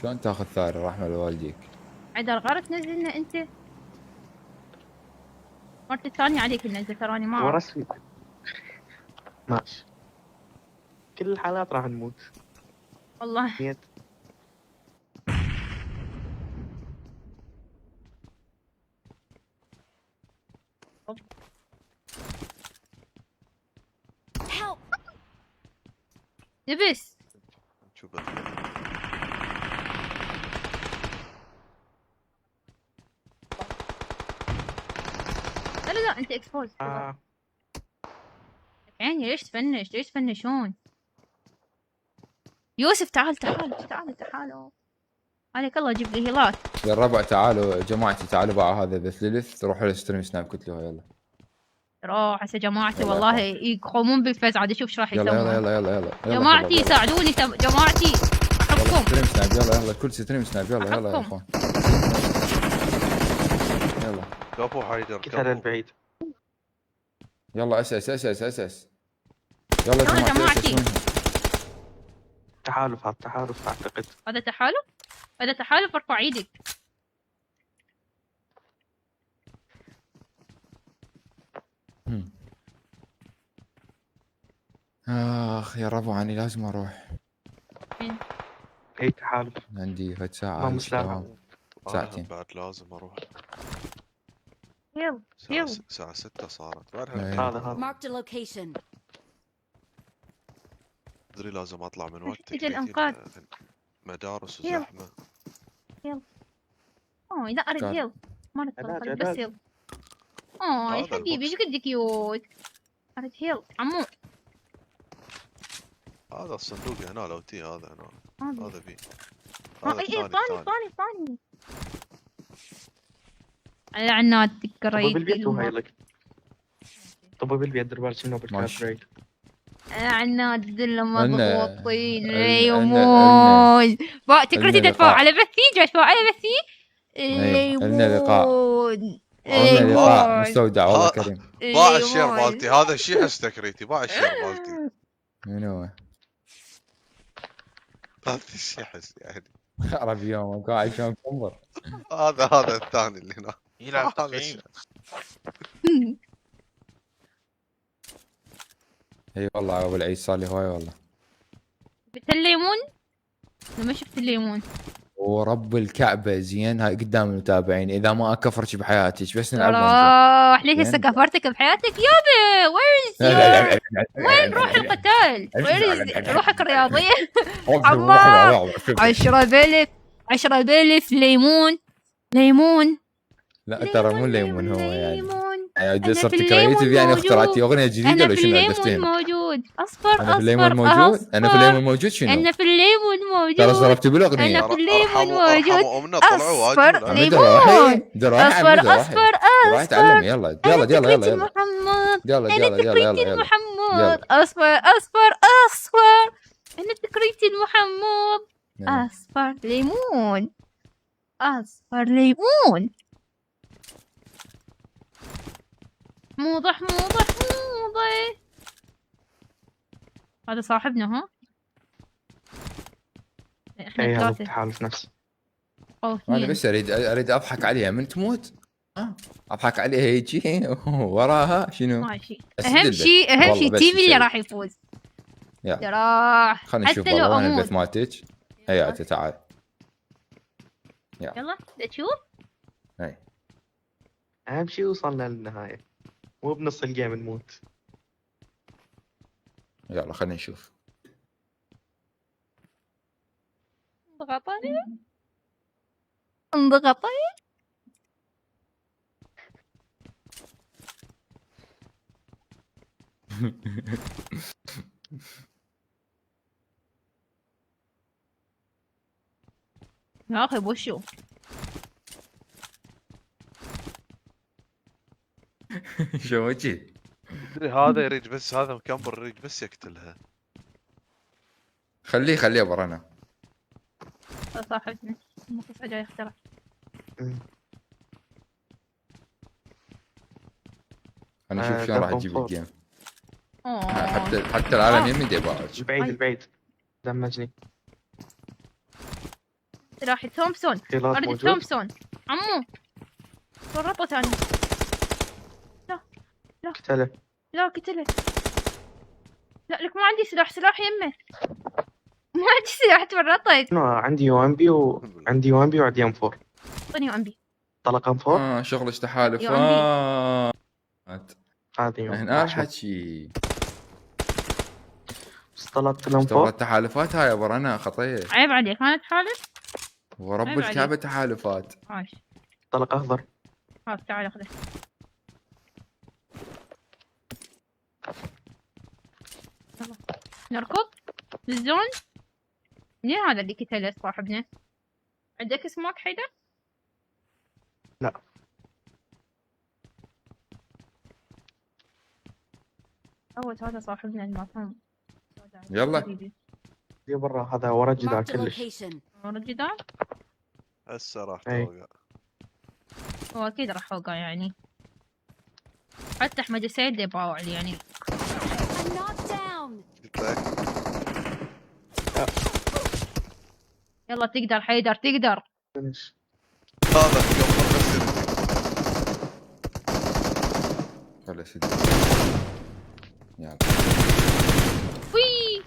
شلون تاخذ ثاري رحمه لوالديك؟ عيد الغار تنزلنا انت. مرتي الثانية عليك تنزل تراني ما اعرف. ورسمي ماشي. كل الحالات راح نموت والله. نيت. دبس. شوف لا انت اكسبوز. عيني ليش تفنش؟ ليش تفنشون؟ يوسف تعال تعالوا عليك الله جيب لي هيلات. يا الربع تعالوا جماعتي تعالوا باعوا هذا بث ليلث روحوا للستريم سناب كتلوها يلا. روح هسه جماعتي والله يقومون بالفز عاد اشوف ايش راح يسوون. يلا جماعتي ساعدوني جماعتي احبكم. ستريم سناب يلا كل ستريم سناب يلا يا اخوان. يلا كفو حيدر كفو البعيد. يلا اسس يلا جماعتي. تحالف اعتقد. هذا تحالف ارفع ايدك. اخ يا ربو عني لازم اروح. اي تحالف عندي فد ساعة ساعتين بعد لازم اروح. يلا الساعة 6 صارت. هذا Marked a location. ادري لازم اطلع من وقت تجي الانقاذ. مدارس وزحمة. يلا لا اريد يلا ما نتطلع بس يلا. يا حبيبي ايش قد كيوت. اريد هيل عمو. هذا الصندوق هنا لو تي هذا هنا هذا بي. ثاني لعنات تكريت. طب بالبيت دربال شنو بالكابريت. لعنات دل مضغوطين ليمون. تكريتي تدفع على بثي لنا لقاء مستودع والله كريم. باع الشير مالتي هذا الشيء حس تكريتي باع الشير مالتي. من هو؟ هذا الشيء حس يعني. خرب يوم قاعد شلون كمبر. هذا الثاني اللي هنا يلعب تقييم. اي والله ابو العيد صار لي هواي والله. شفت الليمون؟ لما شفت الليمون ورب الكعبه زين هاي قدام المتابعين اذا ما اكفرش بحياتك بس نلعب راح ليش هسه كفرتك بحياتك يابا. وين روح القتال؟ وين روحك الرياضيه؟ عمار 10,000 ليمون. لا ترى مو ليمون هو يعني صرت كريتيف يعني اخترعتي اغنيه جديده ولا شنو الليمون موجود اصفر انا في الليمون موجود. انا في الليمون موجود شنو؟ انا في الليمون موجود. ترى ضربت بالاغنيه. انا في الليمون موجود. اصفر ليمون اصفر تعلم يلا محمود اصفر انا تكريتي المحمود. اصفر ليمون موضح هذا صاحبنا ها. احنا ثلاثة. تحالف نفسي. انا بس اريد اضحك عليها من تموت. اضحك عليها هيجي وراها شنو؟ ماشي. اهم شيء تيمي اللي راح يفوز. راح خلينا نشوف والله وين البث مالتك. هيا تعال يلا تشوف. هاي اهم شيء وصلنا للنهايه مو بنص الجيم نموت. يلا خلينا نشوف. انضغطي يا اخي بوشو. شو وجهي؟ هذا يريد بس هذا مكمبر يريد بس يقتلها. خليه برانا. صاحبنا الموقف جاي يخترع. انا اشوف شلون راح تجيب الجيم. حتى العالم يمين دي باعك. البعيد دمجني. سلاحي تومسون، خيارات اريد موجود؟ تومسون عمو. ورطه ثاني. لا لا قتله. لا قتله. لا لك ما عندي سلاح يمه. ما عندي سلاح تورطت. أنا عندي يو ام بي وعندي يو ام بي وعندي ام 4. اعطيني ام بي. طلق ام 4. شغلش تحالفات. هذه هنا الحكي. طلقت الام 4. اشتغلت التحالفات هاي ابو رنا خطير. عيب عليك انا تحالف. ورب الكعبة تحالفات. عايش. طلق اخضر. خلاص تعال اخذه. يلا نركض للزون. منين هذا اللي قتله صاحبنا؟ عندك سموك حيدر؟ لا. أول هذا صاحبنا المفهوم. يلا. يا برا هذا ورا الجدار كلش. ورا الجدار؟ هسه راح توقع. هو أكيد راح أوقع يعني. حتى أحمد السيد يباوع لي يعني. يلا تقدر حيدر تقدر. هذا يوم خلاص يلا. وي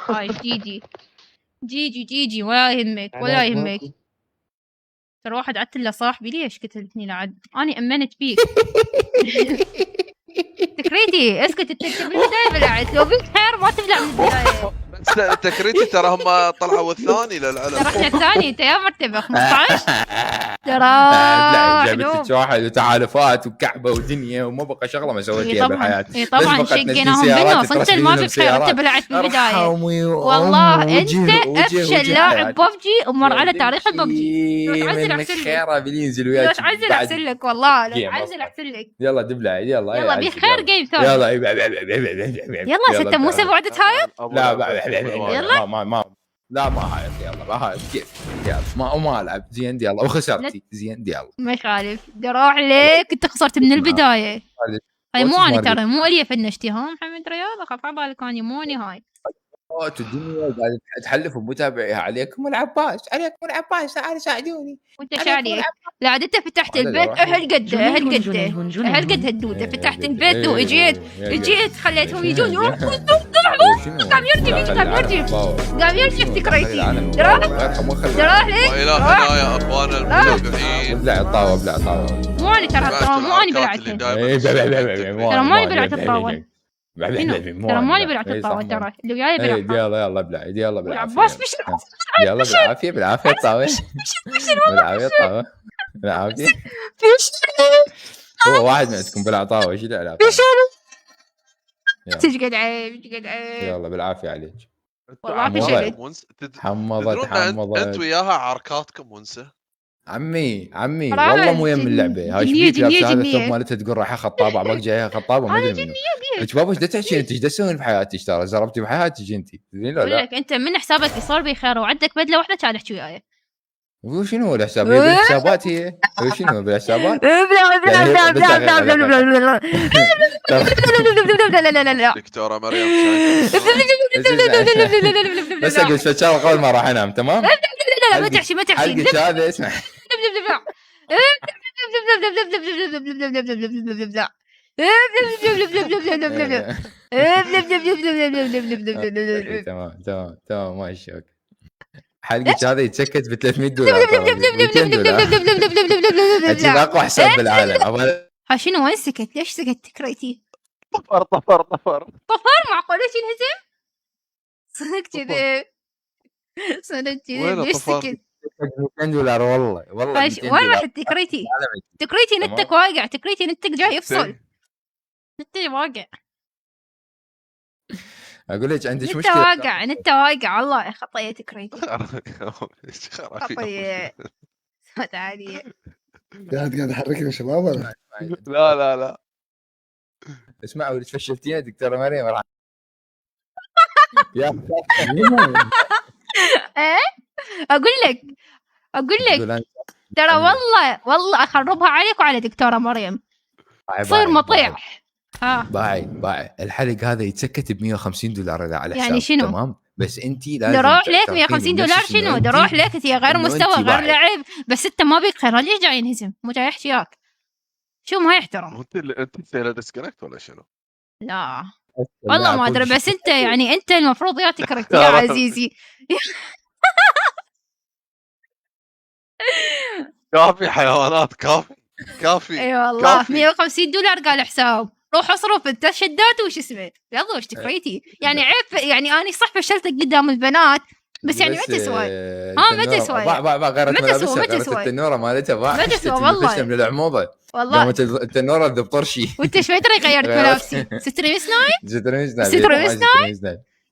هاي جيجي ولا يهمك ولا يهمك. ترى واحد عدت له صاحبي ليش قتلتني لعد؟ أنا أمنت بيك. تكريتي اسكت تكتب بالبداية بلعت لو بيك خير ما تبلع من البداية. بس تكريتي ترى هم طلعوا الثاني للعلم. ترى احنا الثاني انت يا مرتبة 15. ترى جابت واحد وتحالفات وكعبة ودنيا وما بقى شغلة ما سويتيها بالحياة. اي طبعا شقيناهم منه صدق ما فيك خير انت بلعت بالبداية. والله انت افشل لاعب ببجي ومر على تاريخ الببجي. روح عزل احسن لك. خيره بينزل وياك. روح عزل احسن لك والله روح عزل احسن لك. يلا دبلع يلا بخير جيم ثاني. يلا 6 مو 7 وعدت هايط. لا ما هايط يلا ما هايط كيف يلا ما العب زين يلا وخسرتي زين يلا ما يخالف دروح عليك انت خسرت من البدايه. هاي مو اني ترى مو الي فنشتي ها محمد رياض اخاف على بالك اني مو اني هاي الدنيا قاعد تحلف بمتابعيها عليكم العباس تعالوا ساعدوني وانت شاريك. لا عاد انت فتحت البيت هالقد هالدوده فتحت البيت واجيت خليتهم يجون قام يرجع افتكريتي دراح ليك والى هنا يا اخوان المتابعين. ابلع الطاوه مو اني ترى مو اني بلعتها ترى مو اني بلعت الطاوه ترى ماني بلعت الطاوة ترى اللي وياي بلعب. يلا ابلع يلا عباس يلا بالعافية الطاوة بالعافية هو واحد منكم بلع طاوة ايش العلاقة؟ تشقد عيب يلا بالعافية عليك. والله في شيء حمضت انت وياها عركاتكم ونسه. عمي والله مو يم اللعبه هاي شبيك لابسه هذا الثوب مالتها تقول رايحه خطابه عباك جايها خطابه ما ادري منو. انت بابا ايش تحكي انت ايش تسوين بحياتك ترى زربتي بحياتك انت زين لا لك انت من حسابك صار بي خير وعندك بدله واحده كان احكي وياي. وشنو هو الحساب؟ بالحسابات هي وشنو بالحسابات؟ دكتوره مريم بس اقول فشار قبل ما راح انام تمام؟ لا ما تحشي حلقة هذا اسمع تمام ماشي اوكي. حلقة هذا يتسكت ب $300 $200 اجيب اقوى حساب بالعالم. ها شنو وين سكت؟ ليش سكت كريتي؟ طفر معقول ايش ينهزم؟ صدق كذا ليش سكت؟ $200 والله وين راح تكريتي نتك واقع تكريتي نتك جاي يفصل نتي واقع. اقول لك عندك مشكله نت واقع والله خطيه تكريتي خطيه تعالي قاعد احركني شباب ولا لا اسمعوا اللي فشلتيها دكتوره مريم راح يا اقول لك ترى والله اخربها عليك وعلى دكتوره مريم صير مطيع. باعي الحلق هذا يتسكت $150 على حساب يعني شنو؟ تمام بس انت لازم نروح لك تعترفين $150 بنفسك شنو؟ إنه أنت- نروح لك انت غير إنه مستوى أنت غير بعد. لعب، بس انت ما بيك خير، ليش جاي ينهزم؟ مو جاي يحكي وياك. شو ما يحترم؟ انت تسوي له ديسكونكت ولا شنو؟ لا والله ما ادري، بس انت يعني انت المفروض يا تكرت يا عزيزي. كافي حيوانات كافي كافي اي والله كافي. $150 قال حساب، روح اصرف انت شدات وش اسمه، يلا وش تكريتي يعني عيب، يعني اني صح فشلتك قدام البنات بس يعني ما تسوى. ما تسوى. باع غيرت ما تسوى، ملابسها، ما غيرت تسوى. التنوره مالتها، باع ما تسوى والله. من العموضه والله. قامت التنوره ذب طرشي. وانت شوي ترى غيرت ملابسي. ستريم سنايب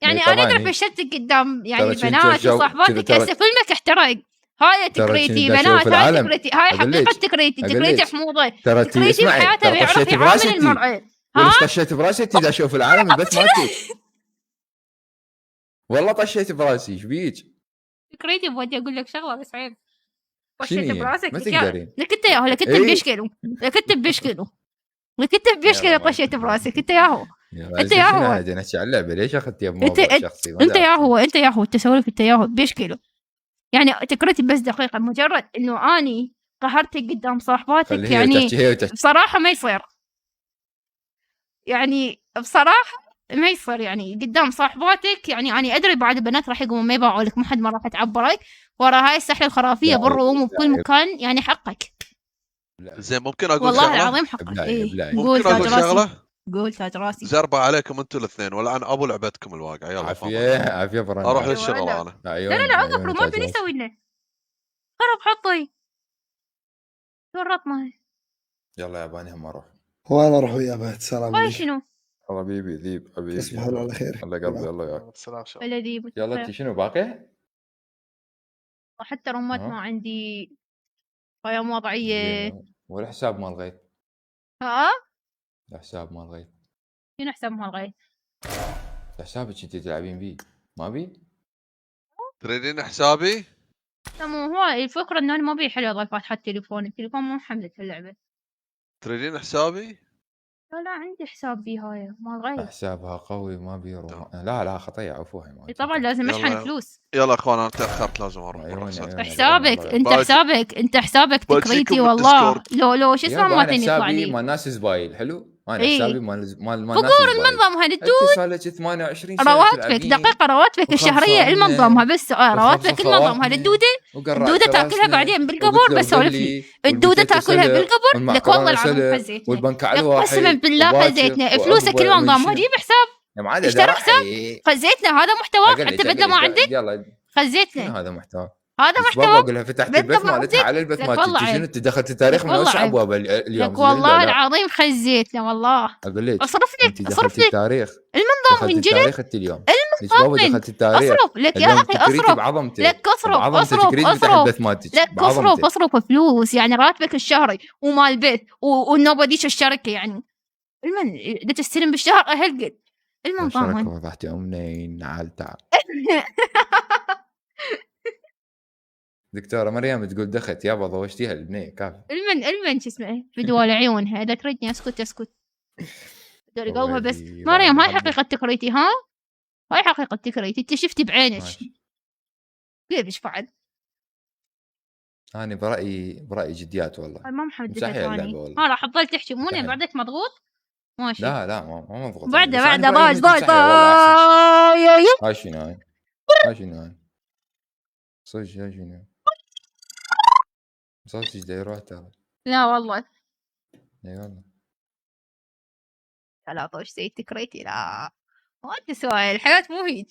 يعني انا ادري فشلتك قدام يعني البنات وصاحباتك، هسه فيلمك احترق. هاي تكريتي بنات، هاي تكريتي، هاي حقيقه تكريتي، تكريتي حموضه، تكريتي بحياته بيعرف يعامل المرأة. ها طشيت براسي انت اشوف العالم البث مالتي. والله طشيت براسي، ايش بيك؟ تكريتي بودي اقول لك شغله بس عيب. شنو طشيت يعني؟ براسك ما تقدرين. لك انت ياهو، لك انت بيشكلوا، لك انت بيشكلوا، لك انت بيشكلوا طشيت براسك انت ياهو. انت يا هو انا نحكي عن اللعبه، ليش اخذتيها بموضوع شخصي؟ انت يا هو، انت يا هو التسولف، انت يا هو بيشكلوا يعني تكرتي بس دقيقه، مجرد انه اني قهرتك قدام صاحباتك يعني بصراحه ما يصير، يعني بصراحه ما يصير يعني قدام صاحباتك. يعني اني ادري بعض البنات راح يقوموا ما يباعوا لك، ما حد ما راح تعبرك ورا هاي السحله الخرافيه بالروم وبكل مكان، يعني حقك. زين ممكن اقول والله شغله؟ العظيم حقك. إيه. ممكن اقول شغله؟ قول تاج راسي. زربة عليكم انتم الاثنين ولعن ابو لعبتكم الواقع. يلا عافيه برا، اروح للشغل انا. لا اقفلوا، ما ادري يسوي لنا خرب حطي ورط معي. يلا يا باني هم اروح. وانا اروح ويا بعد. سلام عليكم. شنو؟ حبيبي ذيب حبيبي، تصبحوا على خير. الله قلبي، الله ياك. سلام شباب. ولا ذيب. يلا انت شنو باقي؟ حتى رومات ما عندي قيم وضعيه. والحساب مال غيث؟ ها؟ الحساب مال غيث شنو حساب مال غيث؟ حسابك انت تلعبين بيه، ما بي؟ تريدين حسابي؟ مو هو الفكرة انه انا ما بي حلو اظل فاتحة التليفون مو محملة اللعبة. تريدين حسابي؟ لا عندي حساب بي هاي مال غيث. حسابها قوي ما بي لا خطية عفوها. طبعا لازم اشحن فلوس. يلا اخوان انا تاخرت لازم اروح. حسابك انت حسابك تكريتي والله. لو شو اسمه ما تاني يطلع لي. مال الناس زبايل حلو. انا حسابي مال فقور المنظمة هالدود. صار 28 سنة رواتبك دقيقة، رواتبك الشهرية المنظمة بس رواتبك المنظمة هالدودة. الدودة تاكلها بعدين بالقبور. بس سولف لي الدودة تاكلها بالقبر. لك والله العظيم خزيتنا، والبنك على الواحد قسما بالله خزيتنا فلوسك المنظمة. جيب حساب اشترى حساب خزيتنا. هذا محتوى انت بدله ما عندك خزيتنا. هذا محتوى هذا محتوى. اقول لها فتحت البث مالتها على البث مالتك شنو انت دخلت التاريخ من اوسع ابواب اليوم. لك والله العظيم خزيتنا والله. اقول لك اصرف لك اصرف لك التاريخ المنظم من جد. التاريخ انت اليوم المنظم دخلت التاريخ. اصرف لك يا اخي اصرف لك اصرف فلوس يعني راتبك الشهري ومال بيت والنوبديش الشركه يعني المن اذا تستلم بالشهر اهل قد المنظم وضحتي منين نعال تعب. دكتورة مريم تقول دخت يابا ضوجتيها البنية كافي. المن شو اسمه بدوال عيونها اذا تردني اسكت دوري قلبها بس. مريم هاي حقيقة تكريتي. ها هاي حقيقة تكريتي انت شفتي بعينك كيف ايش فعل. انا برأيي جديات والله. ما محمد ها راح تظل تحكي مو بعدك مضغوط ماشي. لا ما مضغوط بعده ضاج هاي شنو هاي صدق هاي شنو صوتك دا يروح ترى. لا والله اي والله. لا طوش سيد تكريتي لا ما تسوي الحياة مو هيك.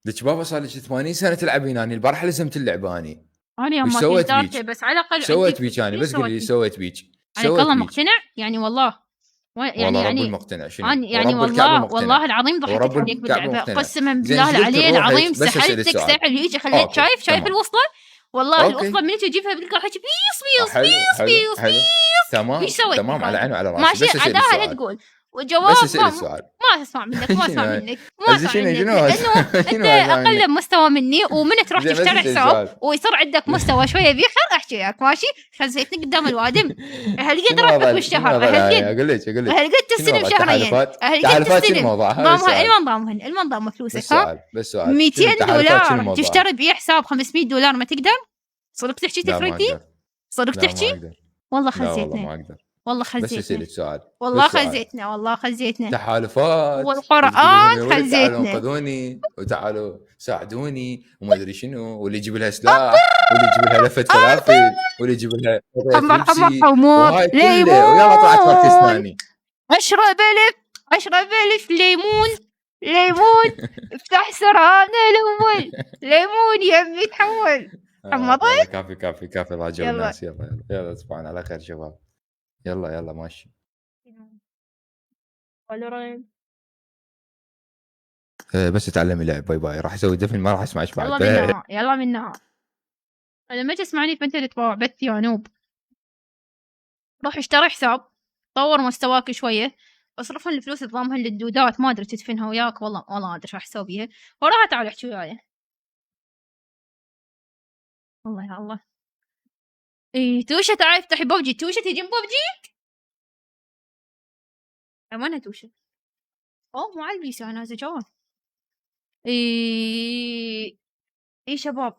لك بابا صار لك 80 سنة تلعبين. اني البارحة لزمت اللعب اني يوم ما كنت بس على الاقل سويت بيك اني بس قولي لي سويت بيك. انا والله مقتنع يعني والله يعني رب المقتنع شنو يعني والله العظيم ضحكت عليك باللعبة قسما بالله العلي العظيم. سحلتك سحل هيك خليت شايف الوصلة والله الوصلة من تجيبها بالقاع حكي بيص تمام على عيني وعلى راسي. ماشي عداها لا تقول والجواب بس اسأل السؤال. ما اسمع منك ما اسمع منك ما اسمع شنو منك شنو لانه انت اقل بمستوى مني، ومن تروح زين، بس تشتري اسأل حساب سؤال. ويصير عندك مستوى شويه بيخر احكي وياك ماشي. خزيتني قدام الوادم هالقد راتبك بالشهر، هالقد اقول لك هالقد تستلم شهريا، هالقد تحالفات شنو تستلم موضوعها؟ المنظمه فلوسك ها بس سؤال 200 دولار تشتري بيه حساب 500 دولار ما تقدر؟ صدق تحكي تفريتي؟ صدق تحكي؟ والله خزيتنا والله بس خزيتنا اسالك سؤال. والله خزيتنا والله خزيتنا تحالفات والقرآن تعالوا خزيتنا انقذوني وتعالوا ساعدوني وما ادري شنو، واللي يجيب لها سلاح واللي يجيب لها لفه فلافل واللي يجيب لها حمر حمور ليمون ويلا طلعت مركز ثاني. 10,000 ليمون افتح سرعان الاول ليمون يمي تحول حمضت. كافي الله جو الناس. يلا تصبحون على خير شباب. يلا ماشي. بس تعلمي لعب. باي راح اسوي دفن ما راح اسمعش بعد. يلا منها انا ما تسمعني فانت اللي تطوع بث يا نوب. روح اشتري حساب طور مستواك شويه، اصرفهم الفلوس تضامهم للدودات ما ادري تدفنها وياك. والله ما ادري راح اسوي بيها وراها. تعال احكي وياي. والله يا الله. اي توشه تعال افتحي ببجي. توشه تجي ببجي. وينها توشه؟ اوه مو على البيسي انا جوال. اي شباب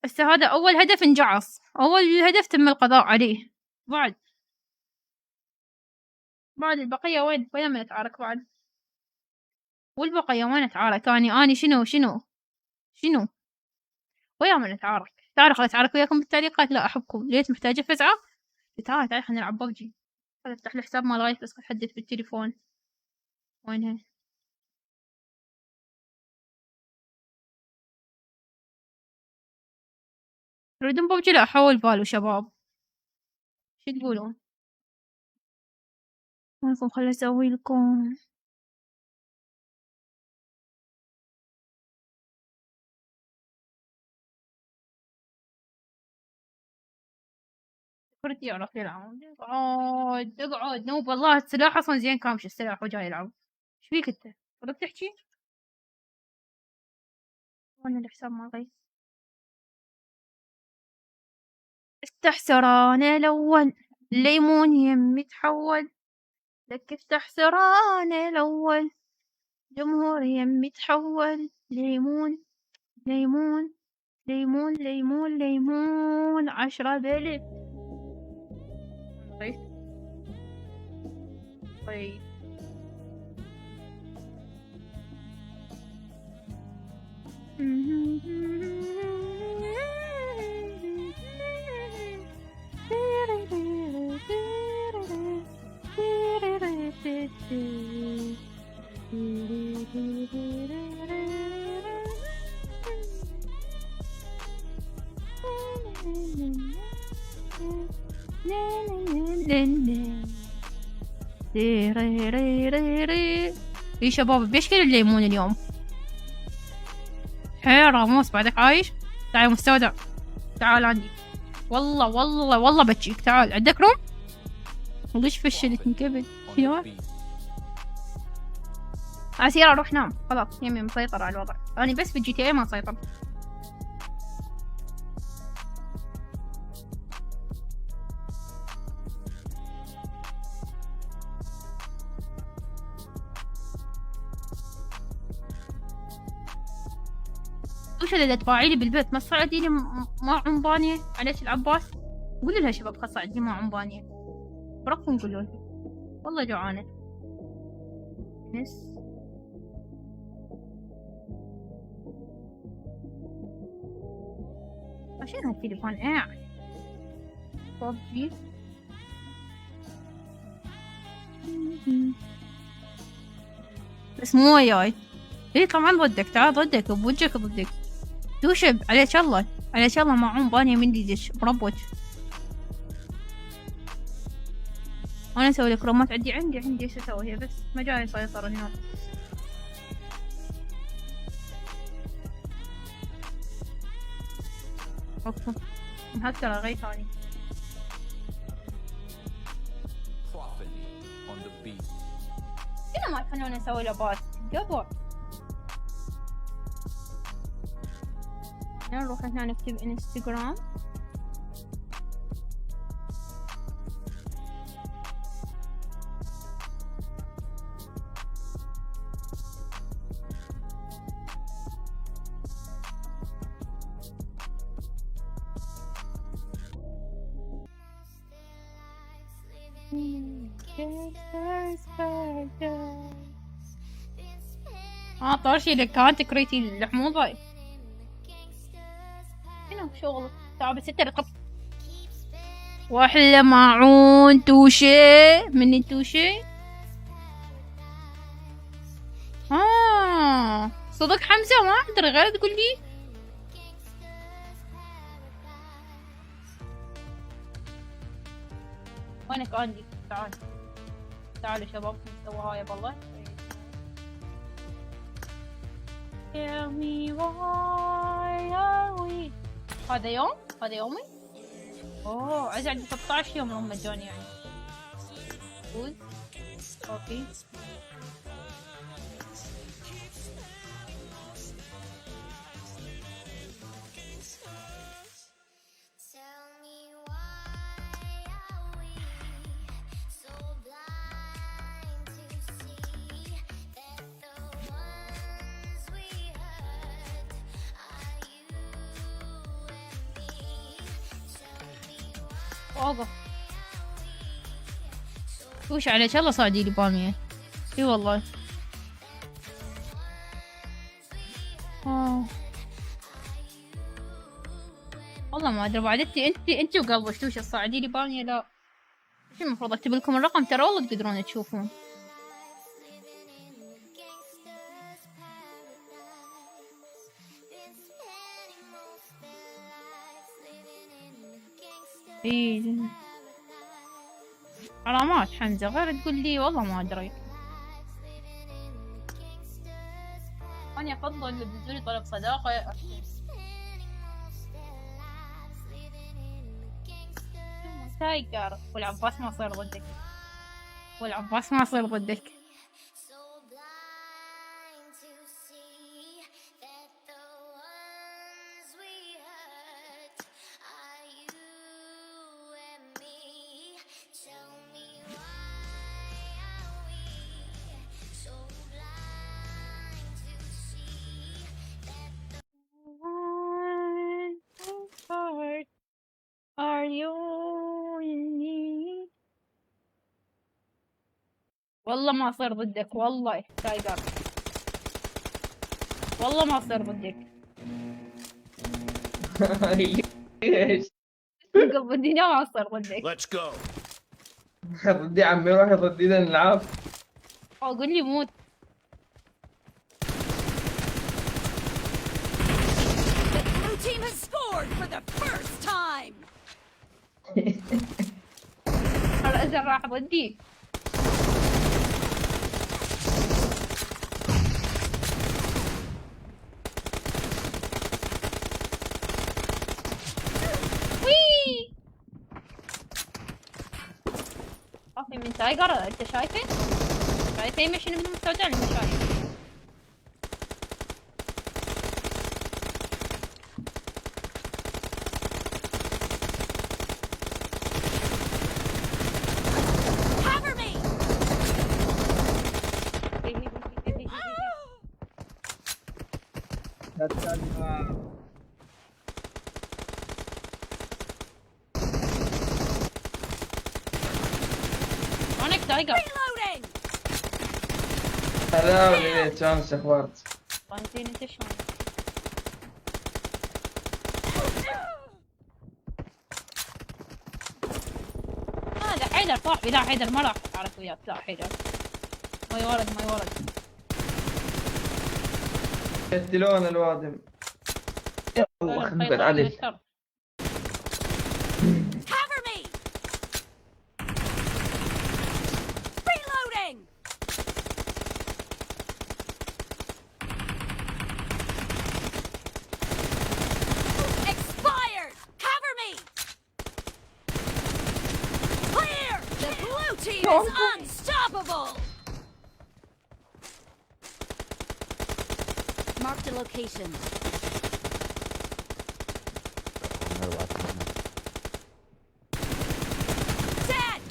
هسه هذا اول هدف انجعص. اول هدف تم القضاء عليه. بعد البقيه وين من اتعارك بعد؟ والبقيه وين اتعارك اني شنو ويا من اتعارك؟ تعالوا خليني اتعارك وياكم بالتعليقات. لا احبكم. ليش محتاجه فزعه؟ تعال خلينا نلعب ببجي. خل افتح لي حساب مال غاية بس احدث بالتليفون. وينها؟ تريدون ببجي؟ لا احول بالو شباب. شو تقولون؟ وينكم؟ خليني اسوي لكم كرتي. يعرف يلعب. اقعد نوب. والله السلاح اصلا زين كامش السلاح وجاي يلعب. ايش فيك انت؟ بدك تحكي؟ وين الحساب مال غيث؟ افتح سران الاول ليمون يمي تحول لك. افتح سران الاول جمهور يمي تحول ليمون 10,000. طيب اي شباب بيشكل الليمون اليوم حيرة. موس بعدك عايش؟ تعال مستودع. تعال عندي. والله بتجيك. تعال عندك روم؟ ليش فشلت من قبل؟ عسيرة روح نام خلاص. يمي مسيطر على الوضع. أنا بس في GTA ما سيطر. وش اللي تباعيلي بالبيت؟ ما تصعديني مع عنبانية عليش العباس؟ قولوا لها شباب خل صعديني مع عنبانية. بركم قولوا لها والله جوعانة. بس عشان هالتليفون قاعد ببجي. بس مو وياي. ايه طبعا ضدك. تعال ضدك بوجهك ضدك. توشب عليك الله معون بانية من ديدش بربوك. انا اسوي لك رومات. عندي ايش اسوي هي بس ما جاي سيطر هنا. اوكي مهكرة غير ثاني. شنو ما تخلونا نسوي لابات قبل. نروح هنا نكتب انستغرام. طرشي اللي كانت كريتي الحموضة. هنا شغل تعب 6 رقب. واحلى معون توشي من التوشي. صدق حمزة ما أقدر غير تقول لي. وينك عندي؟ تعال تعالوا شباب نسوي هاي بالله. Tell me why are we. هذا يوم؟ هذا يومي؟ اوه عزيز عندي 13 يوم هم مجاني يعني. جود اوكي. اوقف وش على الله صعدي لي بامية. اي والله والله ما ادري بعد. انتي وقلبك توش صعدي لي بامية. لا شو المفروض اكتب لكم الرقم؟ ترى والله تقدرون تشوفون. ايه علامات حمزة غير تقول لي والله ما ادري. انا افضل اللي بينزلي طلب صداقة. تايجر والعباس ما صير ضدك. والعباس ما صير ضدك. والله ما صير ضدك والله تايجر. والله ما صير ضدك. ايش؟ ضدي ما صير ضدك. Let's go. ضدي عمي روح ضدي نلعب. قول لي موت. The blue team has scored for the first time. الأزرق راح ضدي. خافي من تايجر. انت شايفه؟ شايفه يمشي من المستودع للمشاية. تايجر هلا وليت شلون استخبرت؟ طنتين انت شلون؟ هذا حيدر صاحبي. لا حيدر ما راح اعرف وياك. لا حيدر ما يورد ما يورد. يقتلون الوادم. يا الله خنبل عليك. Marked a location. Dead.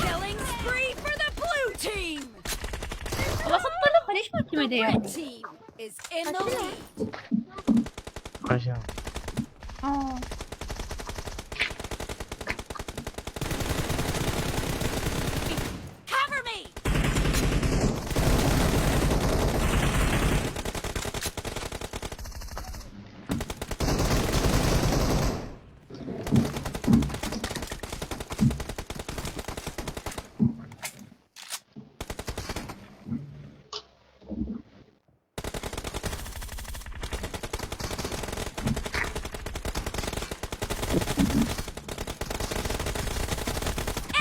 Killing spree for the blue team. خلاص انطلق ليش ما تمدي يا Red team is in the lead. رجع. Cover me.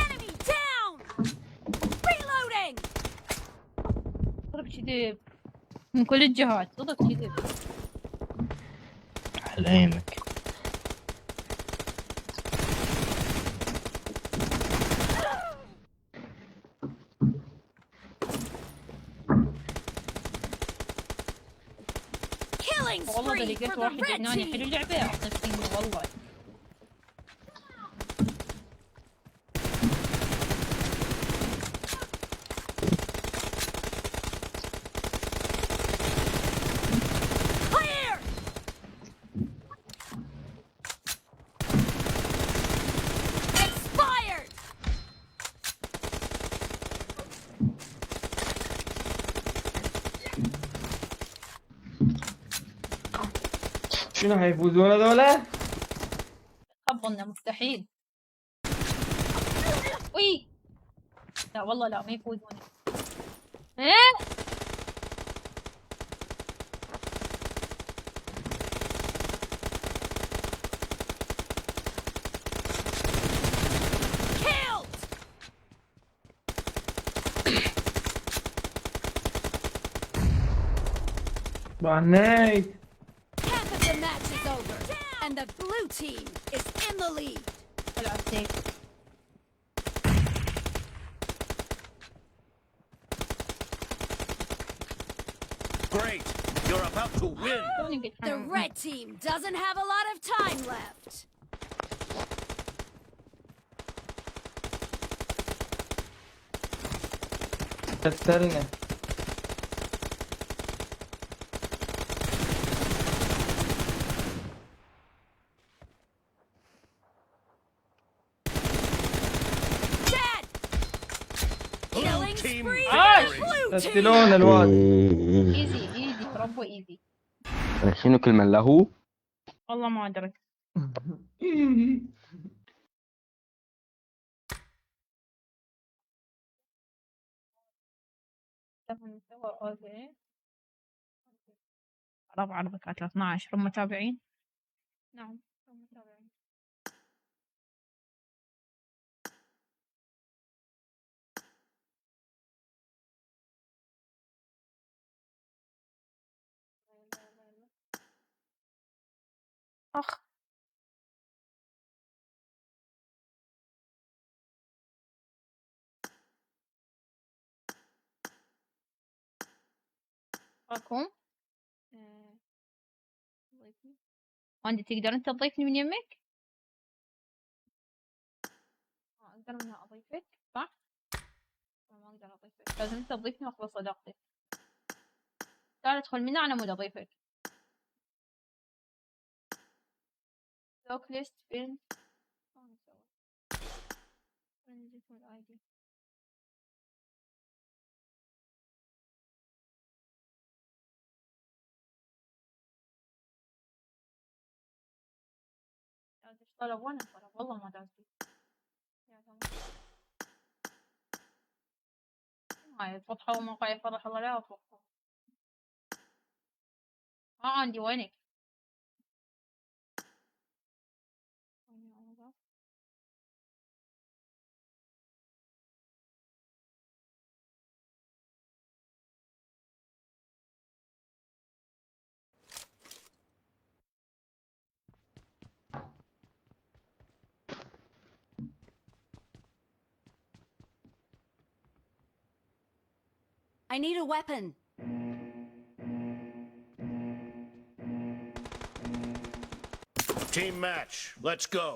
Enemy down. Reloading. صدق كذب من كل الجهات صدق كذب. على عينك. Killing والله اذا spree لقيت for the واحد red لبناني team. حلو اللعبة اعطيه فيه والله. Clear. Expired. شنو حيفوزون هذولا؟ خبرنا مستحيل. وي لا والله لا ما يفوزون. ايه Killed. بعناي. Half of the match is over, and the blue team is in the lead. العب سيف. Great. You're about to win. The red team doesn't have a lot of time left. كسرنا. Dead. Killing team spree Ah! for the blue team. قتلونا الواد. ايزي ايزي ربو ايزي. شنو كلمة له؟ والله ما ادري. ربع عرضك على 12 هم متابعين. نعم هم متابعين. اخ اكم ضيفني. وانت تقدر انت تضيفني من يمك؟ اقدر منها اضيفك صح؟ ما اقدر اضيفك لازم انت تضيفني واخلص صداقتك. تعال ادخل منها انا مود اضيفك. لوك ليست فين؟ وين الاي دي؟ طلب وين الطلب؟ والله ما داز فيه. هاي فتحوا موقع يفرح الله لا فتحوا. ما عندي وينك؟ I need a weapon. Team match. Let's go.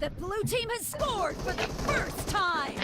The blue team has scored for the first time.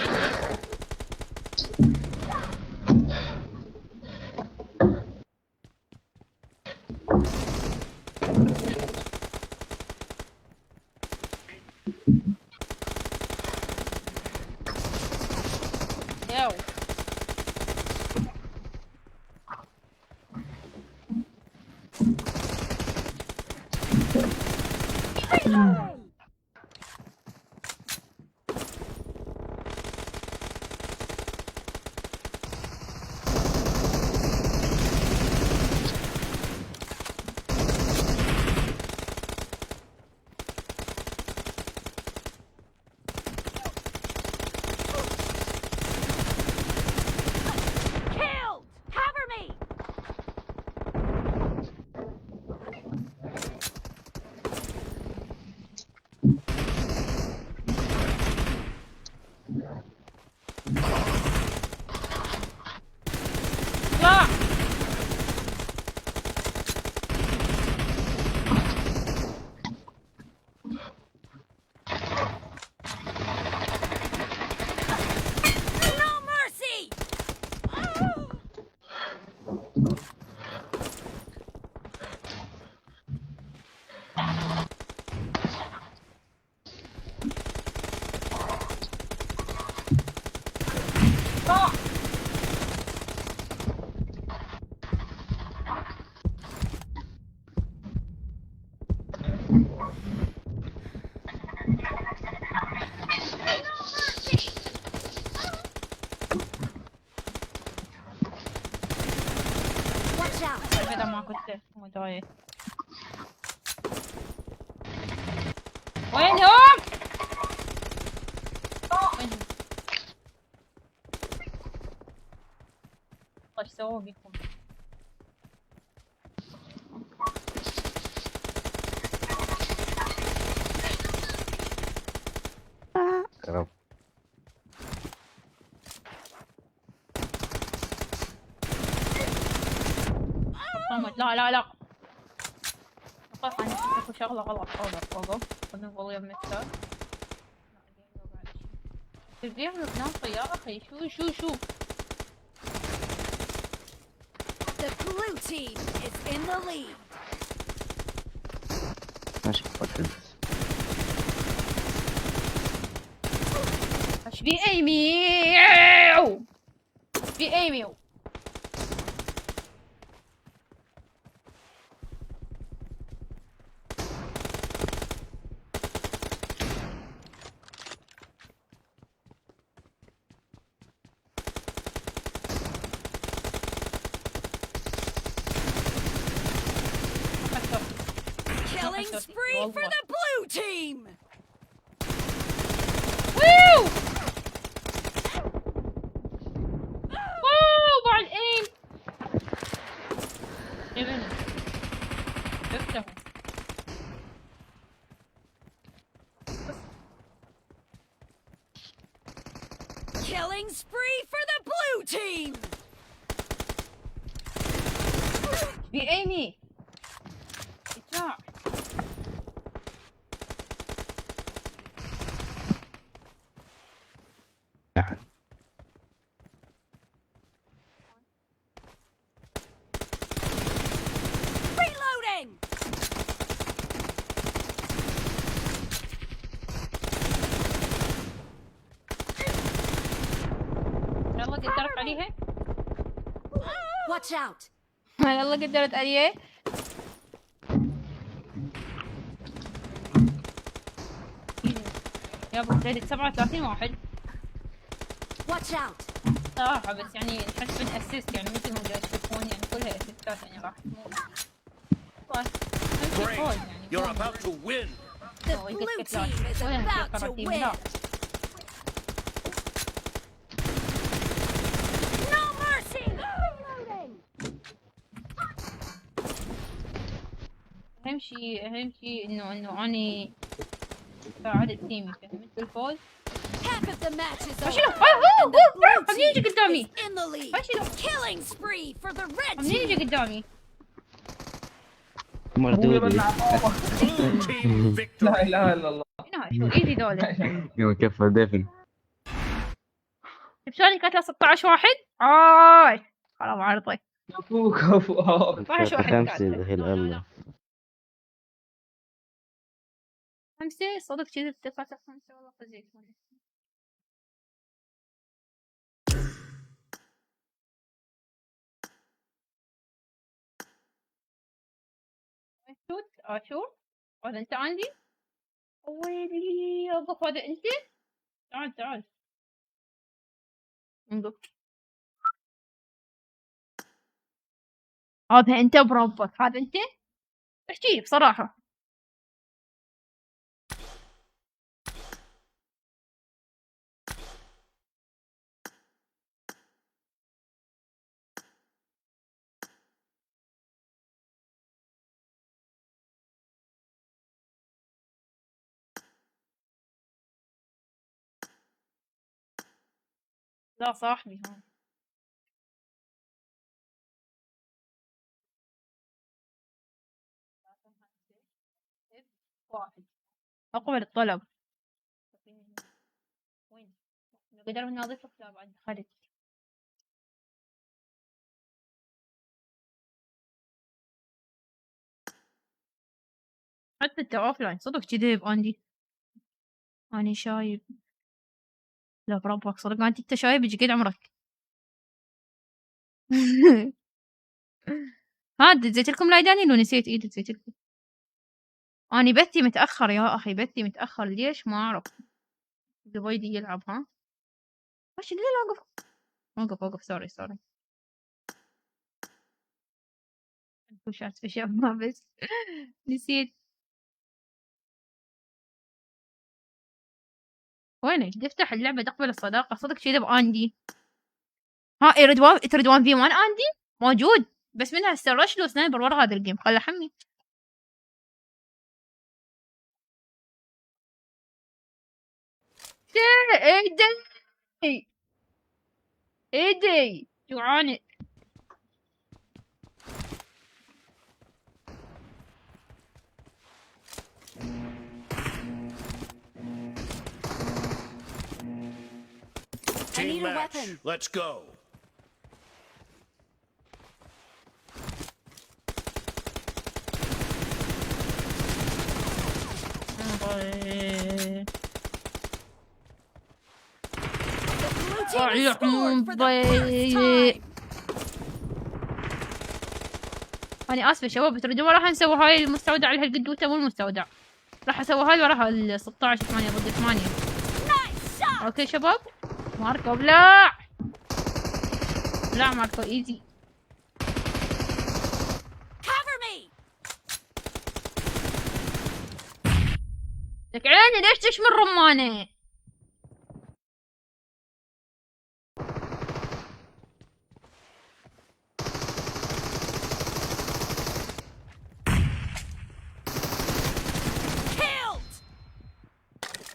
هذا ما كنت مدعي. وينهم؟ ايش سووا بكم؟ لا لا لا وقف عن نفسك وشغلة غلط. وقف خذنا فوليوم ميكسر. تبيع بناصة يا أخي. شو The blue team is in the lead. ايش في ايمي؟ في ايمي Killing spree for the blue team. Woo! Woo! بعد ايم. افتحوا. Killing spree for the blue team. في ايمي. اتراع. Reloading. Watch out. يلا قدرت عليه. يا ابو سعيد 37 واحد. Watch out. صراحة بس يعني نحس بالاسيست يعني مثل ما قاعد تشوفون يعني كلها اسيستات يعني راح تموت. Great. You're about to win. The blue team is about to win. No mercy. اهم شيء انه اني ساعدت تيمي فهمت بالفوز. Half of the match is over. شنو؟ And the blue خليني يجي team قدامي. is in the lead. Killing spree for the red خليني يجي team. قدامي. مردودي. Team victory. لا اله الا الله. شو ايزي ذولا. يوم كفى دفن. بشاني قتله 16 واحد. حرام عرضي. كفو 16 واحد خمسة قاتله. دخل الله. 5 صدق كذا بتقاتل 5 والله فزيت. شوت هذا انت عندي. ويلي اوقف هذا انت. تعال انقف. هذا انت بربك هذا انت. احكي بصراحة. لا صاحبي ها. واحد اقبل الطلب. وين قدر من نظيف لا بعد دخلت. حتى انت اوفلاين صدق كذب عندي. اني شايب. لا بربك صدق انت شايب يجي قد عمرك. ها دزيت لكم لايداني لو نسيت ايد دزيت لكم. اني بثي متاخر يا اخي بثي متاخر ليش ما اعرف. دبيدي يلعب ها. وش اللي اوقف سوري وشات في شاب ما بس نسيت. وينك تفتح اللعبة تقبل الصداقة صدق شي بأندي. ها تردوان في 1 أندي موجود بس منها استرش له سنايبر ورا هذا الجيم خله حمي. ايدي جوعانة. Team match. Let's go. أنا آسفة شباب تريدون ما راح نسوي هاي المستودع على هالقدوته مو المستودع. راح أسوي هاي وراها ال 16 8 ضد 8. أوكي شباب. ماركو بلاع ماركو ايزي. لك عيني ليش تشمي الرمانة.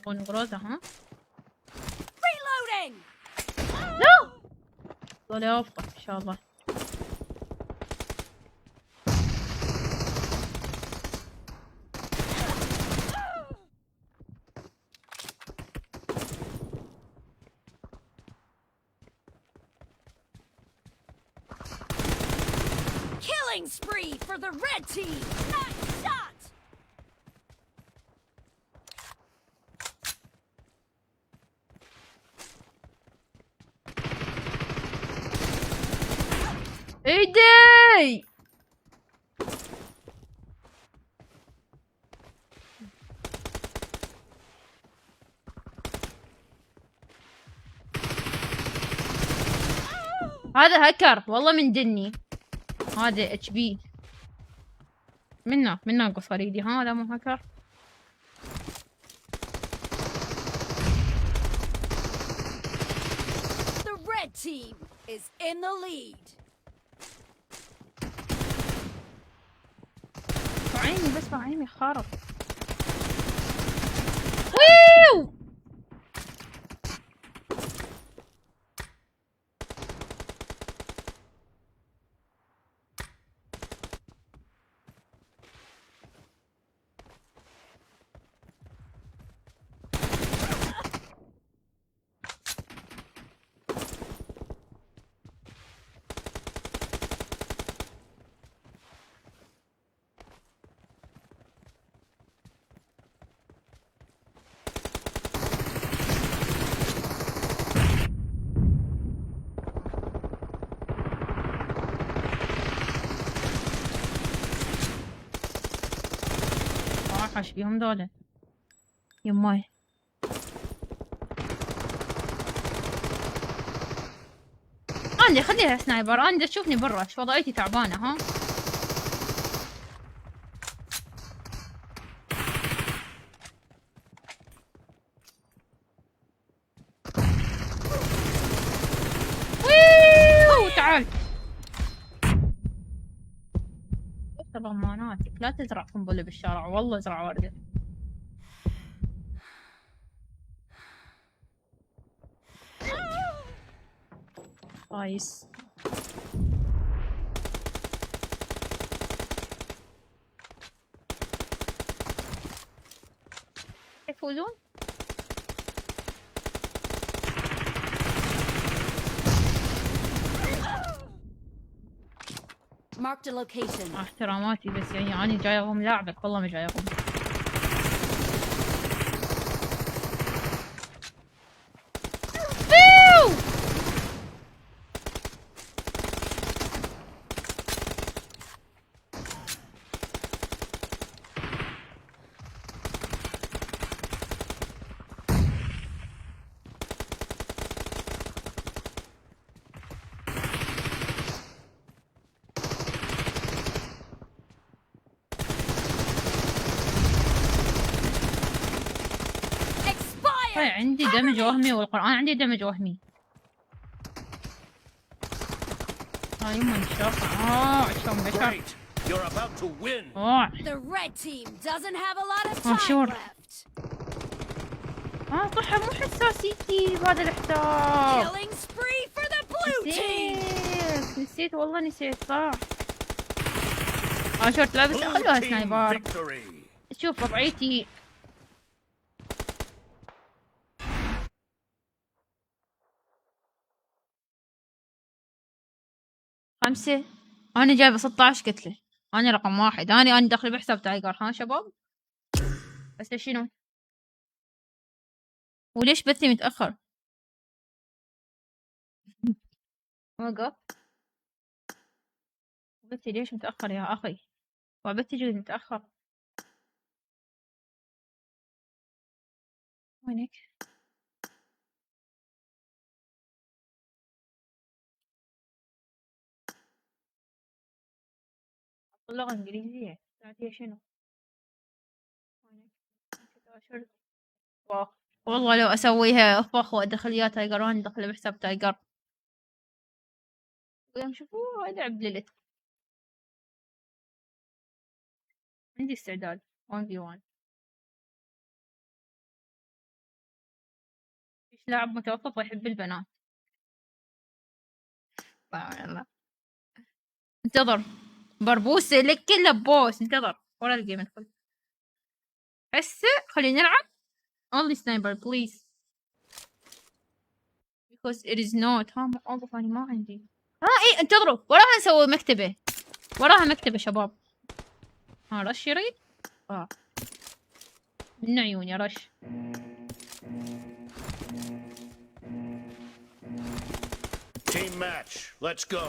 ونغروزة ها. لا ولا يوفق ان شاء الله. Killing spree for the red team. Nice shot. ايدي هذا هكر والله من دني. هذا اتش بي منه قصر ايدي. هذا مو هكر. The red team is in the lead. عيني بس عيني خارق. ويو ايش فيهم ذولا يماي. انا خليها سنايبر. انا تشوفني برا ايش وضعيتي تعبانه. ها ويو تعال. ضماناتك لا تزرع قنبله بالشارع. والله ازرع ورده. كويس. يفوزون. Marked a location. احتراماتي بس يعني أنا جايهم لاعبك والله ما جايهم. عندي دمج وهمي والقرآن عندي دمج وهمي. يما الشرطة. شلون بشر. The red team doesn't have a lot of time left. صح مو حساسيتي بهذا الحساب. Killing spree for the blue team. نسيت والله نسيت صح. شورت لابس خلوها سنايبر. شوف وضعيتي. خمسة. أنا جايبة 16 كتلة. أنا رقم 1. أنا داخل بحساب تايجر. ها شباب بس شنو؟ وليش بثي متأخر؟ وقف. بثي ليش متأخر يا أخي؟ وبثي جد متأخر. وينك؟ اللغة الإنجليزية ساعتها شنو؟ والله لو أسويها أفخ وأدخل إياه تايجر وأنا أدخله بحساب تايجر. ويوم شوفوه ألعب ليلت. عندي استعداد 1v1. إيش لاعب متوسط ويحب البنات. الله انتظر بربوس لك كله بوس. انتظر ورا الجيم ندخل هسه. خلينا نلعب only sniper please because it is not. اوقف انا ما عندي. ايه انتظروا وراها نسوي مكتبة. وراها مكتبة شباب. رش يريد. من عيوني رش. Team match. Let's go.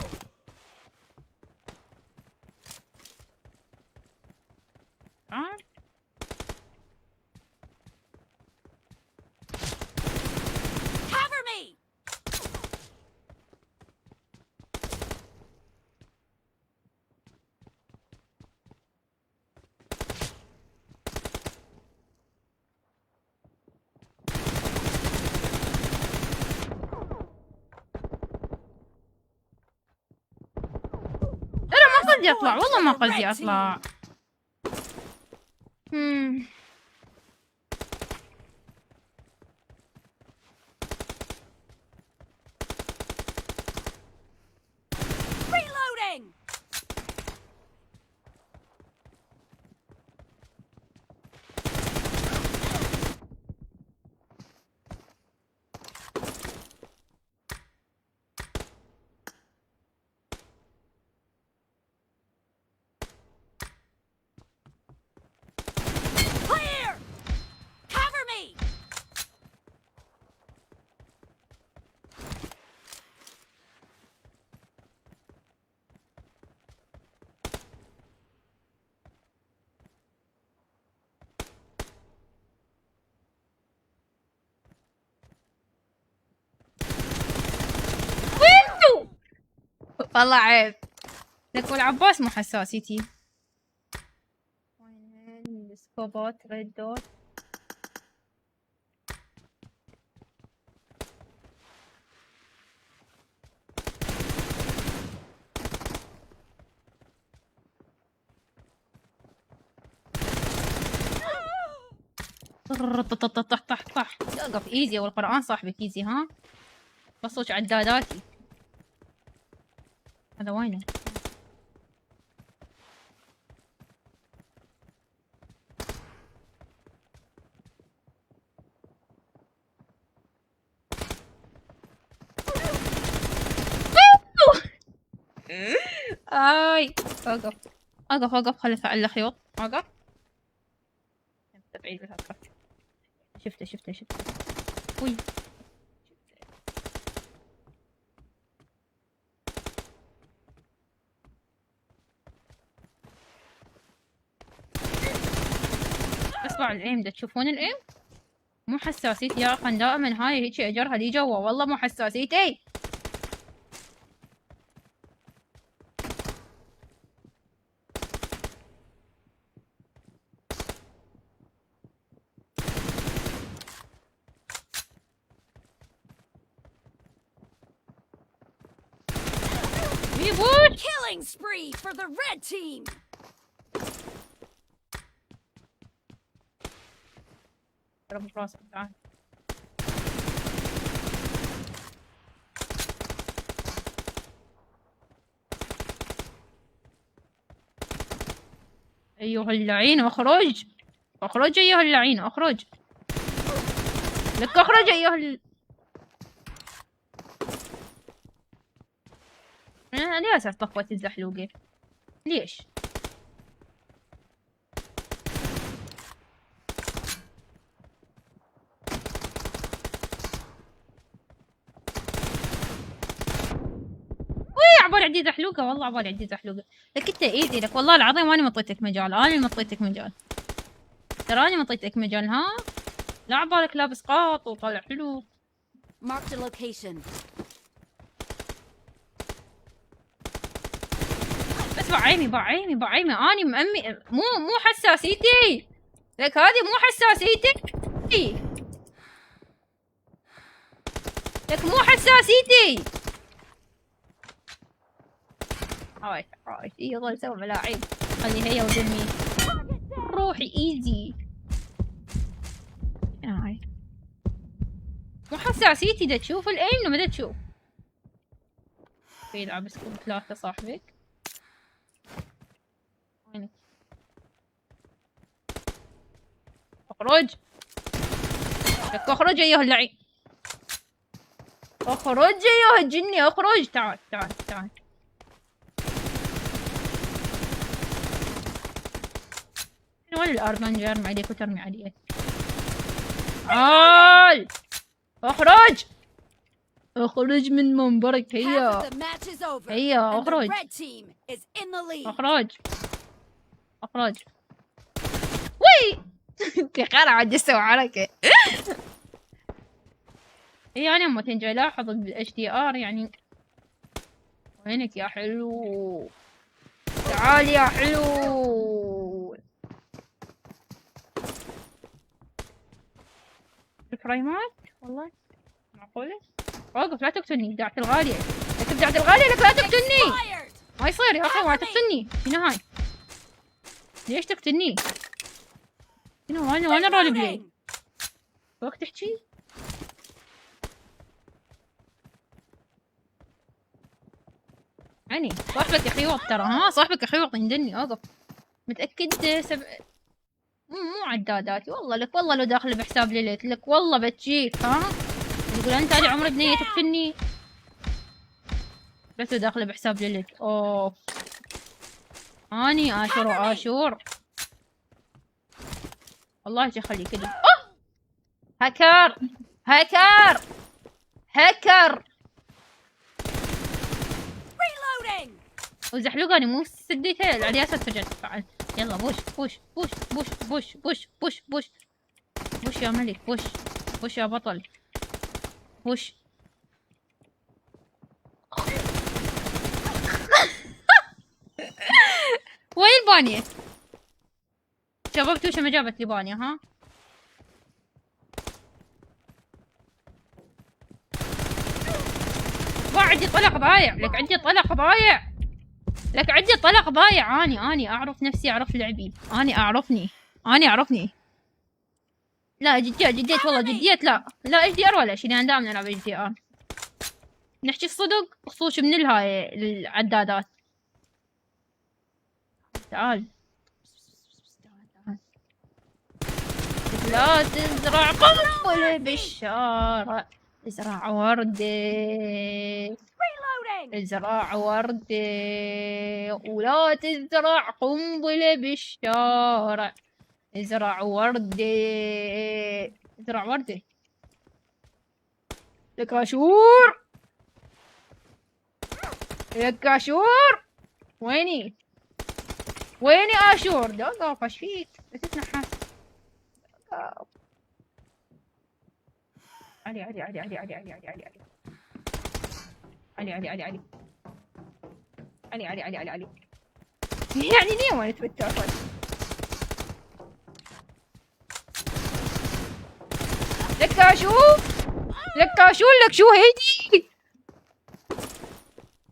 قصدي اطلع، والله ما قصدي اطلع. Reloading. Clear. Cover me. والله عيب لك، والعباس مو حساسيتي. وين السكوبات ريد دوت؟ طح اوقف ايزي، والقرآن صاحبك ايزي. ها بصوش عداداتي. هذا وينه؟ اي اوقف اوقف اوقف، خلي افعل خيوط. اوقف بعيد بالهكر. شفته وي. اسمع الايم ده، تشوفون الايم مو حساسيتي يا اخوان، دائما هاي هيجي اجرها لي جوا، والله مو حساسيتي. Killing spree for the red team. ضرب براسك. تعال ايها اللعين اخرج، اخرج ايها اللعين، اخرج لك، اخرج ايها ليه اساس طفت الزحلوقة؟ ليش؟ عبالي عندي زحلوقة، والله عبالي عندي زحلوقة. لك انت ايزي لك، والله العظيم انا مطيتك مجال، انا مطيتك مجال، تراني مطيتك مجال. ها لا عبالك لابس قاط وطالع حلو. Mark the location. بس بعيني اني مأمي، مو حساسيتي لك، هذه مو حساسيتي لك، مو حساسيتي. هاي يلا نسوي ملاعب، خلي هي ودمي روحي ايزي. هاي مو حساسيتي، دا تشوف الايم لما دا تشوف. في يلعب سكول 3 صاحبك. وينك؟ اخرج لك، اخرج ايها اللعين، اخرج ايها الجني، اخرج. تعال وين الارمنجر؟ ارمي عليك وترمي عليك. تعال اخرج من منبرك. هيا اخرج وي. انت خرع عاد تسوي حركة. يعني اما تنجي الاحظ بالاتش دي ار يعني. وينك يا حلو؟ تعال يا حلو. الفريمات والله معقولة؟ اوقف لا تقتلني، بدعت الغالية لك، بدعت الغالية لك، لا تقتلني. ما يصير يا اخي، ما تقتلني. شنو هاي؟ ليش تقتلني؟ شنو وانا رول بلاي؟ وقت تحكي؟ يعني صاحبك يخيوط ترى، ها صاحبك يخيوط يندني. اوقف. متأكد مو عداداتي والله لك، والله لو داخل بحساب ليلت لك والله بتجيك. ها تقول انت هذه عمر بنية تقتلني، بس لو داخل بحساب ليلت. اوف اني اشور واشور والله شي خلي كذا. اوه هاكر هاكر هاكر وزحلوقاني مو سديتها العرياسة فجأت. فعل يلا بوش بوش بوش بوش بوش بوش بوش بوش بوش يا ملك، بوش بوش يا بطل، بوش. وين البانية؟ شباب توشة ما جابت لي بانية. ها عندي طلق ضايع، لك عندي طلق ضايع، لك عندي طلق ضايع. اني اعرف نفسي، اعرف لعبي، اني اعرفني. لا جديت والله جديت. لا اتش دي ار ولا شيء، انا دائما العب اتش دي ار. نحكي الصدق، خصوص من الهاي العدادات. تعال لا تزرع قنبلة بالشارع، ازرع وردة، ازرع وردة ولا تزرع قنبلة بالشارع. ازرع وردة، ازرع وردة. لك اشور، لك اشور. ويني اشور؟ دقق ايش فيك؟ لا تتنحس. علي علي علي علي علي علي علي علي علي علي علي علي علي علي علي علي علي. يعني ليه ما نتوتر؟ لك اشوف، لك شو هيدي؟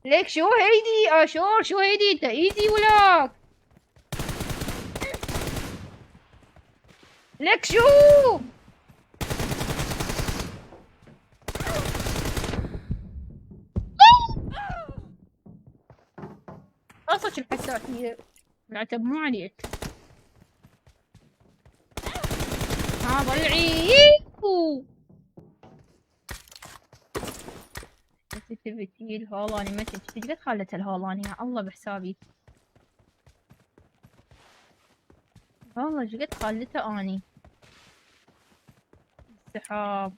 لك شو هيدي اشور؟ شو هيدي؟ انت ايزي ولاك؟ لك شو؟ اصلك الحساسية العتب مو عليك. ها ضلعي. تبتي الهولاني متى تجي خالتها الهولاني؟ يا الله بحسابي والله جقت خالتها اني. السحاب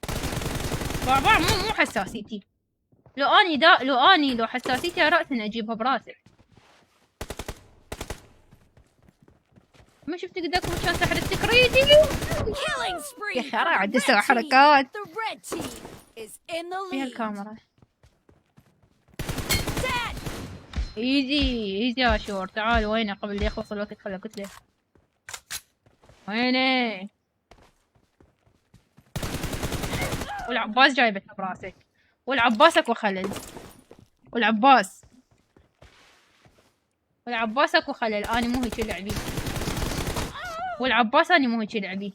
بعبع مو حساسيتي. لو حساسيتي رأس اجيبها براسي. ما شفت قدامكم كان سحر السكريتي يا خرا عاد اسوي حركات فيها الكاميرا. ايزي يا شور. تعال وينه قبل لا يخلص الوقت؟ خليني قلت له وينه. والعباس جايبتها براسك، والعباسك وخلل، والعباسك وخلل. اني مو هيك لعبي، والعباس اني مو هيك لعبي،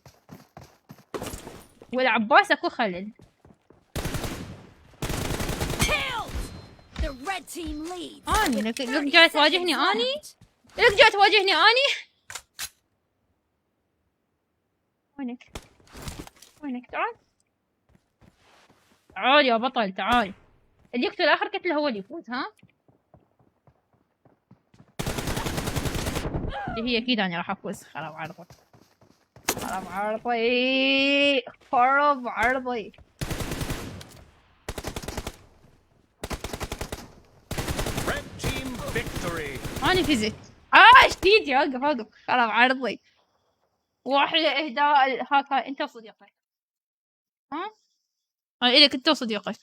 والعباسك وخلل. اني لك جاي تواجهني اني وينك تعال يا بطل تعال. اللي يقتل اخر قتله هو اللي يفوز. ها هي اكيد انا راح افوز. خرب عرضي. أنا فزت. شديد اوقف خرب عرضي. واحلى اهداء هاكا انت وصديقك. ها الك انت وصديقك.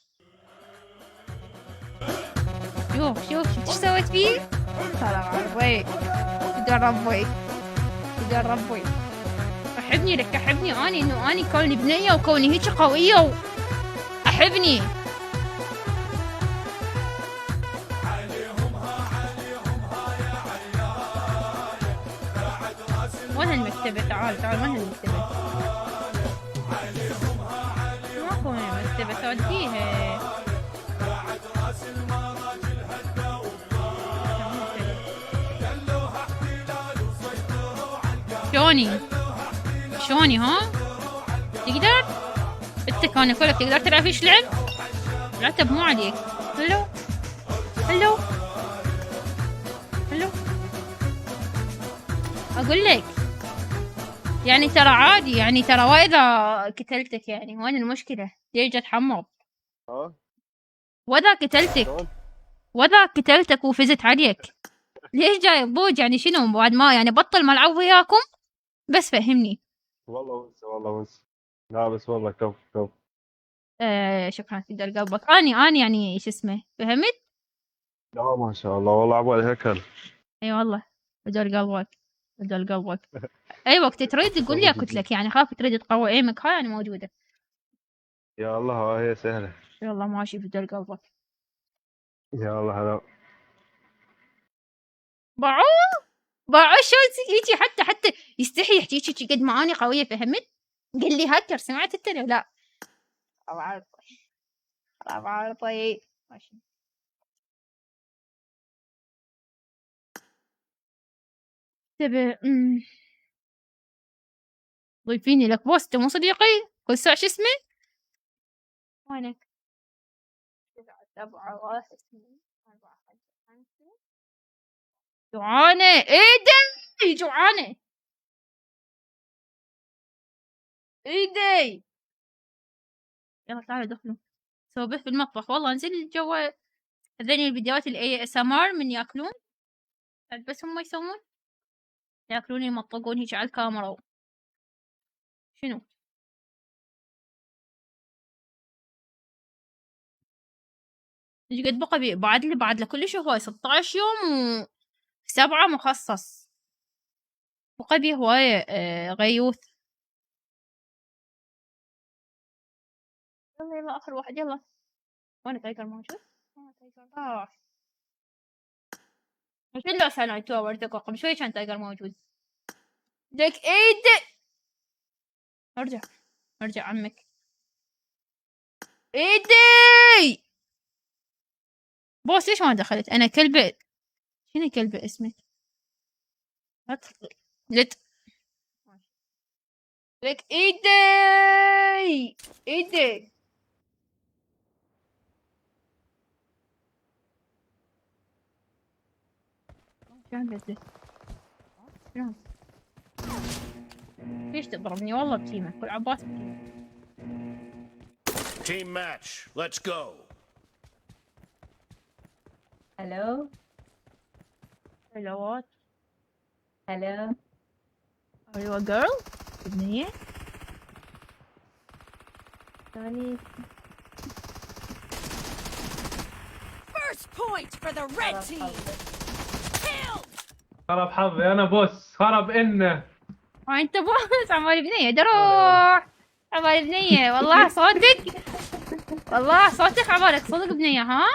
شوف ايش سويت فيه؟ خرب عرضي. تدربي احبني لك، احبني اني انه اني كوني بنيه وكوني هيك قويه احبني. المكتبة، تعال تعال وين المكتبة؟ ماكو وين المكتبة توديها. شوني ها؟ تقدر؟ انت كان اقول لك تقدر تلعب فيش لعب؟ العتب مو عليك. هلو هلو هلو اقول لك يعني ترى عادي، يعني ترى واذا قتلتك يعني وين المشكلة؟ ليش جت حمض؟ واذا قتلتك وفزت عليك ليش جاي بوج؟ يعني شنو بعد ما يعني بطل ما العب وياكم؟ بس فهمني. والله ونس لا بس والله كف شكرا تقدر قلبك. اني يعني شو اسمه فهمت؟ لا ما شاء الله والله عبالي هكل. اي والله بدل قلبك اي وقت تريد تقول لي اكت لك، يعني خاف تريد تقوي ايمك هاي انا موجوده. يا الله هي سهله. يلا ماشي بدل قلبك. يا الله هلا باعو شو يجي حتى يستحي يحكي قد ما اني قويه فهمت؟ قال لي هكر سمعت انت لا حرام عارضي ماشي. تبي ضيفيني لك بوست مو صديقي كل ساعة شو اسمه؟ وينك؟ 7 1 2 4 5 جوعانة ايدي جوعانة ايدي. يلا تعالوا دخلوا سوبح في المطبخ. والله انزل جوا هذين الفيديوهات ASMR من ياكلون بس هم ما يسوون ياكلون يمطقون هيك على الكاميرا. شنو ايش قد بقى بعد له كلش هواي 16 يوم و7 مخصص بقى بيه هواية غيوث. يلا اخر واحد يلا. وين تايجر موجود؟ تايجر راح. مش الا سنة تاور دقيقة قبل شوي كان تايجر موجود. دك ايدي ارجع عمك ايدي. بوس ليش ما دخلت؟ انا كلبة. شنو كلبة اسمك؟ لك ايدي شلون ليش تضربني؟ والله بتيمك كل عباس Team match. Let's go. Hello. What? Hello. Are you a girl? ابنية؟ ثاني. First point for the red team. خرب حظي انا بوس خرب انه. انت بوس عمال بنية دروح عمال بنية. والله صوتك عبالك صدق بنية ها؟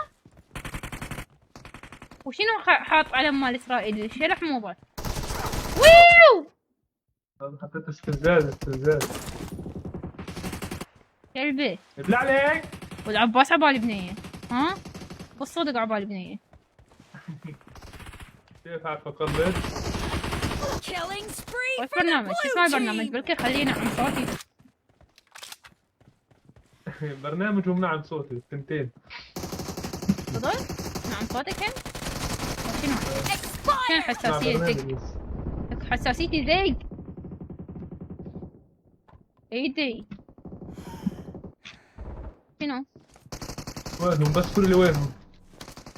وشنو حاط علم مال اسرائيل؟ الشلح مو بس ويو حطيت استفزاز كلبي بالله عليك. والعباس عبالي بنية ها؟ بالصدق عبالي بنية. كيف عارفه قلت؟ وش برنامج؟ شو اسمه البرنامج؟ بلكي خلينا عن صوتي. برنامج ومنعم صوتي الثنتين. تفضل؟ نعم صوتك هم؟ شنو حساسيتك؟ حساسيتي زيق. ايدي. شنو؟ وينهم بس قولي لي وينهم.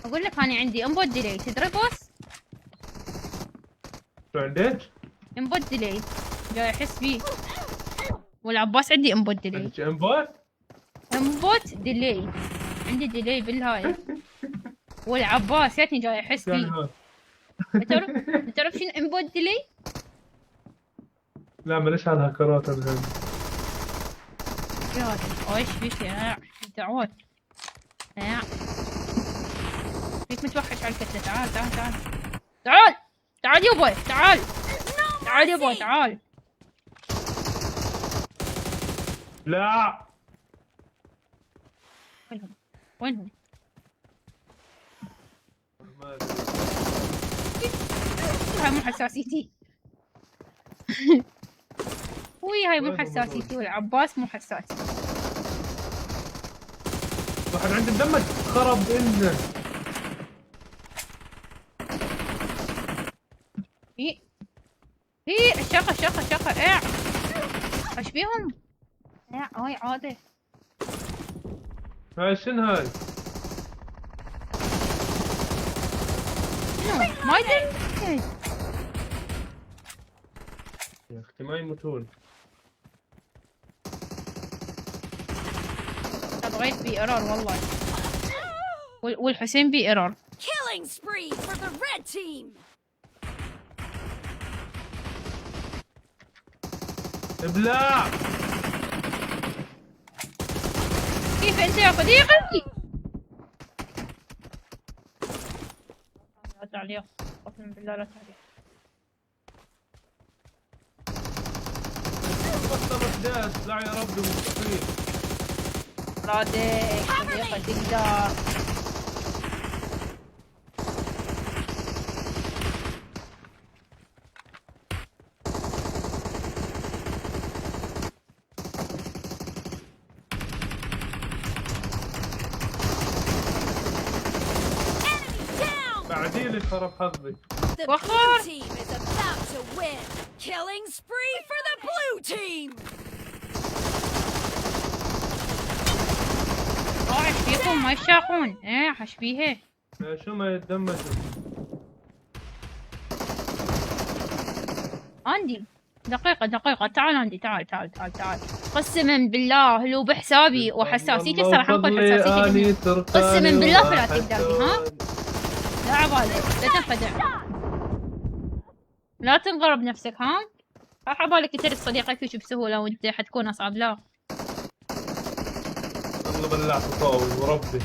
اقول لك انا عندي انبوت ديلي تدري بوس؟ شو عندك؟ انبوت ديلي جاي احس فيه. والعباس عندي انبوت ديلي. عندك انبوت؟ انبوت ديلي عندي ديلي بالهاي. والعباس ياتني جاي احس فيه. تعرف شنو انبوت ديلي؟ لا ماليش على الهكرات انا. يا هذا ايش فيك يا دعوات يا فيك متوحش على الكتله. تعال يا بوي تعال يا بوي تعال لا وينهم؟ وينهم؟ ما أدري. هاي مو حساسيتي. وي هاي مو حساسيتي، والعباس مو حساسي. واحد عنده مدمج خرب انه. هي الشقة ايه ايش بيهم؟ ايه هاي عادة. هاي شنو هاي؟ شنو؟ ما يدري. يا اختي ما يموتون. بغيت بي ايرور والله. والحسين بي ايرور. Killing spree for the red team. ابلع. كيف انت يا صديقي؟ لا تعليق، قسما بالله لا تعليق. بطل احداث، لا يا ربي مستحيل. رادك صديقي تقدر. بعدين خرب حظي. The blue team is about to win. Killing spree for the blue team. ايش فيكم ما يشاقون؟ ايه ايش فيها؟ شو ما يتدمجوا. عندي دقيقة تعال عندي تعال قسما بالله لو بحسابي وحساسيتي صراحة نقول حساسيتي قسما بالله فلا تقدر ها؟ لا عبالك لا تنخدع لا تنغرب نفسك ها؟ راح عبالك ترد صديقك فيش بسهولة وانت حتكون اصعب. لا والله بلعت طاول وربي.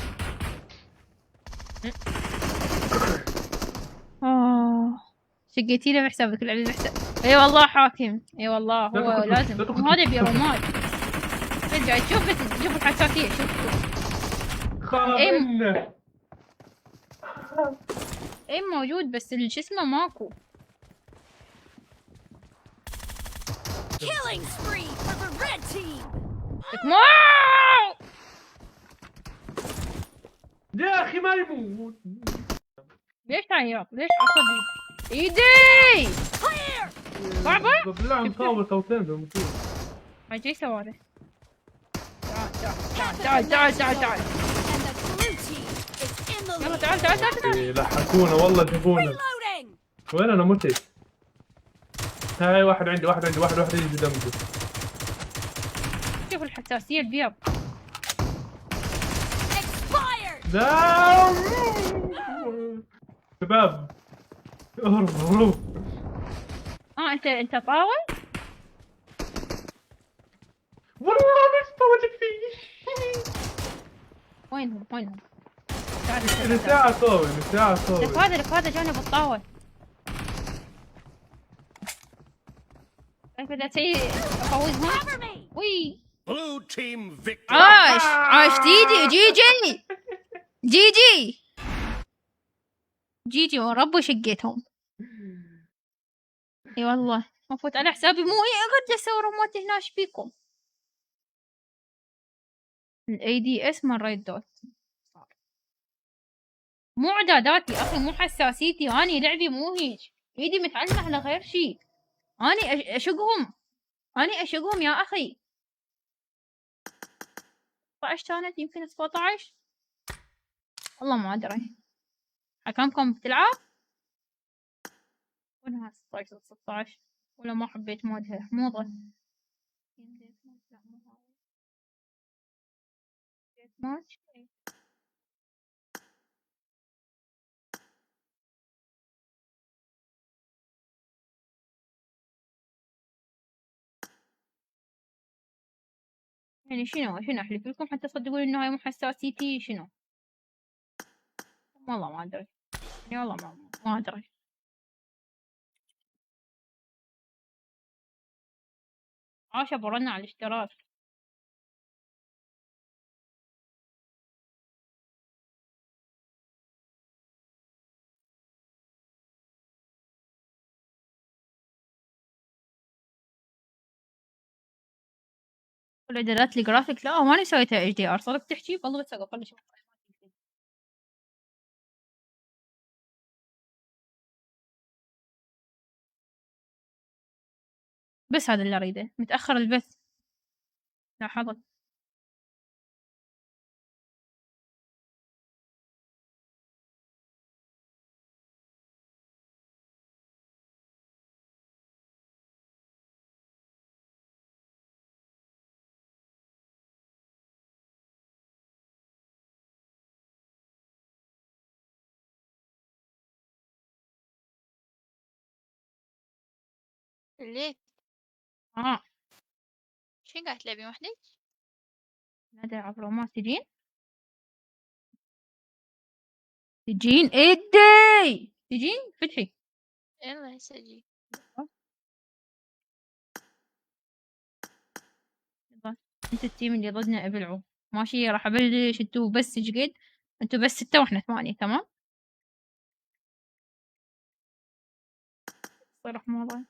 شقيتي له بحسابك لعبي بحساب. اي والله حاكم، اي والله هو لازم هذا بيرومات. رجع شوف الحساسية شوف اي موجود بس شو اسمه ماكو. Killing spree for the red team. يا اخي ما يموت. ليش تعيط؟ ليش عصبي؟ ايدي صعبة؟ بالله مطاول صوتين بموتون. هاي جاي سواره. تعال يلا تعال. لحقونا والله جابونا. وين انا متت؟ هاي واحد عندي يجي دمجه. شوف الحساسية البيض. لا شباب اهربوا. انت طاول؟ والله بس طولت فيه. وينهم؟ الساعة طاول. لك هذا جانب الطاول. كيف بدأ تسوي افوزهم؟ وي Blue team victory. عاش جيجي وربو شقيتهم. اي والله ما فوت على حسابي مو اقعد اسوي رومات هنا ايش بيكم؟ الاي دي اس من ريد دوت مو اعداداتي اخي مو حساسيتي. اني لعبي مو هيج ايدي متعلمة على غير شيء. اني اشقهم يا اخي. 16 كانت يمكن 17 والله ما ادري. حكمكم بتلعب؟ وينها 16 16 ولا ما حبيت مودها موضة. ماتش يعني شنو احلف لكم حتى تصدقون انه هاي مو حساسيتي؟ شنو والله ما ادري يعني والله ما ادري. عاش برنا على الاشتراك. كل اعدادات الجرافيك لا ماني مسويتها HDR صارك تحكي والله بس اقل شيء. بس هذا اللي اريده متاخر البث لاحظت. ليه؟ شين قاعد تلعبين وحدك؟ نادى عبر ما تجين؟ تجين ايدي تجين فتحي. يلا هسه اجي. انت التيم اللي ضدنا ابلعوا ماشي. راح ابلش انتو بس جقد انتو بس 6 واحنا 8 تمام. صرح موضوع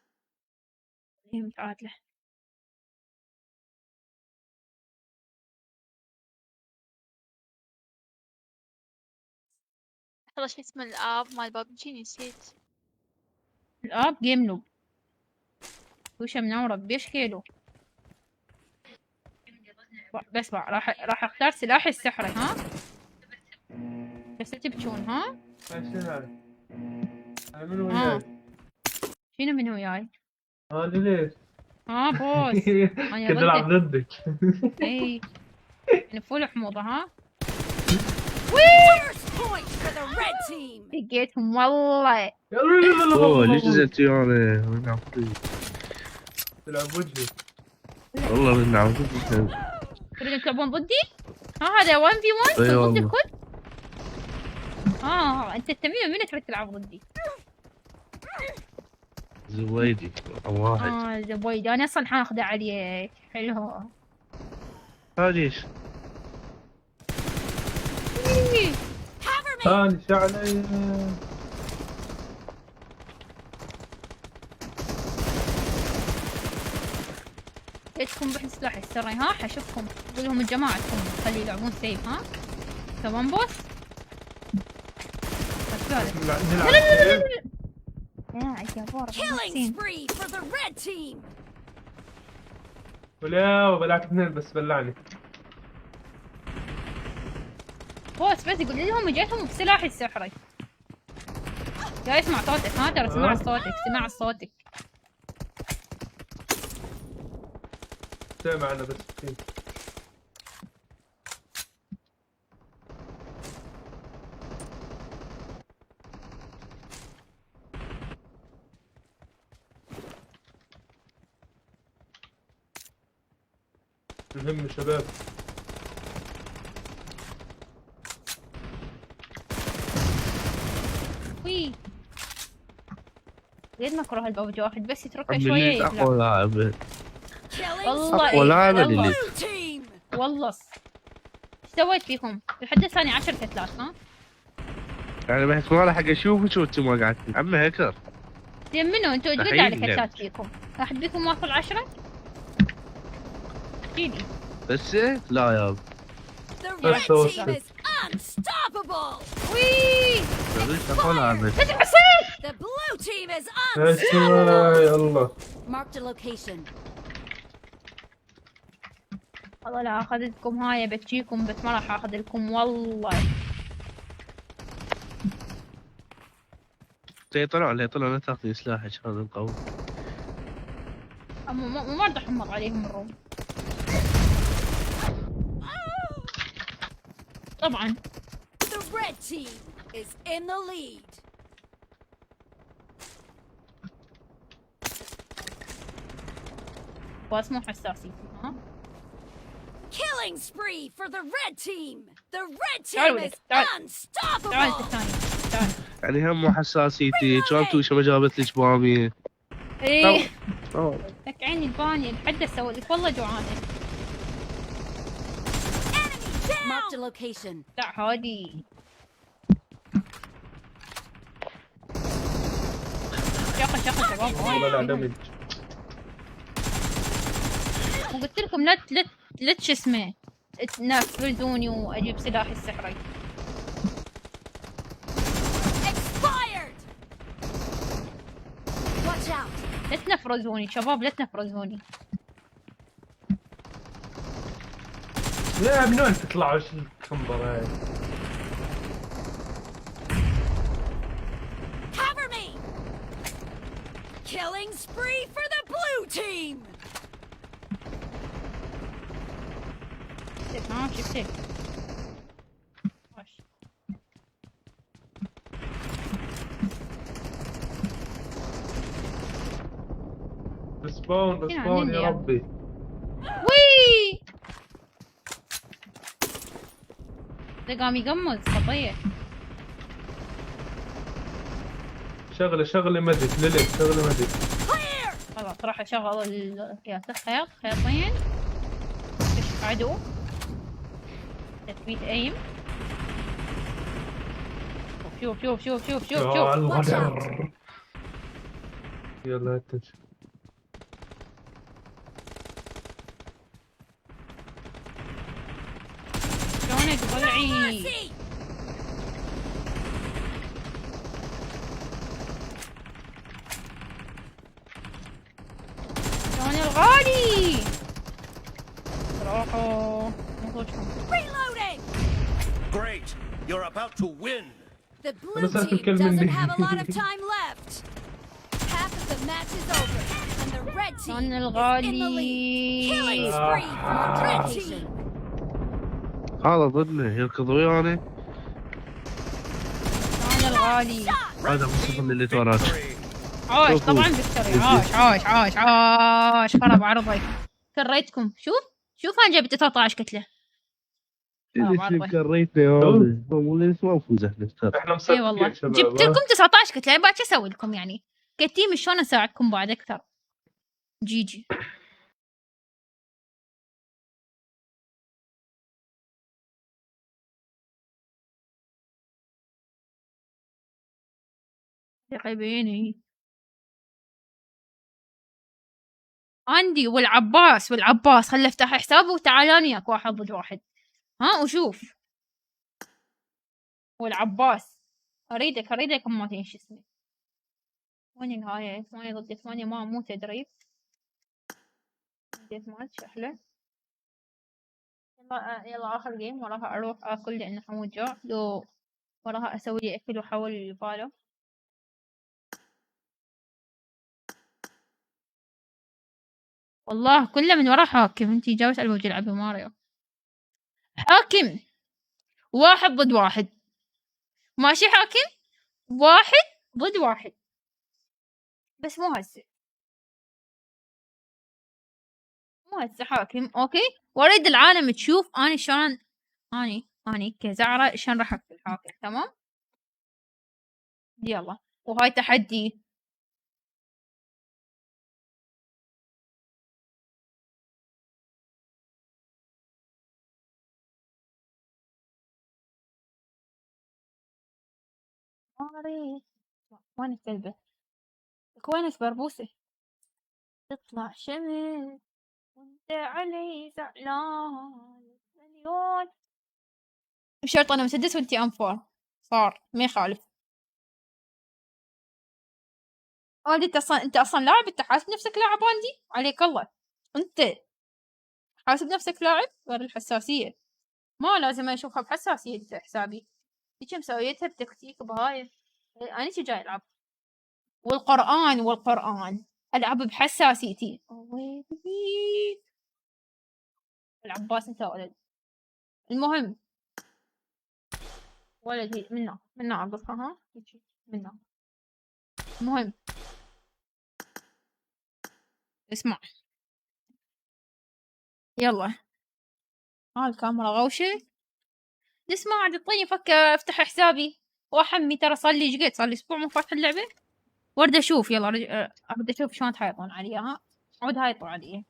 هي متعادلة. لحظة شو اسم الاب مال بابجي نسيت. الاب جيم نوب وشة منورة بيشكيلو. بس بقى راح اختار سلاحي السحري ها. بس تبكون ها. شنو هذا؟ من وياي؟ شنو من وياي؟ هذه ليش؟ بوس كنت العب ضدك. اي انا فول حموضة ها. لقيتهم والله. اوه ليش نزلتي انا؟ تلعب وجهي. والله بدنا عم ضدك. تريدون تلعبون ضدي؟ هذا 1v1 ضد الكل؟ انت التميم من تريد تلعب ضدي؟ زويدي واحد. زويدي انا اصلا حاخذه عليك. حلو. ليش؟ ثاني علي. جيتكم بحث سلاحي السري ها. حشوفكم قول لهم جماعتكم خلي يلعبون سيف ها. تمام بوس. ولا بلعت 2 بس بلعني. بوس بس يقول لهم جيتهم بسلاحي السحري. جاي اسمع صوتك ها. ترى سمع صوتك سمع صوتك. سامع انا بس فيه. مهم شباب. وي قد ما اكره البوج واحد بس يتركه شويه يبلع. اقوى لاعب. والله اقوى لاعب اللي والله ايش سويت فيكم؟ لحد ثاني 10 كتلات ها؟ يعني بحس ما راح اشوفك وانتم ما قاعدين. عمي هيكر زين منو انتوا جديد على كتلات فيكم؟ واحد بيكم واصل 10؟ احكيلي. بس لا يا بس وي اقوى لاعب. The blue team is يا الله. Marked a location. والله لا اخذتكم هاي بتجيكم بس ما راح اخذ لكم والله. طلعوا لا تاخذي سلاحك هذا القوي. ما راح احمر عليهم الروم طبعا. The red team is in the lead. بس مو حساسي ها. Killing spree for the red team. The red team is unstoppable. تعال. يعني هم مو حساسيتي. كانتوا شو ما جابت لك باميه. ايه لك عيني البانيه لحد اسوي لك والله جوعانه. Marked a location. لا هادي شقة شباب. والله لا دمج. قلت لكم لا شو اسمه تنفذوني واجيب سلاحي السحري. لا تنفرزوني شباب، لا تنفرزوني. لا من وين تطلعوا شو الكمبر هاي؟ Cover me! Killing spree for the blue team! شفتك. رسبون يا ربي. وي ده قام يقمص خطيه. شغله مدك ليلك، شغله مدك. خلاص راح اشغل خياطين كشف عدو، تثبيت ايم. شوف يلا اتجه. شلونك ضلعي؟ شلون الغالي؟ روحوا Reloading! Great! You're about to win! The blue team doesn't have a lot of time left. Half of the match is over, and the red team is in the lead. Killing spree for the red team. هذا ضدنا يركض ويانا. شلون الغالي؟ هذا مصطفى اللي توراك. عاش طبعا فيكتوري، عاش خرب عرضي. كريتكم. شوف انا جبت 13 كتله. اللي كريتنا يا ولد ما نفوز احنا اي والله جبت لكم 19 كتله. بعد شو اسوي لكم يعني؟ كتيم شلون اساعدكم بعد اكثر؟ جي يا عندي والعباس خلي افتح حسابي وتعالاني وياك واحد ضد واحد. ها وشوف والعباس اريدك ما تنش اسمي. وين هاي 8 ضد 8 مو تدريب. ماتش احلى. يلا اخر جيم وراها اروح اكل لان حمود جاع. لو وراها اسوي لي اكل واحول الفالو. والله كله من ورا حاكم. انتي جاوز على وجه العبي ماريو. حاكم 1 ضد 1 ماشي. حاكم 1 ضد 1 بس مو هسه حاكم. اوكي واريد العالم تشوف اني شلون اني كزعرة شلون راح اقتل حاكم. تمام يلا. وهاي تحدي. وين الكلبة؟ وينك بربوسة؟ تطلع شمس وانت علي زعلان مليون. بشرط انا مسدس وانتي ام4 صار ما يخالف. انت اصلا لاعب. انت حاسب نفسك لاعب عندي عليك الله. انت حاسب نفسك لاعب غير الحساسية. ما لازم اشوفها بحساسية حسابي. هيك مسويتها بتكتيك بهاي. أنا جاي ألعب والقرآن ألعب بحساسيتي. العباس أنت ولد. المهم ولد هي منا عبصها. ها منا. المهم اسمع يلا. الكاميرا غوشة. اسمع عاد اعطيني فك افتح حسابي واحمي. ترى صار لي جقيت صار لي اسبوع مو فاتح اللعبه. ورد اشوف يلا اريد اشوف شلون تحيطون عليها. ها عود هايطوا علي.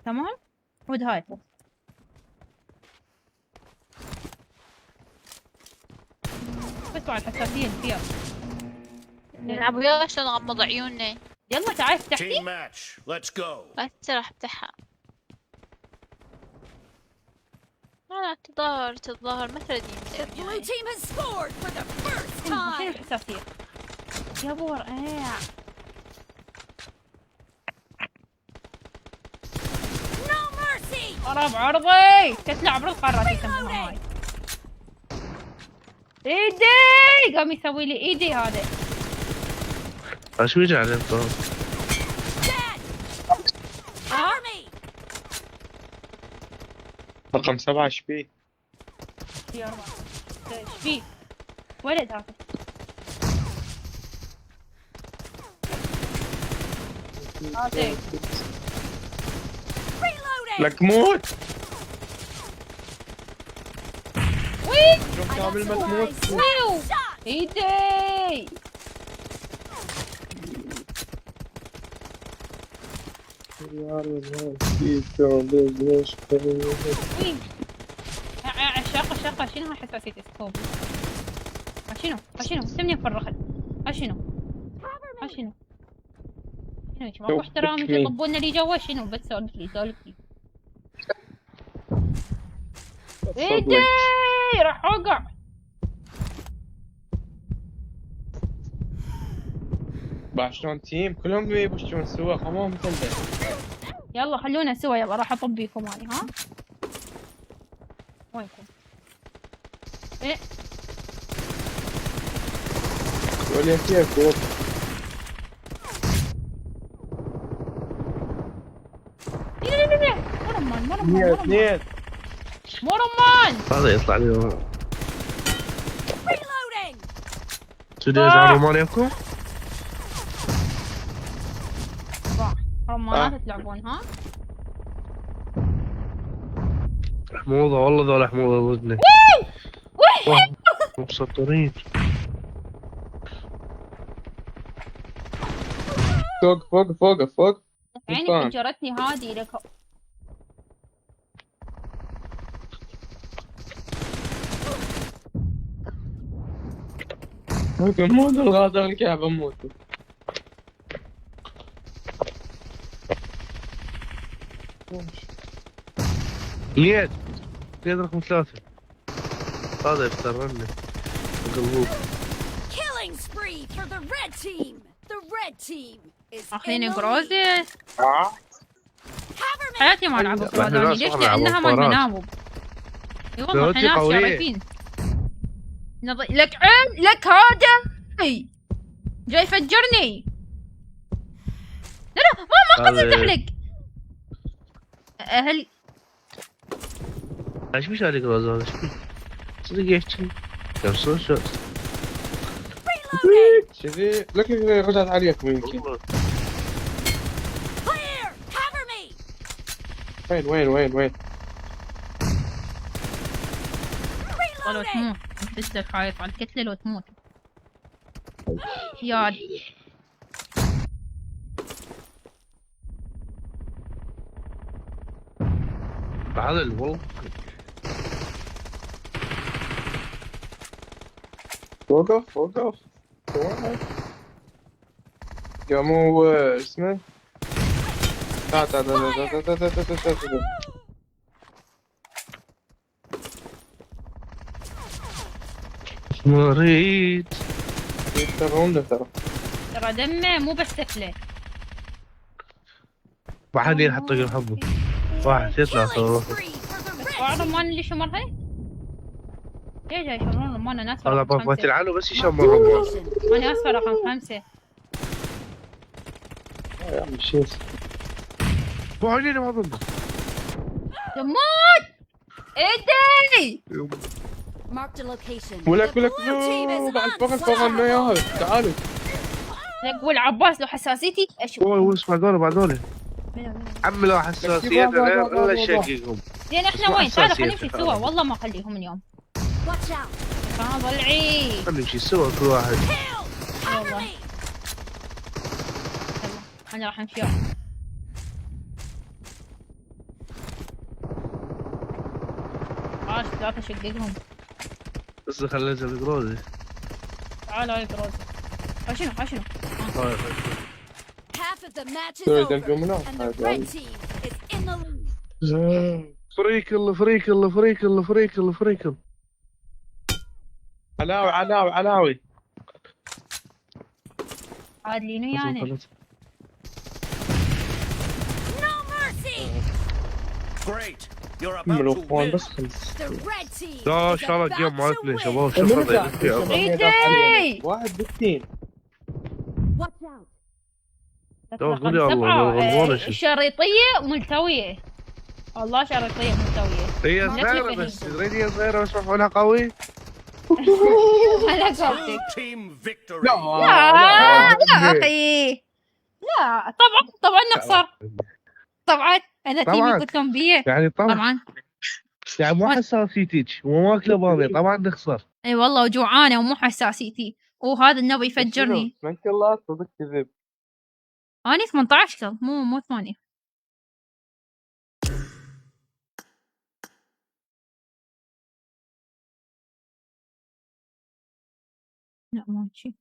تمام عود هايطوا. بس بعد حساسيه فيها. نلعب وياك شلون نغمض عيوننا. يلا تعال افتح لي. Team match. Let's go. بس راح افتحها. الظاهر ما تردين The blue team has scored for the first شنو time. الحساسية يا ابو رقيع. No mercy. خراب عرضي تطلع عبر القارات يسموها هاي. ايدي قام يسوي لي ايدي هذا. شو يجي عليه الطاولة؟ رقم 7 ايش بيه؟ يا رب ايش فيه؟ ولد هذا. هاتي لك موت. وين؟ شوف كامل ما تموت. ويو ايدي. وين؟ شاقة شنو حساسية سكوب؟ شنو؟ سمني فرخت. شنو؟ شنو ماكو احترام يطبون لي جوا شنو بس سولف لي. ايدي راح اوقع. بعد شلون تيم كلهم يبشون سوا خمام مثل يلا خلونا سوا يلا راح اطب بيكم اني ها. وينكم؟ ايه ولا كيف فوق. مرمان هذا يطلع لي تدري على رومانياكم؟ رمانات تلعبون ها؟ حموضة والله ذولا حموضة ودني. مسطرين. فوق عيني فجرتني هذه لك. موت الغادر الكعبة موت. ليد رقم 3 هذا يفترني قلبوك. Killing spree for the red team. The red team is اخيني جروزي. حياتي ما العب جروزي ليش؟ لانها مال مناوب. اي والله احنا ناس شريفين. لك عين لك هذا جاي يفجرني. لا ما قصدت عليك. هل ايش بيش عليك روز هذا؟ صدق يحكي كم شو شذي لك رجعت عليك يمكن. وين لو تموت بس خايف على الكتلة لو تموت ياد. بعد والله وقف قاموا اسمه تعال مريض يترون ترى دمه مو بس تكله. واحد ينحط الحبه واحد يطلع صوره. رمان اللي شمرها؟ ليه جاي يشمرون رمان؟ انا اسفه هذا ما تلعنه بس يشمر رمان. انا اسفه رقم 5. يا عم شيس مو علينا ما ضمن تموت ايدي. ولك بعد فوق ياهل تعالوا. لك والعباس لو حساسيتي اشوف. اسمع بعدول عمي لو حساسيات الا شقيقهم. زين احنا وين؟ تعالوا خلينا نمشي سوا والله ما اخليهم اليوم. ضلعي خلينا نمشي سوا كل واحد. يلا انا راح امشي. عاش 3 شقيقهم. بس خلينا ننزل جروزي. تعال هاي جروزي. شنو؟ Half of the match is over, and the red team is in the lead. فريكل فريكل فريكل فريكل فريكل. علاوي علاوي علاوي. عاد لينو يعني. Great. You're about كملوا to اخوان win. بس خلص. لا شاء الله الجيم مالك يا شباب. شكرا لك. ايدي 61. قولي الله غلبانة شو. شريطية ملتوية. والله شريطية ملتوية. هي صغيرة بس تدرين هي صغيرة بس مفعولها قوي. على قولتك. Team victory. لا اخي. لا طبعا نخسر. طبعا انا تيمي كلكم بيه. يعني طبعا يعني مو حساسيتك وما ماكله بابي طبعا نخسر. اي والله وجوعانه ومو حساسيتي وهذا النوب يفجرني. من كلات صدق كذب. اني 18 كل مو 8. لا مو شي.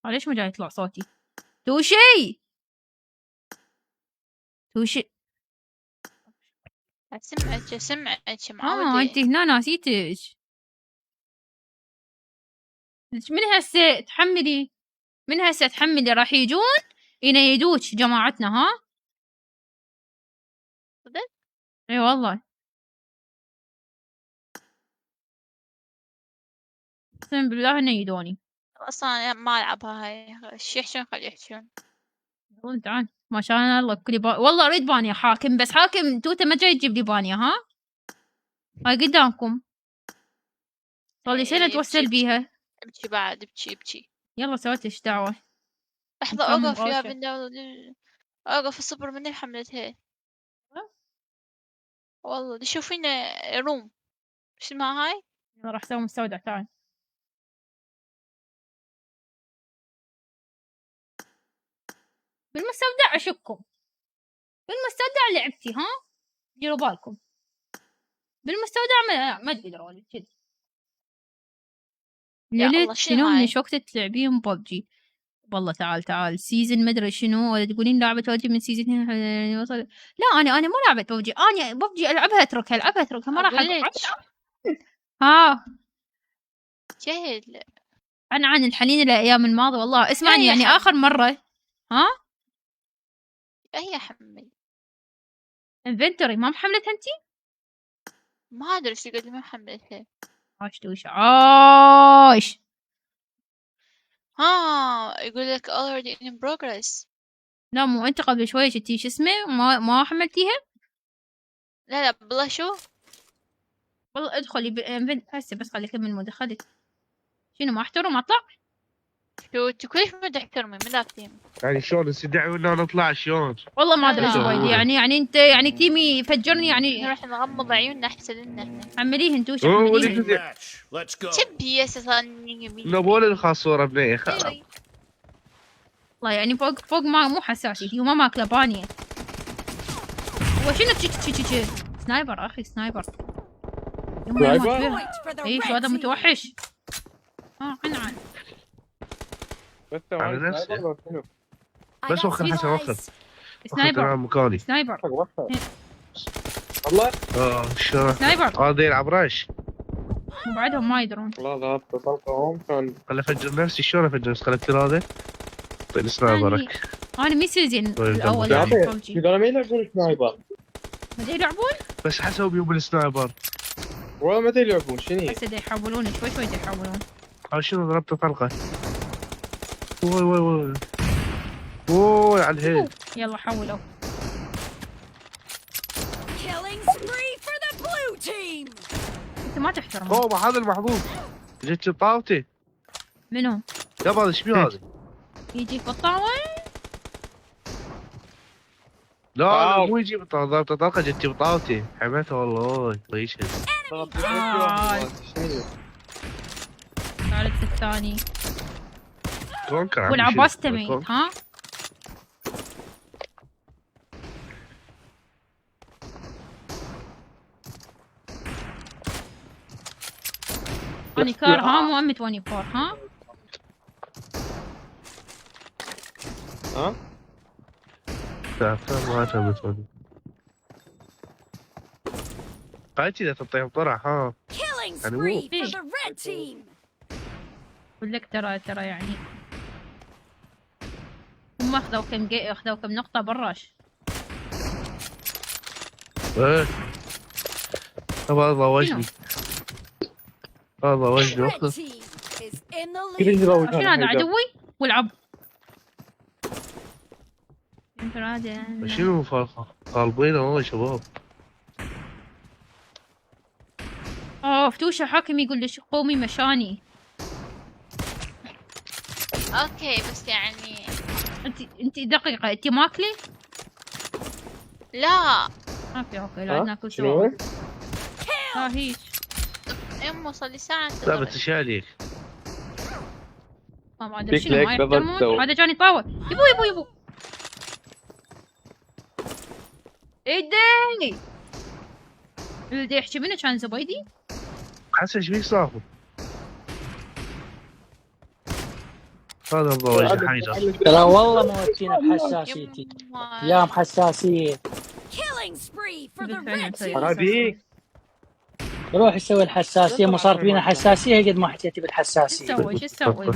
ليش ما جاي يطلع صوتي؟ توشي سمعك معودة. انت هنا ناسيتش. من هسه تحملي راح يجون ينيدوك جماعتنا. ها صدق؟ اي والله اقسم بالله ينيدوني. اصلا ما العبها هاي. ايش يحشون خلي يحشون. تعال ما شاء الله بكل والله اريد بانيا حاكم بس حاكم توته ما جاي تجيب لي بانيا. ها هاي قدامكم صار لي سنة توسل بيها. ابكي بعد ابكي. يلا سويت ايش دعوة. لحظة اوقف يا بنت. اوقف الصبر مني حملتها. والله دي شوفينا روم. ايش اسمها هاي؟ راح اسوي مستودع. تعال بالمستودع اشككم. بالمستودع لعبتي. ها ديروا بالكم بالمستودع ما تقدرون كذا. ليلت شنو من وقت تلعبين ببجي؟ والله تعال سيزن مدري شنو ولا تقولين لعبة ببجي من سيزن وصل. لا انا مو لعبة ببجي. انا ببجي العبها اتركها ما راح ها جهل عن الحنين الايام الماضية. والله اسمعني يعني اخر مرة. ها هي حمل انفنتوري ما محملتها انتي؟ ما ادري ايش قد ما حملتها. عاش يقول لك already in progress. لا مو انت قبل شوي شتي شو اسمه ما حملتيها؟ لا بالله شو والله ادخلي هسه بس خلي اكمل مدخلي. شنو ما احترم اطلع؟ شو انت كلش ما تحترمي ما دافتين. يعني شلون تدعي انه نطلع شلون؟ والله ما ادري شو يعني انت يعني تيمي فجرني يعني. نروح نغمض عيوننا احسن لنا. حمليه انتو حمليه. تبي اساسا نبول الخاصوره بنيه خلاص. والله يعني فوق ما مو حساسي وما ماكله بانيه. وشنو تشي سنايبر اخي سنايبر. اي شو هذا متوحش. عن بس وخر حسن وخر سنايبر مكاني سنايبر والله شو سنايبر هذا يلعب راش وبعدهم ما يدرون. والله ضربت طلقهم كان خل افجر نفسي. شلون افجر خليك هذا طيب سنايبرك. انا مي سيزن الاول هذول ما يلعبون سنايبر. ما يلعبون بس حسوا بيوم السنايبر والله ما يلعبون. شنو هسه يحاولون شوي يحاولون. شنو ضربت طلقه. وي على الهيد. يلا حولوا. انت ما تحترم. هذا المحظوظ جيت طاوتي. منو؟ يابا هذا ايش بيه هذا؟ يجيك بالطاوة؟ لا مو يجي بالطاوة. ضربت طلقه جت بطاوتي حميتها والله طيش. ثالث الثاني كونكر والعباس تميت. ها اني كار. ها مو ام 24. ها ما فهمت. قاعدتي اذا تعطيهم طرح ها. Killing يعني spree مو for the red team. اقول لك ترى يعني هم اخذوا كم نقطة براش. ايه هذا وجهي هذا وجهي. Red team is in the lead. شنو هذا عدوي؟ والعب. شنو طالبينه والله يا شباب. فتوشة حاكم يقول لي قومي مشاني. اوكي بس يعني انت دقيقة انت ماكلي؟ لا اوكي لا ناكل سوا. هيك امه صار لي ساعة لا بس ايش عليك؟ ما ادري شنو ما يحترمون. هذا جاني طاوة. يبو ايدي اللي يحكي منه كان زبيدي. حسن ايش بيك صاحبه؟ هذا هو وجه حيجر. ترى والله موتينا بحساسيتي. يا حساسية. Killing spree for the red team. حرابيك. روح يسوي الحساسية. مو صار فينا حساسية قد ما حكيتي بالحساسية. شو تسوي؟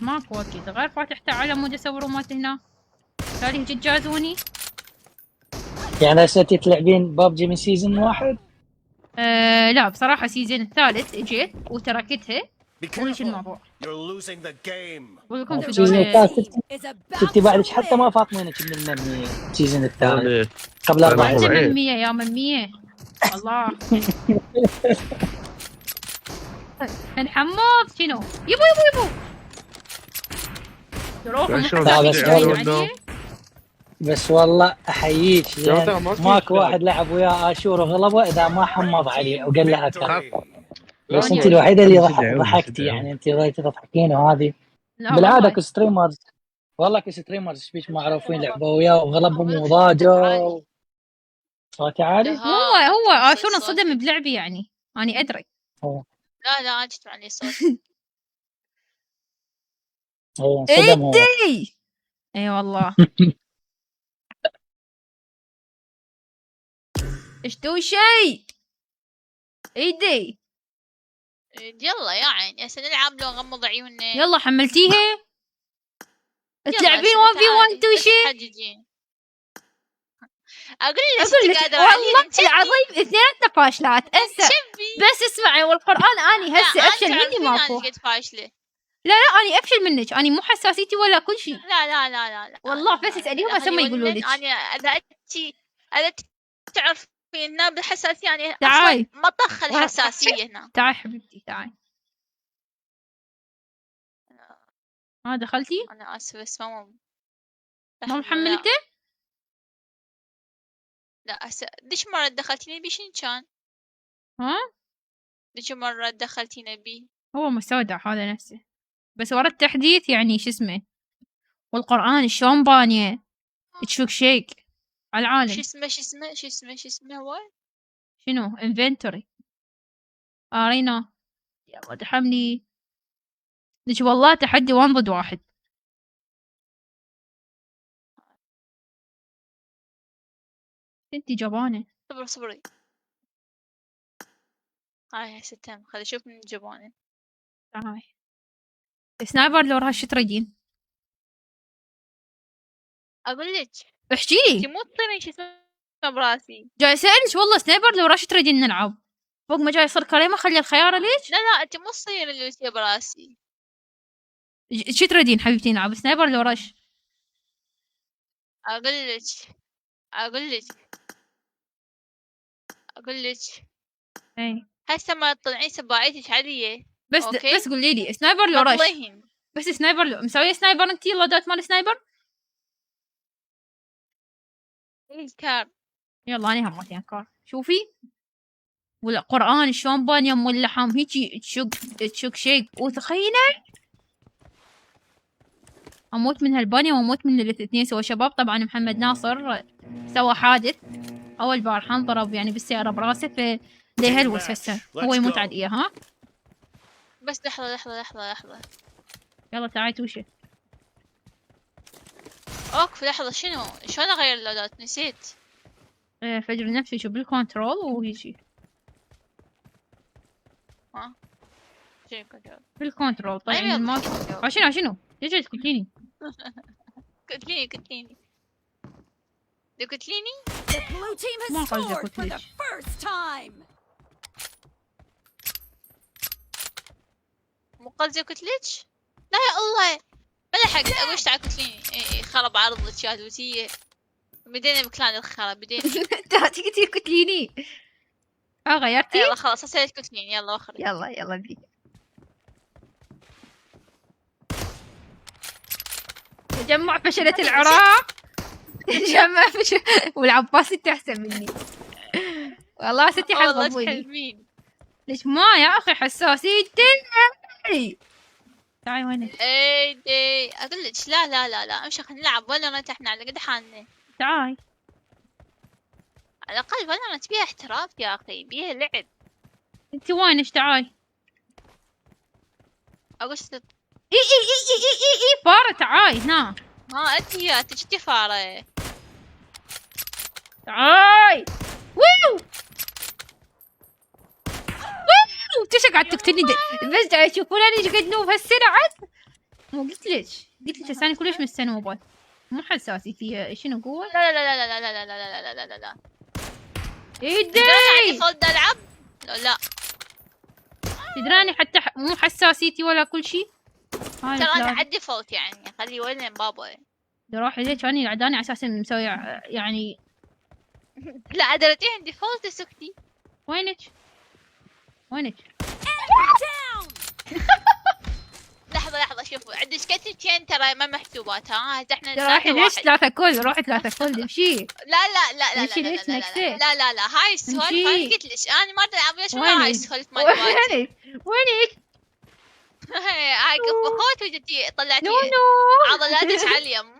ماكو اكيد غير فاتحته على مود اسوي رومات هنا. تالي هيك تجازوني. يعني هسه تلعبين بابجي من سيزون 1؟ لا بصراحة سيزون الثالث اجيت وتركتها. وش الموضوع؟ سيزون الثالث شفتي بعدك حتى ما فاطمينك من المنية. سيزون الثالث قبل 4 سنين. من 100 يا من 100 الله. الحمود شنو؟ يبو بس والله احييك ماكو واحد لعب وياه اشور وغلبه اذا ما حمض عليه وقال له اكثر. بس انت الوحيده اللي ضحكتي يعني انت ضليتي تضحكين وهذه بالعاده كستريمرز. والله كستريمرز سبيش معروفين لعبوا وياه وغلبهم وضاجوا صوتي عالي. هو اشور انصدم بلعبي يعني اني ادري. لا انا تسمعني صوت. ايدي اي والله. ايش تو شيء ايدي. يلا يا عين هسه نلعب لو نغمض عيوننا. يلا حملتيها؟ تلعبين 1v1 تو شيء؟ اقول لك والله العظيم اثنيناتنا فاشلات. بس اسمعي والقرآن اني هسه افشل مني ماكو. لا اني افشل منك. اني مو حساسيتي ولا كل شيء. لا والله بس اساليهم هسه ما يقولوا لك. انا اذا تعرفين بالحساسيه يعني تعاي مطخ الحساسيه هنا. تعاي حبيبتي تعاي. دخلتي؟ انا اسفه بس ما محملته؟ لا هسه ديش مرة دخلتيني بي شنو كان؟ ديش مرة دخلتيني بي هو مستودع هذا نفسه بس ورا التحديث يعني شو اسمه والقرآن شلون بانيه تشوك شيك على العالم. شو اسمه هو؟ شنو؟ انفنتوري. ارينا يلا تحملي ليش والله تحدي 1 ضد 1. انتي جبانة. صبري هاي هسه تم. خلي اشوف من جبانة. هاي سنايبر لو راح شو تريدين؟ اقول لك احكي لي. انتي مو تطيرين شو اسمه براسي. جاي اسالك والله سنايبر لو راح تريدين نلعب فوق ما جاي يصير كريمه خلي الخياره ليش؟ لا انتي مو تصير اللي براسي. شو تريدين حبيبتي نلعب سنايبر لو رش؟ اقول لك اي هسه ما تطلعين سباعيتك عاديه بس قولي لي سنايبر لو رش. بس سنايبر لو مسويه سنايبر انتي لودات مال سنايبر؟ كار. يلا اني همتين كار. شوفي ولا قرآن شلون بان يم اللحم هيجي تشوك شيك وتخيله اموت من هالبانية واموت من الاثنين سوا شباب. طبعا محمد ناصر سوى حادث اول بارحة ضرب يعني بالسيارة براسه فليه هلوس هسه هو يموت على الايه. ها بس لحظة يلا تعالي توشي. اوقف لحظة شنو شلون اغير اللودات نسيت. فجر نفسي شو بالكنترول وهيجي ها شنو كنترول؟ في الكنترول طيب أيوة. الماوس. شنو ليش تقوليني؟ كتليني دكتليني. The blue team has ما قصدي scored for the كتليش. first time. مو قصدي كتليش. لا يا الله بلا حق اقول تعال كتليني. خرب عرض الشادوسية. بدينا بكلان الخرا بدينا. تيجي تقوليني. غيرتي؟ يلا خلاص اسوي كتليني يلا واخرج. يلا بيك. تجمع فشلة العراق. تجمع فشل والعباس انت احسن مني. والله ستي حلقة تحلمين. ليش ما يا اخي حساسيتي. تعالي وينك؟ ايدي اقول لك لا امشي خلينا نلعب فالورانت احنا على قد حالنا. تعالي على الاقل فالورانت بيها احتراف يا اخي بيها لعب. انت وينك؟ تعالي. اقول اي فارة تعالي هنا. ما انت يا تجتي فارة. تعالي. ويو تيش قاعد تقتلني بس جاي تشوفون انا ايش قد نوب هالسرعة. مو قلت لك هسه كلش مستنوبة مو حساسي فيها. شنو قوة؟ لا ايدي عندي فولد العب. لا تدراني حتى مو حساسيتي ولا كل شيء. ترى انا عندي فولت يعني خلي وين بابا. روحي ليش اني العداني على اساس مسوي يعني. لا درتي عندي فولت سكتي. وينك؟ لحظة شوفوا عندي كتلتين ترى ما محسوبات. ها هسه احنا روحي ليش 3 كل روحي 3 كل امشي. لا هاي السوالف انا قلت لك انا ما العب ليش ما هاي السوالف مال وينك؟ هاي قفقوت وجدتي طلعتي عضلاتك على اليم.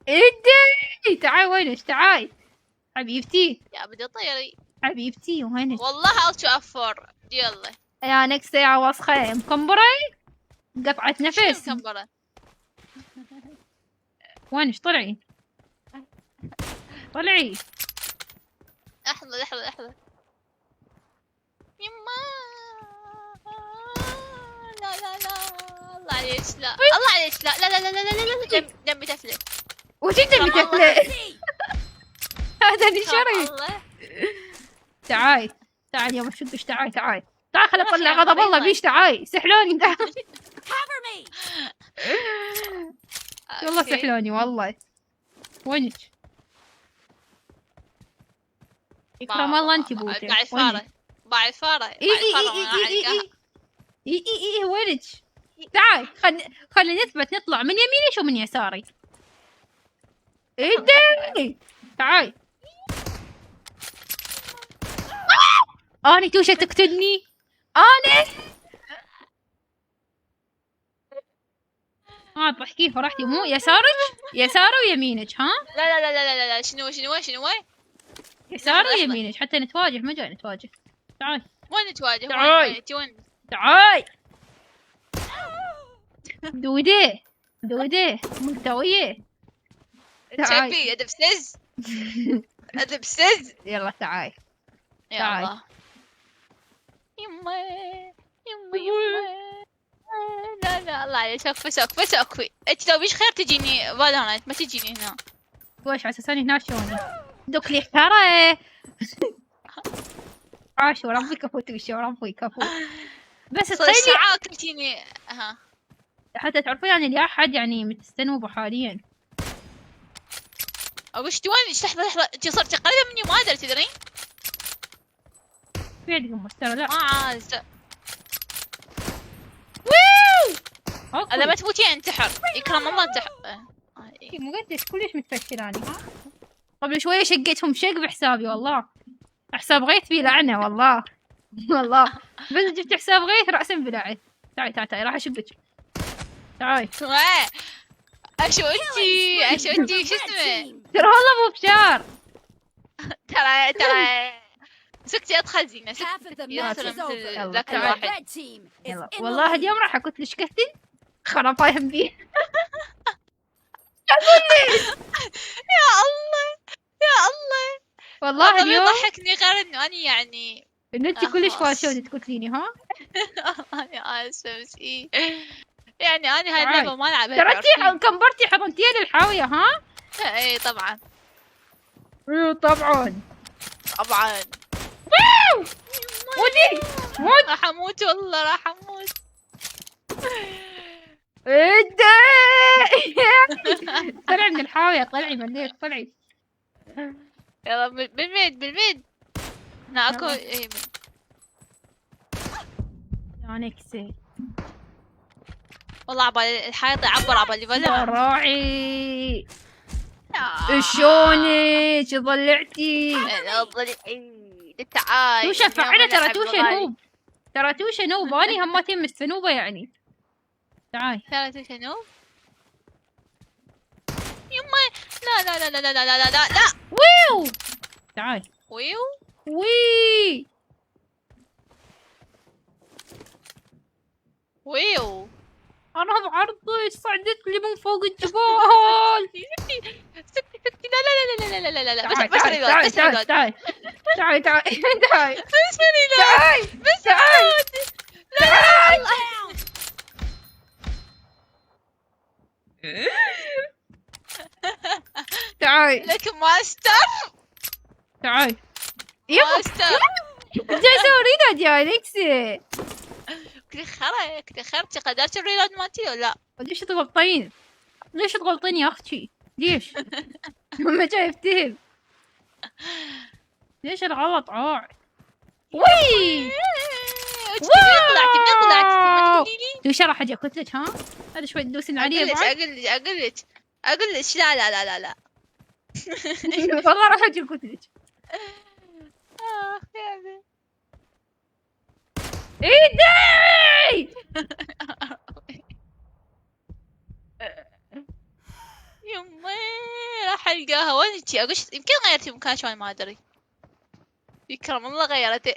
ايدي تعال وينك؟ تعال حبيبتي يا بدي طيري حبيبتي وينك؟ والله التو افور يلا يا نكسة يا وسخة مكمبرة قطعة نفس. مكمبرة وينك؟ طلعي لحظة يما لا الله عليك لا دمي تفلت. وش دمي تفلت؟ هذا اللي شري. تعاي يا مشدش تعاي خل اطلع غضب الله بيش. تعاي سحلوني والله سحلوني والله. وينك؟ اكرم الله انت بوته. باع الفارة اي وينك؟ تعاي خلي نثبت نطلع من يميني شو من يساري. ايدي تعاي. اني توشة تقتلني انا. تحكي فرحتي مو يساري ويمينك. ها لا شنو يساري ويمينك حتى نتواجه. ما جاي نتواجه. تعال وين نتواجه؟ وين تعال دوديه ملتويه. شايفي ادبسز يلا تعال يلا يما لا الله عليك سقفي انت لو بيش خير تجيني فالورانت ما تجيني هنا. وش على اساس اني هنا شلوني دوك لي اختاره. عاشوا ربي كفو بس تخيلي قلتيني حتى تعرفون يعني اللي احد يعني متستنوبه حاليا. وش توين لحظة انت صرتي قريبة مني ما ادري تدرين؟ في عندكم مستوى لا ما عاز. انا ما تفوتين انتحر يكرم الله انتحر. مو قلتلك كلش متفشلاني. قبل شوية شقيتهم شق بحسابي والله. حساب غيث فيه لعنة والله بس جبت حساب غيث رأسا بلعن. تعالي راح اشبك. تعالي اشو انتي شو اسمه؟ ترى والله مو بشار. ترى سكتي ادخل زينة ذاك الواحد. يلا والله اليوم راح اكت لش كهتن خرا فاهم بيه. يا الله والله اليوم يضحكني غير انه اني يعني انت كلش فاشوتي تقتليني. ها يا شمسي يعني انا هاي اللعبة ما العبها. ترى كمبرتي حضنتيها للحاوية ها؟ اي طبعا. طبعا. طبعا. ودي موت. راح اموت والله راح اموت. طلعي من الحاوية، طلعي مليت، طلعي. يلا بالميد هنا اكو يا نكسي والله عبالي الحيط يعبر عبالي بلا راعي. شلونك ضلعتي؟ تعال توشا فعلا. ترى توشا نوب، ترى توشا نوب. اني همتين مستنوبة يعني. تعال ترى توشا نوب. يما لا لا لا لا لا لا لا لا لا. ويو تعال. ويو وي ويو. انا بعرضي صعدت لي من فوق الجبال. ستي لا لا لا لا لا لا لا. بس تعال تعال تعال تعال تعال تعال بس تعال تعال. تعال لك ماستر. تعال ماستر. جالسة اريد يا نكسي. كنت خربتي قدرت الريلود مالتي ولا لا؟ ليش تغلطين؟ ليش تغلطين يا اختي؟ ليش؟ ما جاي يفتهم. ليش الغلط عاد؟ وي منين طلعتي؟ توشا راح اجي اقتلك ها؟ هذا شوي تدوسين علي بعد. اقلك لا لا لا لا لا. والله راح اجي اقتلك. ايدي يمي راح القاها. وين انتي؟ اقش يمكن غيرتي مكان شوي ما ادري. يكرم الله غيرتي.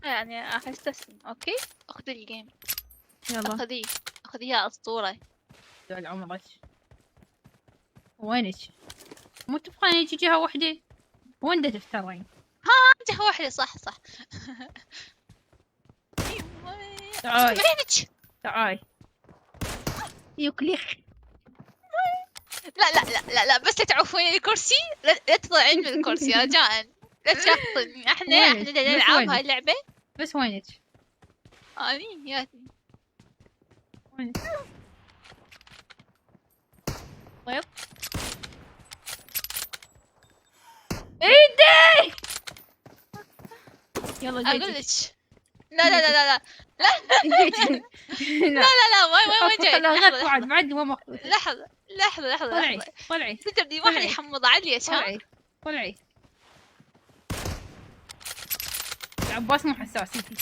يعني احس تسلم. اوكي اخذي الجيم. يلا اخذي يا اسطورة. طول عمرك. وينك؟ مو تبغين يجي جهة واحدة؟ وين دا تفترين؟ ها جهة واحدة صح. تعال وينك؟ تعال يوكليخ. لا لا لا لا لا بس لا تعوفين الكرسي. لا تطلعين من الكرسي رجاء. لا تشخطني. احنا نلعب هاي اللعبة. بس وينك؟ اني ياتني. وينك؟ طيب ايدي. يلا اقول لك لا لا لا لا لا لا لا لا وين جاي؟ لحظة بعد ما مخلوط. لحظة طلعي تدري واحد يحمض علي. طلعي العباس مو حساسيتي،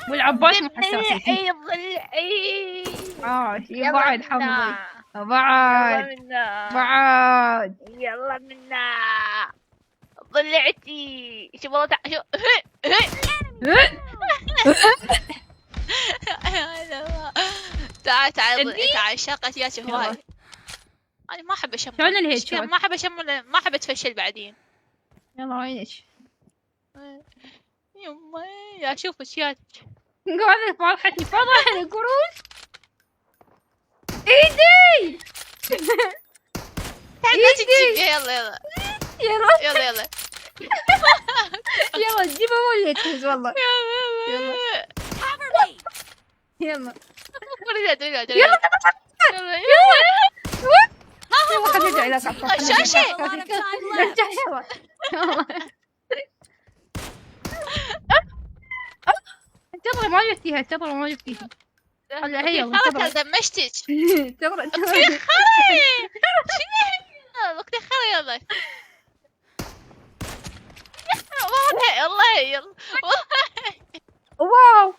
والعباس مو حساسيتي. بعد حمضي بعد يلا منا ضلعتي. شوف والله شو تعال شاقت يا شوف هاي. انا ما احب اشمر. شلون الهيد؟ ما احب اشمر ما احب اتفشل بعدين. يلا وينك؟ يمي يا شوف اشياء. قاعدة فرحتني فضح القرون. ايدي ايدي. يلا يلا تجيبه ولا تفوز والله. يلا خلينا نرجع لك الشاشة. انتظري ما جبتيها. هلا هي خلاص دمشتك. انتظري وقت خير. يلا والله واو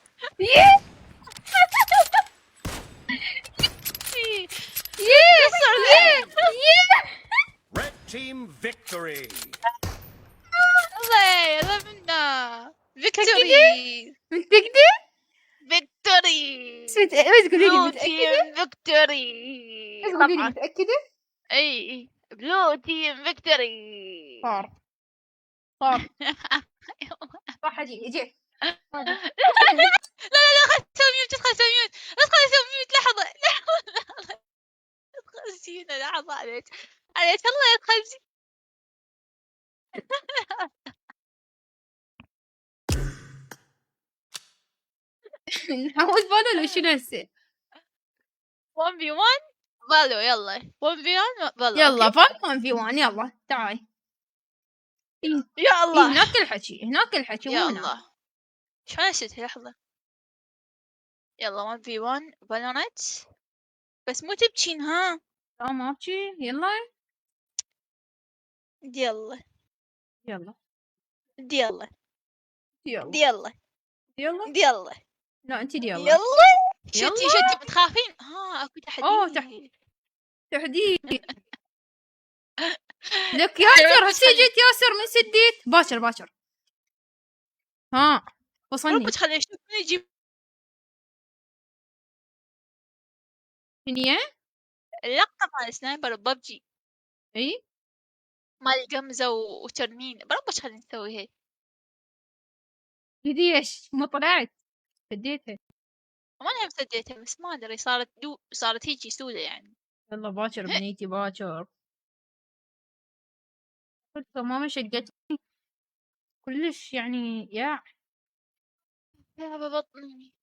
Red team victory. يلا منا فيكتوري. فيكتوري. بس قولي لي متأكدة؟ فيكتوري. بس قولي لي متأكدة؟ اي بلو تيم فيكتوري. صار راح اجي لا خليني اسوي ميوت، ادخل اسوي ميوت، ادخل اسوي ميوت. لحظة ادخل زينة، لحظة عليك الله يدخل زين. نحاول بالو شنو هسه 1v1 بالو. يلا 1v1 بالو. يلا بالو 1v1 يلا تعال. يا الله هناك الحكي يا مو هنا. الله شلون اشتها؟ لحظة. يلا 1v1 بالونت، بس مو تبكين ها. لا ما ابكي. يلا يلا يلا يلا يلا يلا يلا يلا. لا انت يلا يلا شتي بتخافين؟ ها اكو تحدي. تحديد لك ياسر. هسه جيت ياسر من سديت باكر. ها وصلني. ربك خليني اشوف من يجيب شنية اللقطة مال سنايبر ببجي. اي مال القمزة وترمين. بربك خلينا نسوي هيك. ليش ما طلعت سديتها؟ ما انا هم سديتها بس ما ادري صارت هيجي سودة يعني. يلا باكر بنيتي باكر. ما شقتني كلش يعني يا ببطني.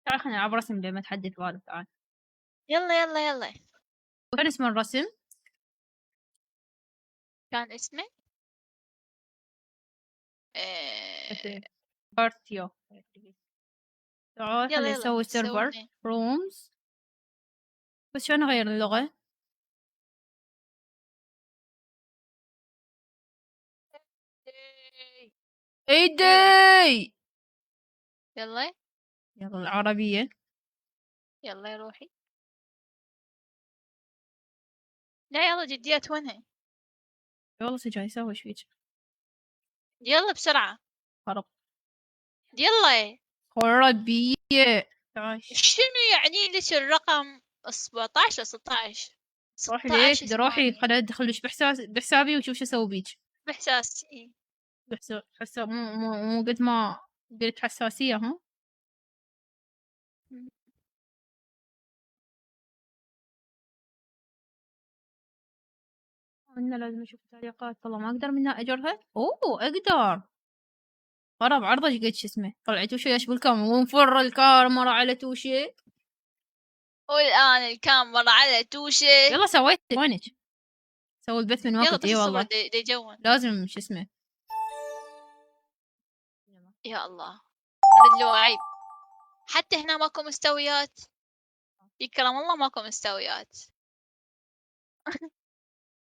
تعال خلينا نلعب رسم لما تحدث والد. تعال يلا وين اسم الرسم؟ كان اسمه بارتيو. تعال خلينا نسوي سيرفر رومز. بس شلون نغير اللغة؟ ايدي يلا العربية. يلا يا روحي. لا يلا جديات وينها؟ والله جاي اسوي ايش فيك؟ يلا بسرعة. فرق يلا عربية. شنو يعني لك الرقم 17 و 16؟ روحي ليش روحي خليني ادخلش بحسابي وشوف شو اسوي بيك. بإحساسي حساب مو قد ما قلت حساسية. ها أنا لازم أشوف التعليقات. والله ما أقدر منها أجرها. أقدر. خرب عرضة ايش قد شو اسمه طلعت توشي ايش بالكاميرا ونفر الكاميرا على توشي. والآن الكاميرا على توشي. يلا سويت وينك؟ سوي البث من وقت. اي والله دي جون لازم شو اسمه. يا الله رجلوا عيب. حتى هنا ماكو مستويات. يكرم الله ماكو مستويات.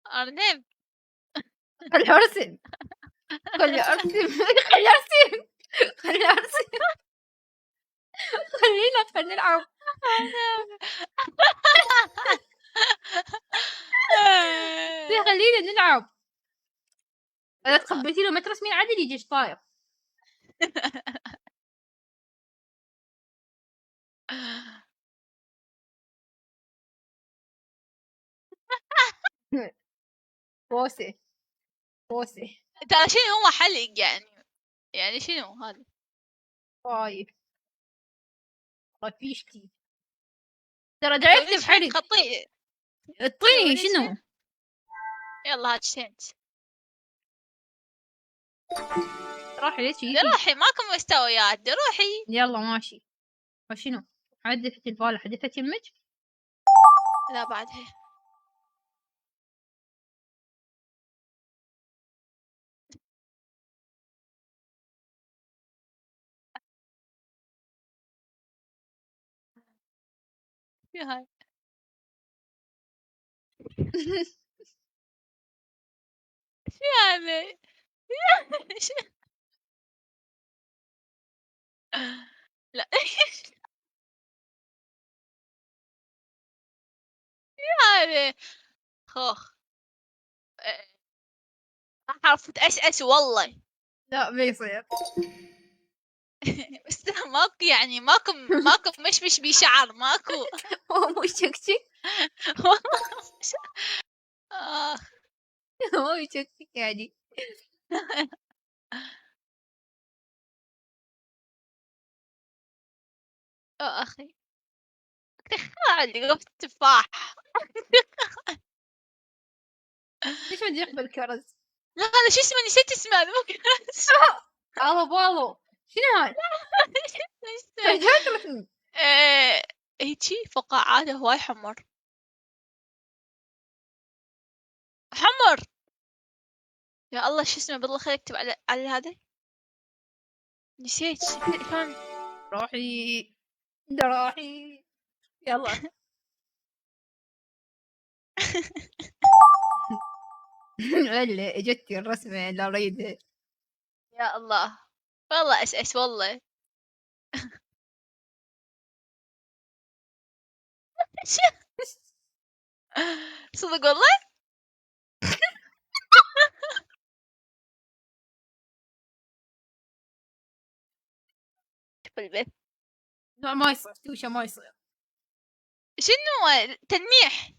أرنب خلي أرسم خلينا نلعب. خلينا نلعب. اذا تخبيتي له ما ترسمين عدل يجيش طاير. بوسه ترى شنو هو حلق يعني شنو هذا؟ طاير رفيشتي ترى دا يكتب حلق. خطي اعطيني شنو. يلا هات شنت. روحي ليش روحي ماكو مستويات. روحي يلا ماشي. شنو حدثت الفال حدثت يمك؟ لا بعد هي شو هاي؟ شو هذا؟ لا شو هذا؟ خوخ حرف تأسأس والله. لا بيصير بس ماكو يعني ماكو مشمش بشعر ماكو. هو مو شكشك. والله هو شكشك يعني. أخي اللي قفت تفاح. ليش ما تجيك بالكرز؟ لا هذا شو اسمه، نسيت اسمه، هذا مو كرز. الله بالو شنو هاي؟ اسمه هيجي فقاعات هواي حمر حمر. يا الله شو اسمه بالله، خليك اكتب على هذا، نسيت كان. روحي دراحي يلا. ولا اجتي الرسمة اللي اريدها. يا الله والله اس والله. صدق والله. بالبيت لا ما يصير توشة، ما يصير. شنو تلميح؟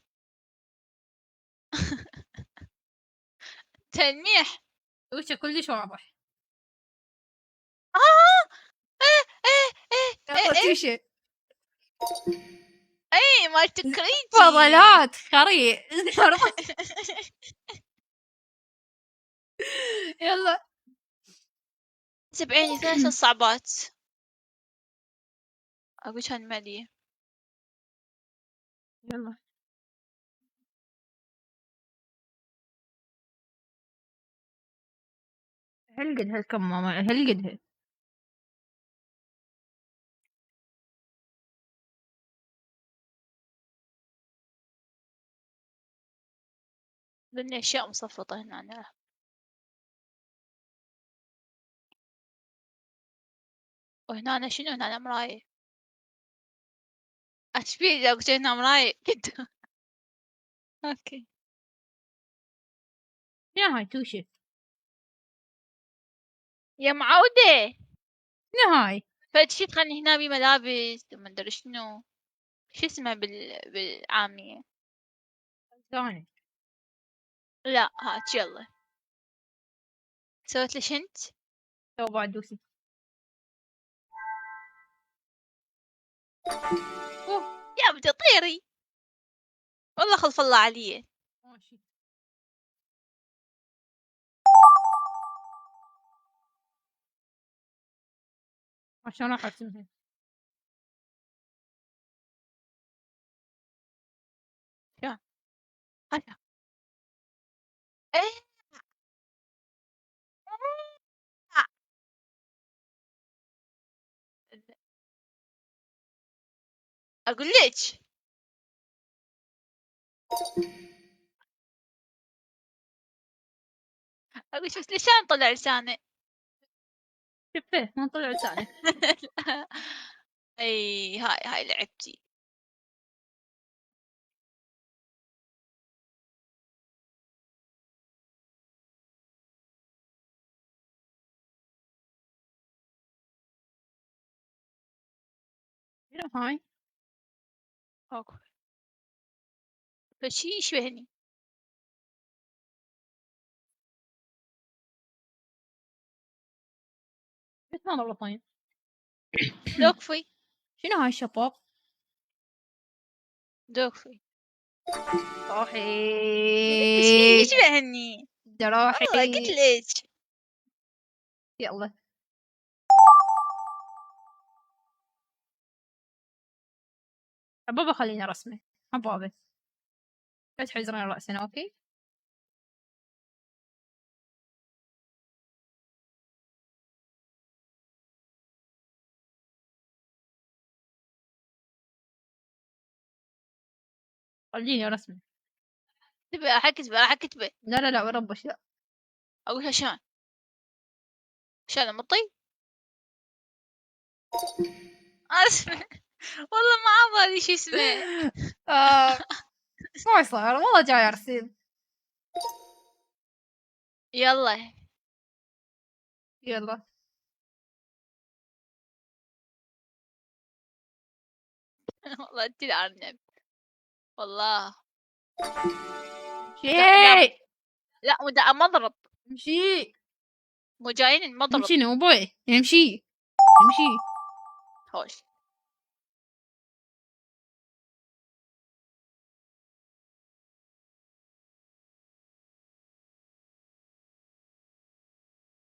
تلميح توشة كلش واضح. توشة اي مال تكريتي فضلات خري. يلا 70 ثلاث صعبات. اقول كان مالية. يلا هل قد هالكمامة هل قدها. لأن أشياء مصفطة هنا أنا. وهنا أنا شنو، هنا أنا مراية أشبيه إذا قلت هنا مراية كنت. أوكي يا هاي توشة يا معودة. شنو هاي؟ فشي تخلي هنا بملابس وما أدري شنو، شو اسمه بالعامية. ثاني لا هات يلا. سويت ليش انت؟ تو بعد دوسي. يا بدي طيري والله خلف الله علي. ماشي عشان راح ارسمها. يا هلا ايه اقول لك اقول شوف لسان طلع لسانه. شفه ما طلع لسانه. اي هاي لعبتي. شنو هاي؟ اوكي فشي يشبهني. بس ما والله طيب. دوكفي شنو هاي الشباب؟ دوكفي روحي يشبهني دراحي. والله قلت لك. يلا حبابة خلينا رسمه حبابة. لا تحزرين رأسنا اوكي. خليني رسمه. تبي راح اكتبه. لا وربش لا. اقولها شلون مطي. اسمع والله ما عبالي شو اسمه. ما يصير والله جاي ارسم. يلا يلا والله انت الارنب والله. شيء لا ودا مضرب امشي مو جايين المضرب. امشي نوبوي امشي امشي. خوش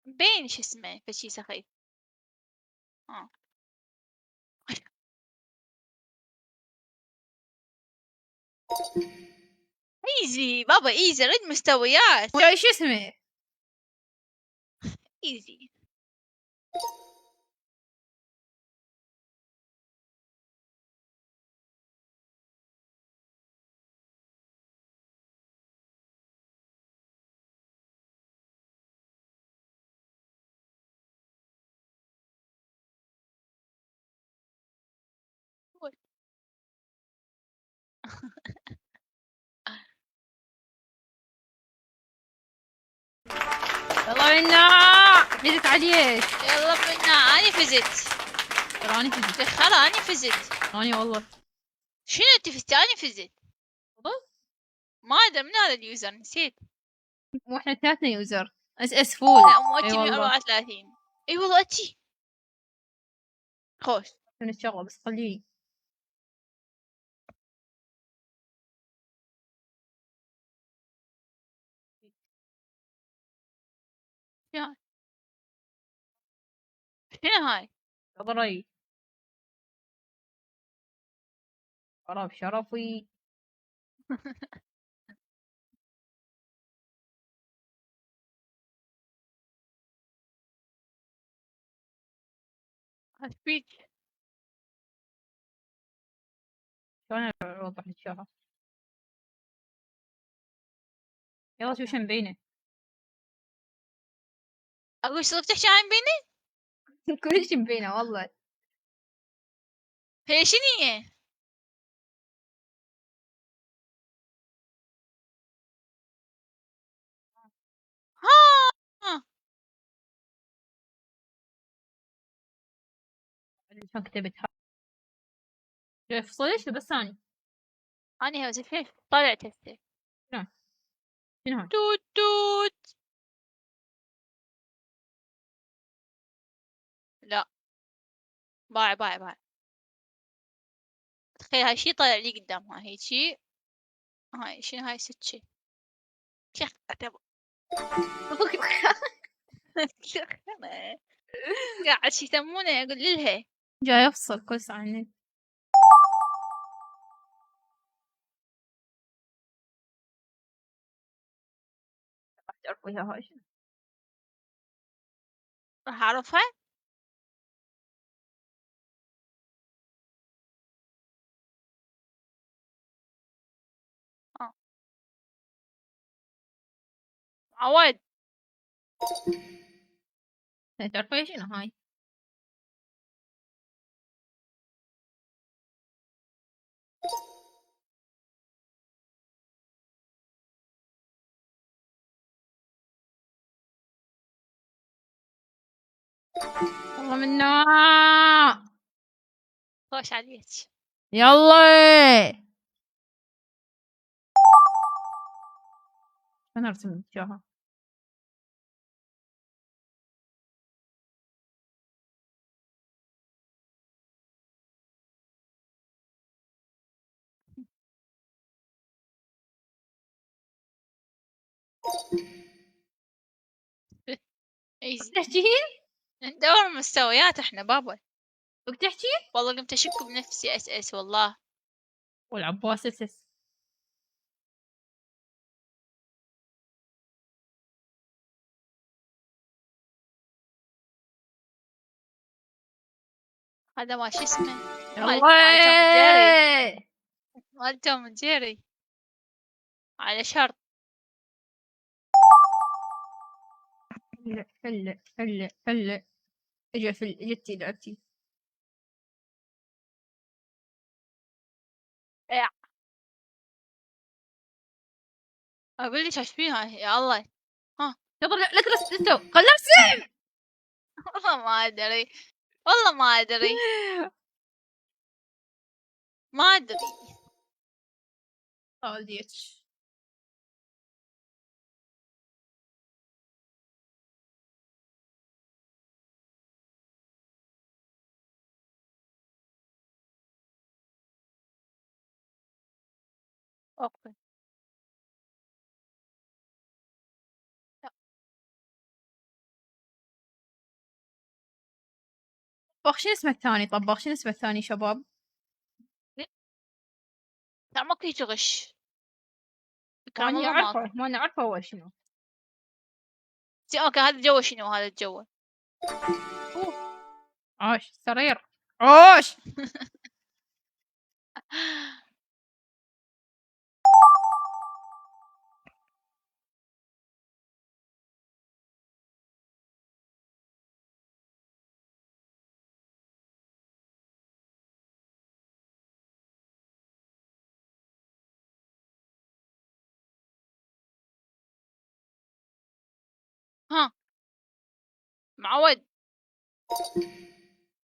بين شو اسمه فشي سخيف. ايزي بابا ايزي رد مستويات. شو اسمه ايزي. يلا منا فزت عليك. يلا منا اني فزت. ترى اني فزت. خلا اني فزت. اني والله. شنو انت فزتي؟ اني فزت. ما ادري من هذا اليوزر نسيت. مو احنا ثلاثنا يوزر اس فول. لا مو اتي اي والله 134. اي والله اتي. خوش من الشغله بس خليه. شنو هاي؟ شطري شرف شرفي. ايش فيك؟ شلون اوضح الشرف؟ يلا شو مبينه. اقول صرت تحكي عن بيني؟ كل شيء مبينه والله. هي شنو هي؟ ها شلون كتبتها؟ شوف صدق بس ثاني. اني هذا كيف طلعت هسه. شنو هاي؟ توت توت. لا باع باع باع. تخيل هاي شي طلع لي قدامها هيجي. هاي شنو هاي سكة كيف اعتبر. قاعد شي يسمونه اقول لها جاي افصل كل ساعة النت. راح تعرفوا اياها هاي شنو. راح اعرفها. عواد تعرفوا ايش شنو هاي؟ والله منا خوش عليك. يلا انا ارسم وجهها. ايزي تحكين؟ ندور مستويات احنا بابا. وتحكي؟ والله قمت اشك بنفسي اس والله. والعباس اس. هذا ما شو اسمه مال توم جيري على شرط. هلا اجتي لعبتي. اقول لك ايش فيها يا الله. ها يلا لا ترسم خل ارسم. والله ما ادري والله ما ادري. ما ادري. خالديتش اوكي. طباخ شنو اسمه الثاني؟ طباخ شنو اسمه الثاني شباب؟ لا ماكو هيجي غش. ماني والله عارفة ماكو. ماني عارفة هو شنو. اوكي هذا الجو شنو هذا الجو؟ عاش سرير عاش. ها معود.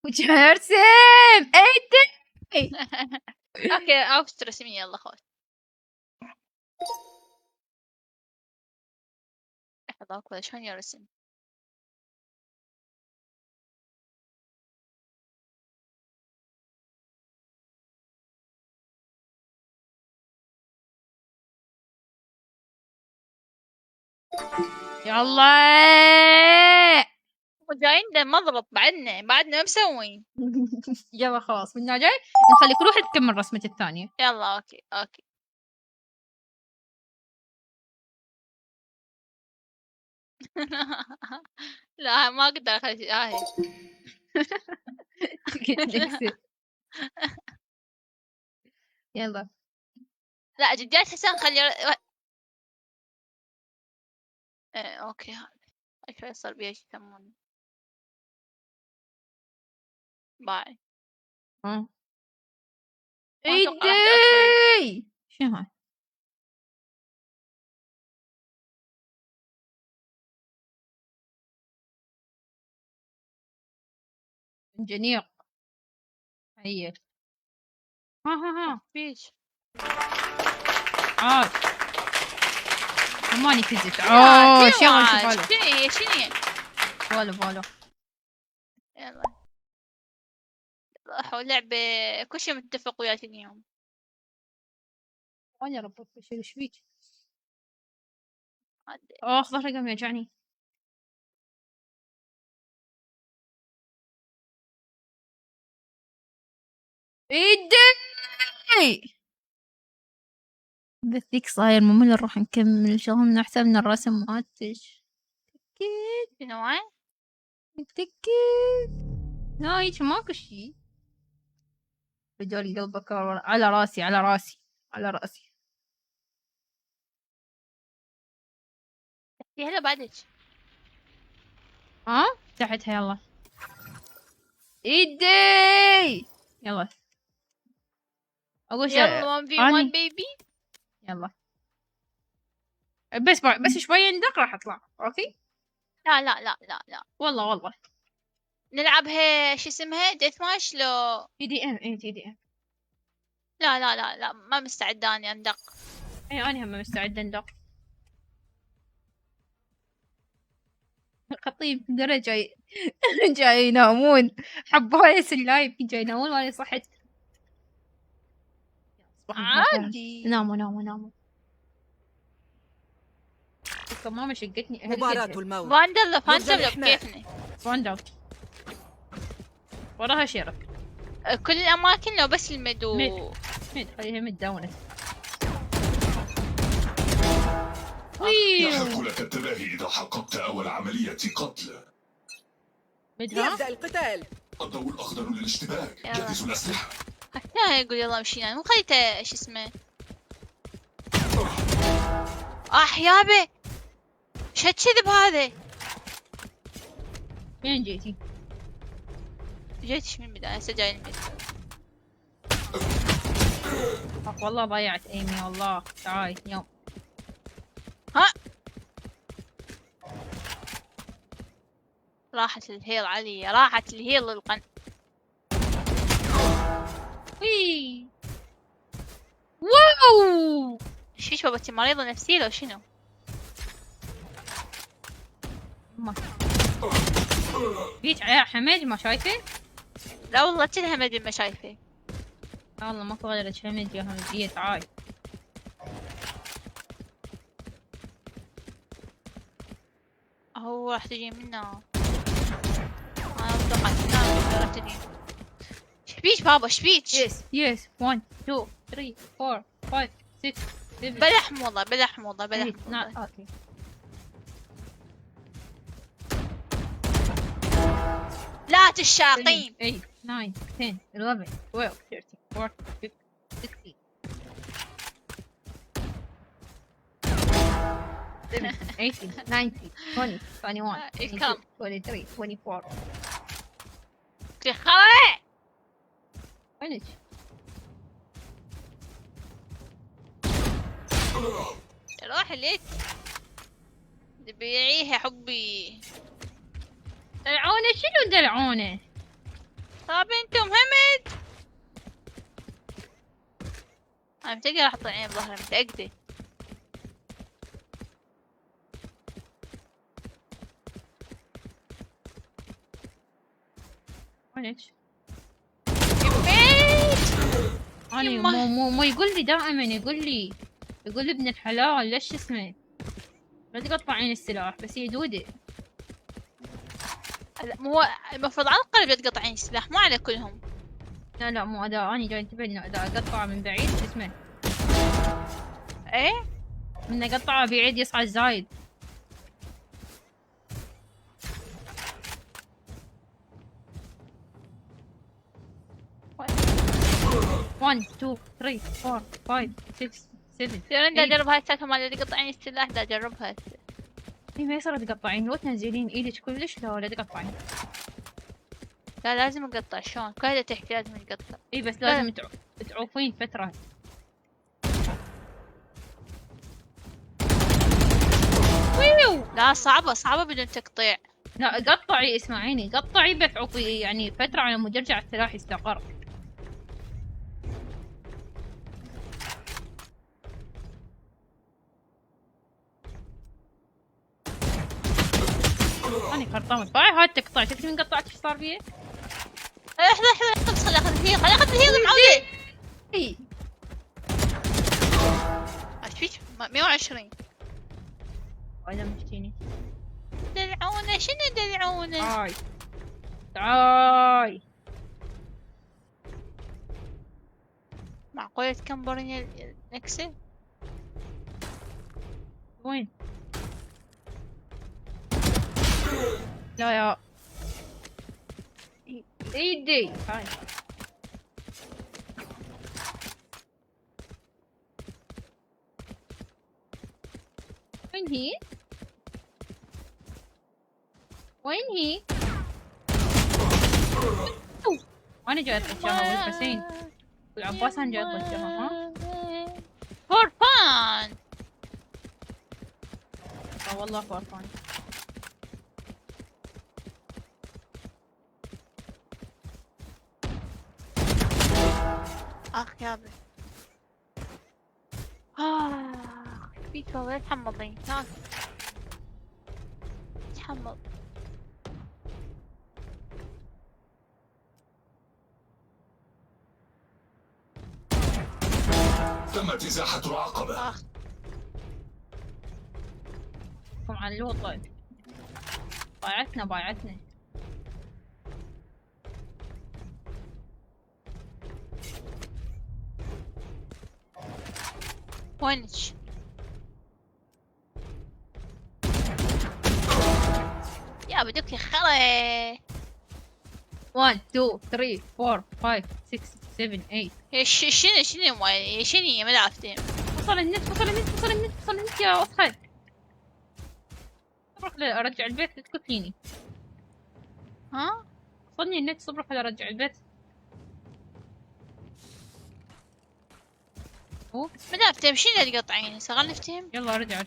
جرسم ايدي. اوكي اوكي رسمي يلا خوش. هذاك ولا شلون يرسم؟ يلا وجايين مضرب بعدنا ما مسوين. يلا خلاص من جاي نخليك روح تكمل رسمة الثانية. يلا اوكي اوكي. لا ما اقدر اخلي هاي. يلا لا جديات حسن خلي اوكي هذا ايش يصير بيه شي يسمونه باي. ايدي شنو هاي؟ انجنير هي ها فيش عاد ماني كزت. اوه شغل شغل شنو فولو يلا راحوا لعبة كل شي متفق وياك اليوم. وانا ربط بشيل ايش فيك؟ اخ ظهري قام يوجعني. ايدي بثيك صاير ممل. نروح نكمل شغلنا احسن من الرسم مالتش. تكيت شنو هاي؟ تكيت لا هيك ماكو شي. رجال قلبك على راسي على راسي على راسي. هلا بعدك ها تحتها يلا. ايدي يلا اقول يلا 1v1 بيبي. يلا بس شوية ندق راح اطلع. اوكي لا لا لا لا لا والله نلعبها شو اسمها ديث ماتش لو TDM. اي TDM. لا لا لا لا ما مستعدة اني اندق. اي انا هم مستعدة ندق. خطيب درجة جاي ينامون. حبايس اللايف جاي ينامون وانا صحت. عادي ناموا ماما شقتني. مباراة الموت. فاندر بكيفنا. فاندر وراها شرف. كل الاماكن لو بس المدو ميد خليها متداونة. يحق لك التباهي إذا حققت أول عملية قتل. يبدأ القتال. الضوء الأخضر للاشتباك. جهزوا الأسلحة. حتى يقول يلا مشينا مو خليته شو اسمه. يابا ايش هالكذب هذا؟ وين جيتي؟ جيتش من البداية هسه جاي الميد. والله ضيعت ايمي والله. تعاي يوم ها راحت الهيل علي. راحت الهيل للقن. وي واو ايش فيك بابا مريضة نفسية لو شنو؟ فيك على حمد ما شايفه؟ لا والله كلها حمد ما شايفه. والله ماكو غير حمد يا حمد. تعال هو راح تجي منه. انا اتوقع منه راح تجي. شبيك بابا شبيك؟ يس 1 2 3 4 5 6 7 بلحم والله بلحم والله بلحم والله. اوكي لا تشاقين. 8 9 10 11 12 13 14 15 16 18 19 20 21 22 23 24 تخرع وينك؟ روح ليك بيعيها حبي. دلعونه شنو دلعونه؟ طب انتم همد انا متأكدة راح اطلع عيني بظهري متأكدة. وينك؟ أنا مو يقول لي دائما يقول لي ابن الحلال ليش اسمه لا تقطعين السلاح بس هي دودة. مو المفروض على القلب تقطعين السلاح مو على كلهم. لا مو أداء أنا جاي انتبه إنه إذا أقطعه من بعيد اسمه إيه من أقطعه بعيد يصعد زايد. one 2 3 4 5 6 7 دا اجرب هاي السالفة مال تقطعين السلاح دا اجربها هسه. هي ما يصير تقطعين لو تنزلين ايدك كلش لا ولا تقطعين. لا لازم اقطع شلون؟ كلها تحكي لازم تقطع. اي بس لازم تعوفين فترة. لا صعبة بدون تقطيع. لا قطعي اسمعيني قطعي بس عوفي يعني فترة على مود يرجع السلاح يستقر. أنا خرطومة باي هاي تقطع شفتي من قطعت ايش صار فيه؟ لحظة خلي اخذ الهيل معودة. اي ايش فيك 120 ولا مشتيني دلعونة شنو دلعونة؟ تعاي معقولة تكمبرين النكسة؟ وين؟ لا يا ايدي هاي وين هي؟ وين هي؟ انا جاي اتغشاها والحسين والعباس انا جاي اتغشاها ها؟ فور فان والله فور فان. اخ يا ابي فيك والله تحمضين تعال تحمض. تمت ازاحة العقبة. على اللوطة بايعتنا وينك؟ يا بدك يا خري. 1 2 3 4 5 6 7 8 شنو ما عرفتين. وصل النت يا أسخن. صبرك ارجع البيت تكفيني. ها وصلني النت صبرك ارجع البيت. ما نفتهم شنو اللي تقطعين هسه خلينا نفتهم. يلا ارجعي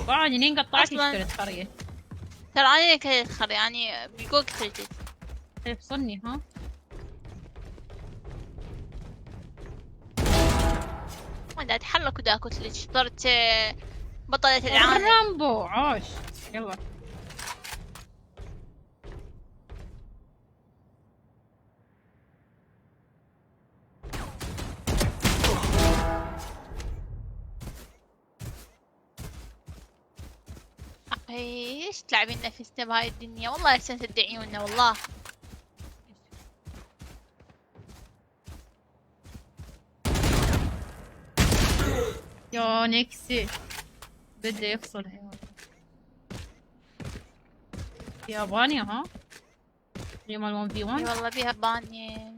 طبعا ينين قطعتي اشتريت خريه. ترى انا كلت خريه يعني بيقول قتلتك. فصلني ها دا اتحرك ودا اقتلك. صرت بطلة العالم. رامبو عاش. يلا ايش تلعبين نفسنا بهاي الدنيا؟ والله لسه تدعيونا والله. يا نكسي بده يفصل يابانيا ها؟ اليوم ال 1v1 والله بيها بانية.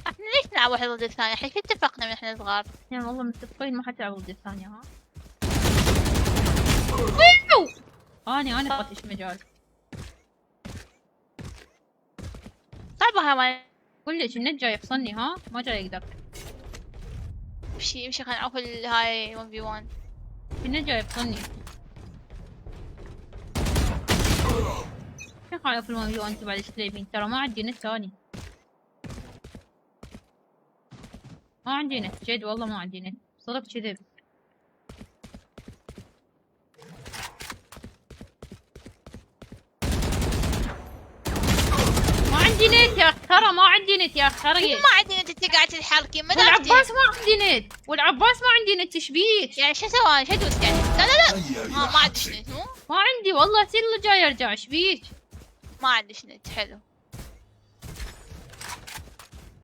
احنا ليش نلعب واحد ضد الثاني؟ احنا كيف اتفقنا من احنا صغار؟ يعني والله متفقين ما حتلعبوا ضد الثانية ها؟ انا طفش مجال. صعبة هاي. كلش النت جاي يفصلني ها؟ ما جاي يقدر. امشي خلينا نعوف هاي 1v1. النت جاي يفصلني. كيف خايف ال 1v1 تبع السليبين؟ ترى ما عندي نت ثاني. ما عندي نت جد والله ما عندي نت. صرف كذب. ما عندي نت يا خرا، ما عندي نت يا خرا. ما عندي نت. انت قاعدة تحركين. والعباس ما عندي نت. والعباس ما عندي نت. ايش بيك؟ يعني شو سوى؟ شو ادوس يعني؟ لا لا لا. ما عنديش نت. ما عندي والله. سير جاي ارجع. ايش بيك؟ ما عنديش نت. حلو.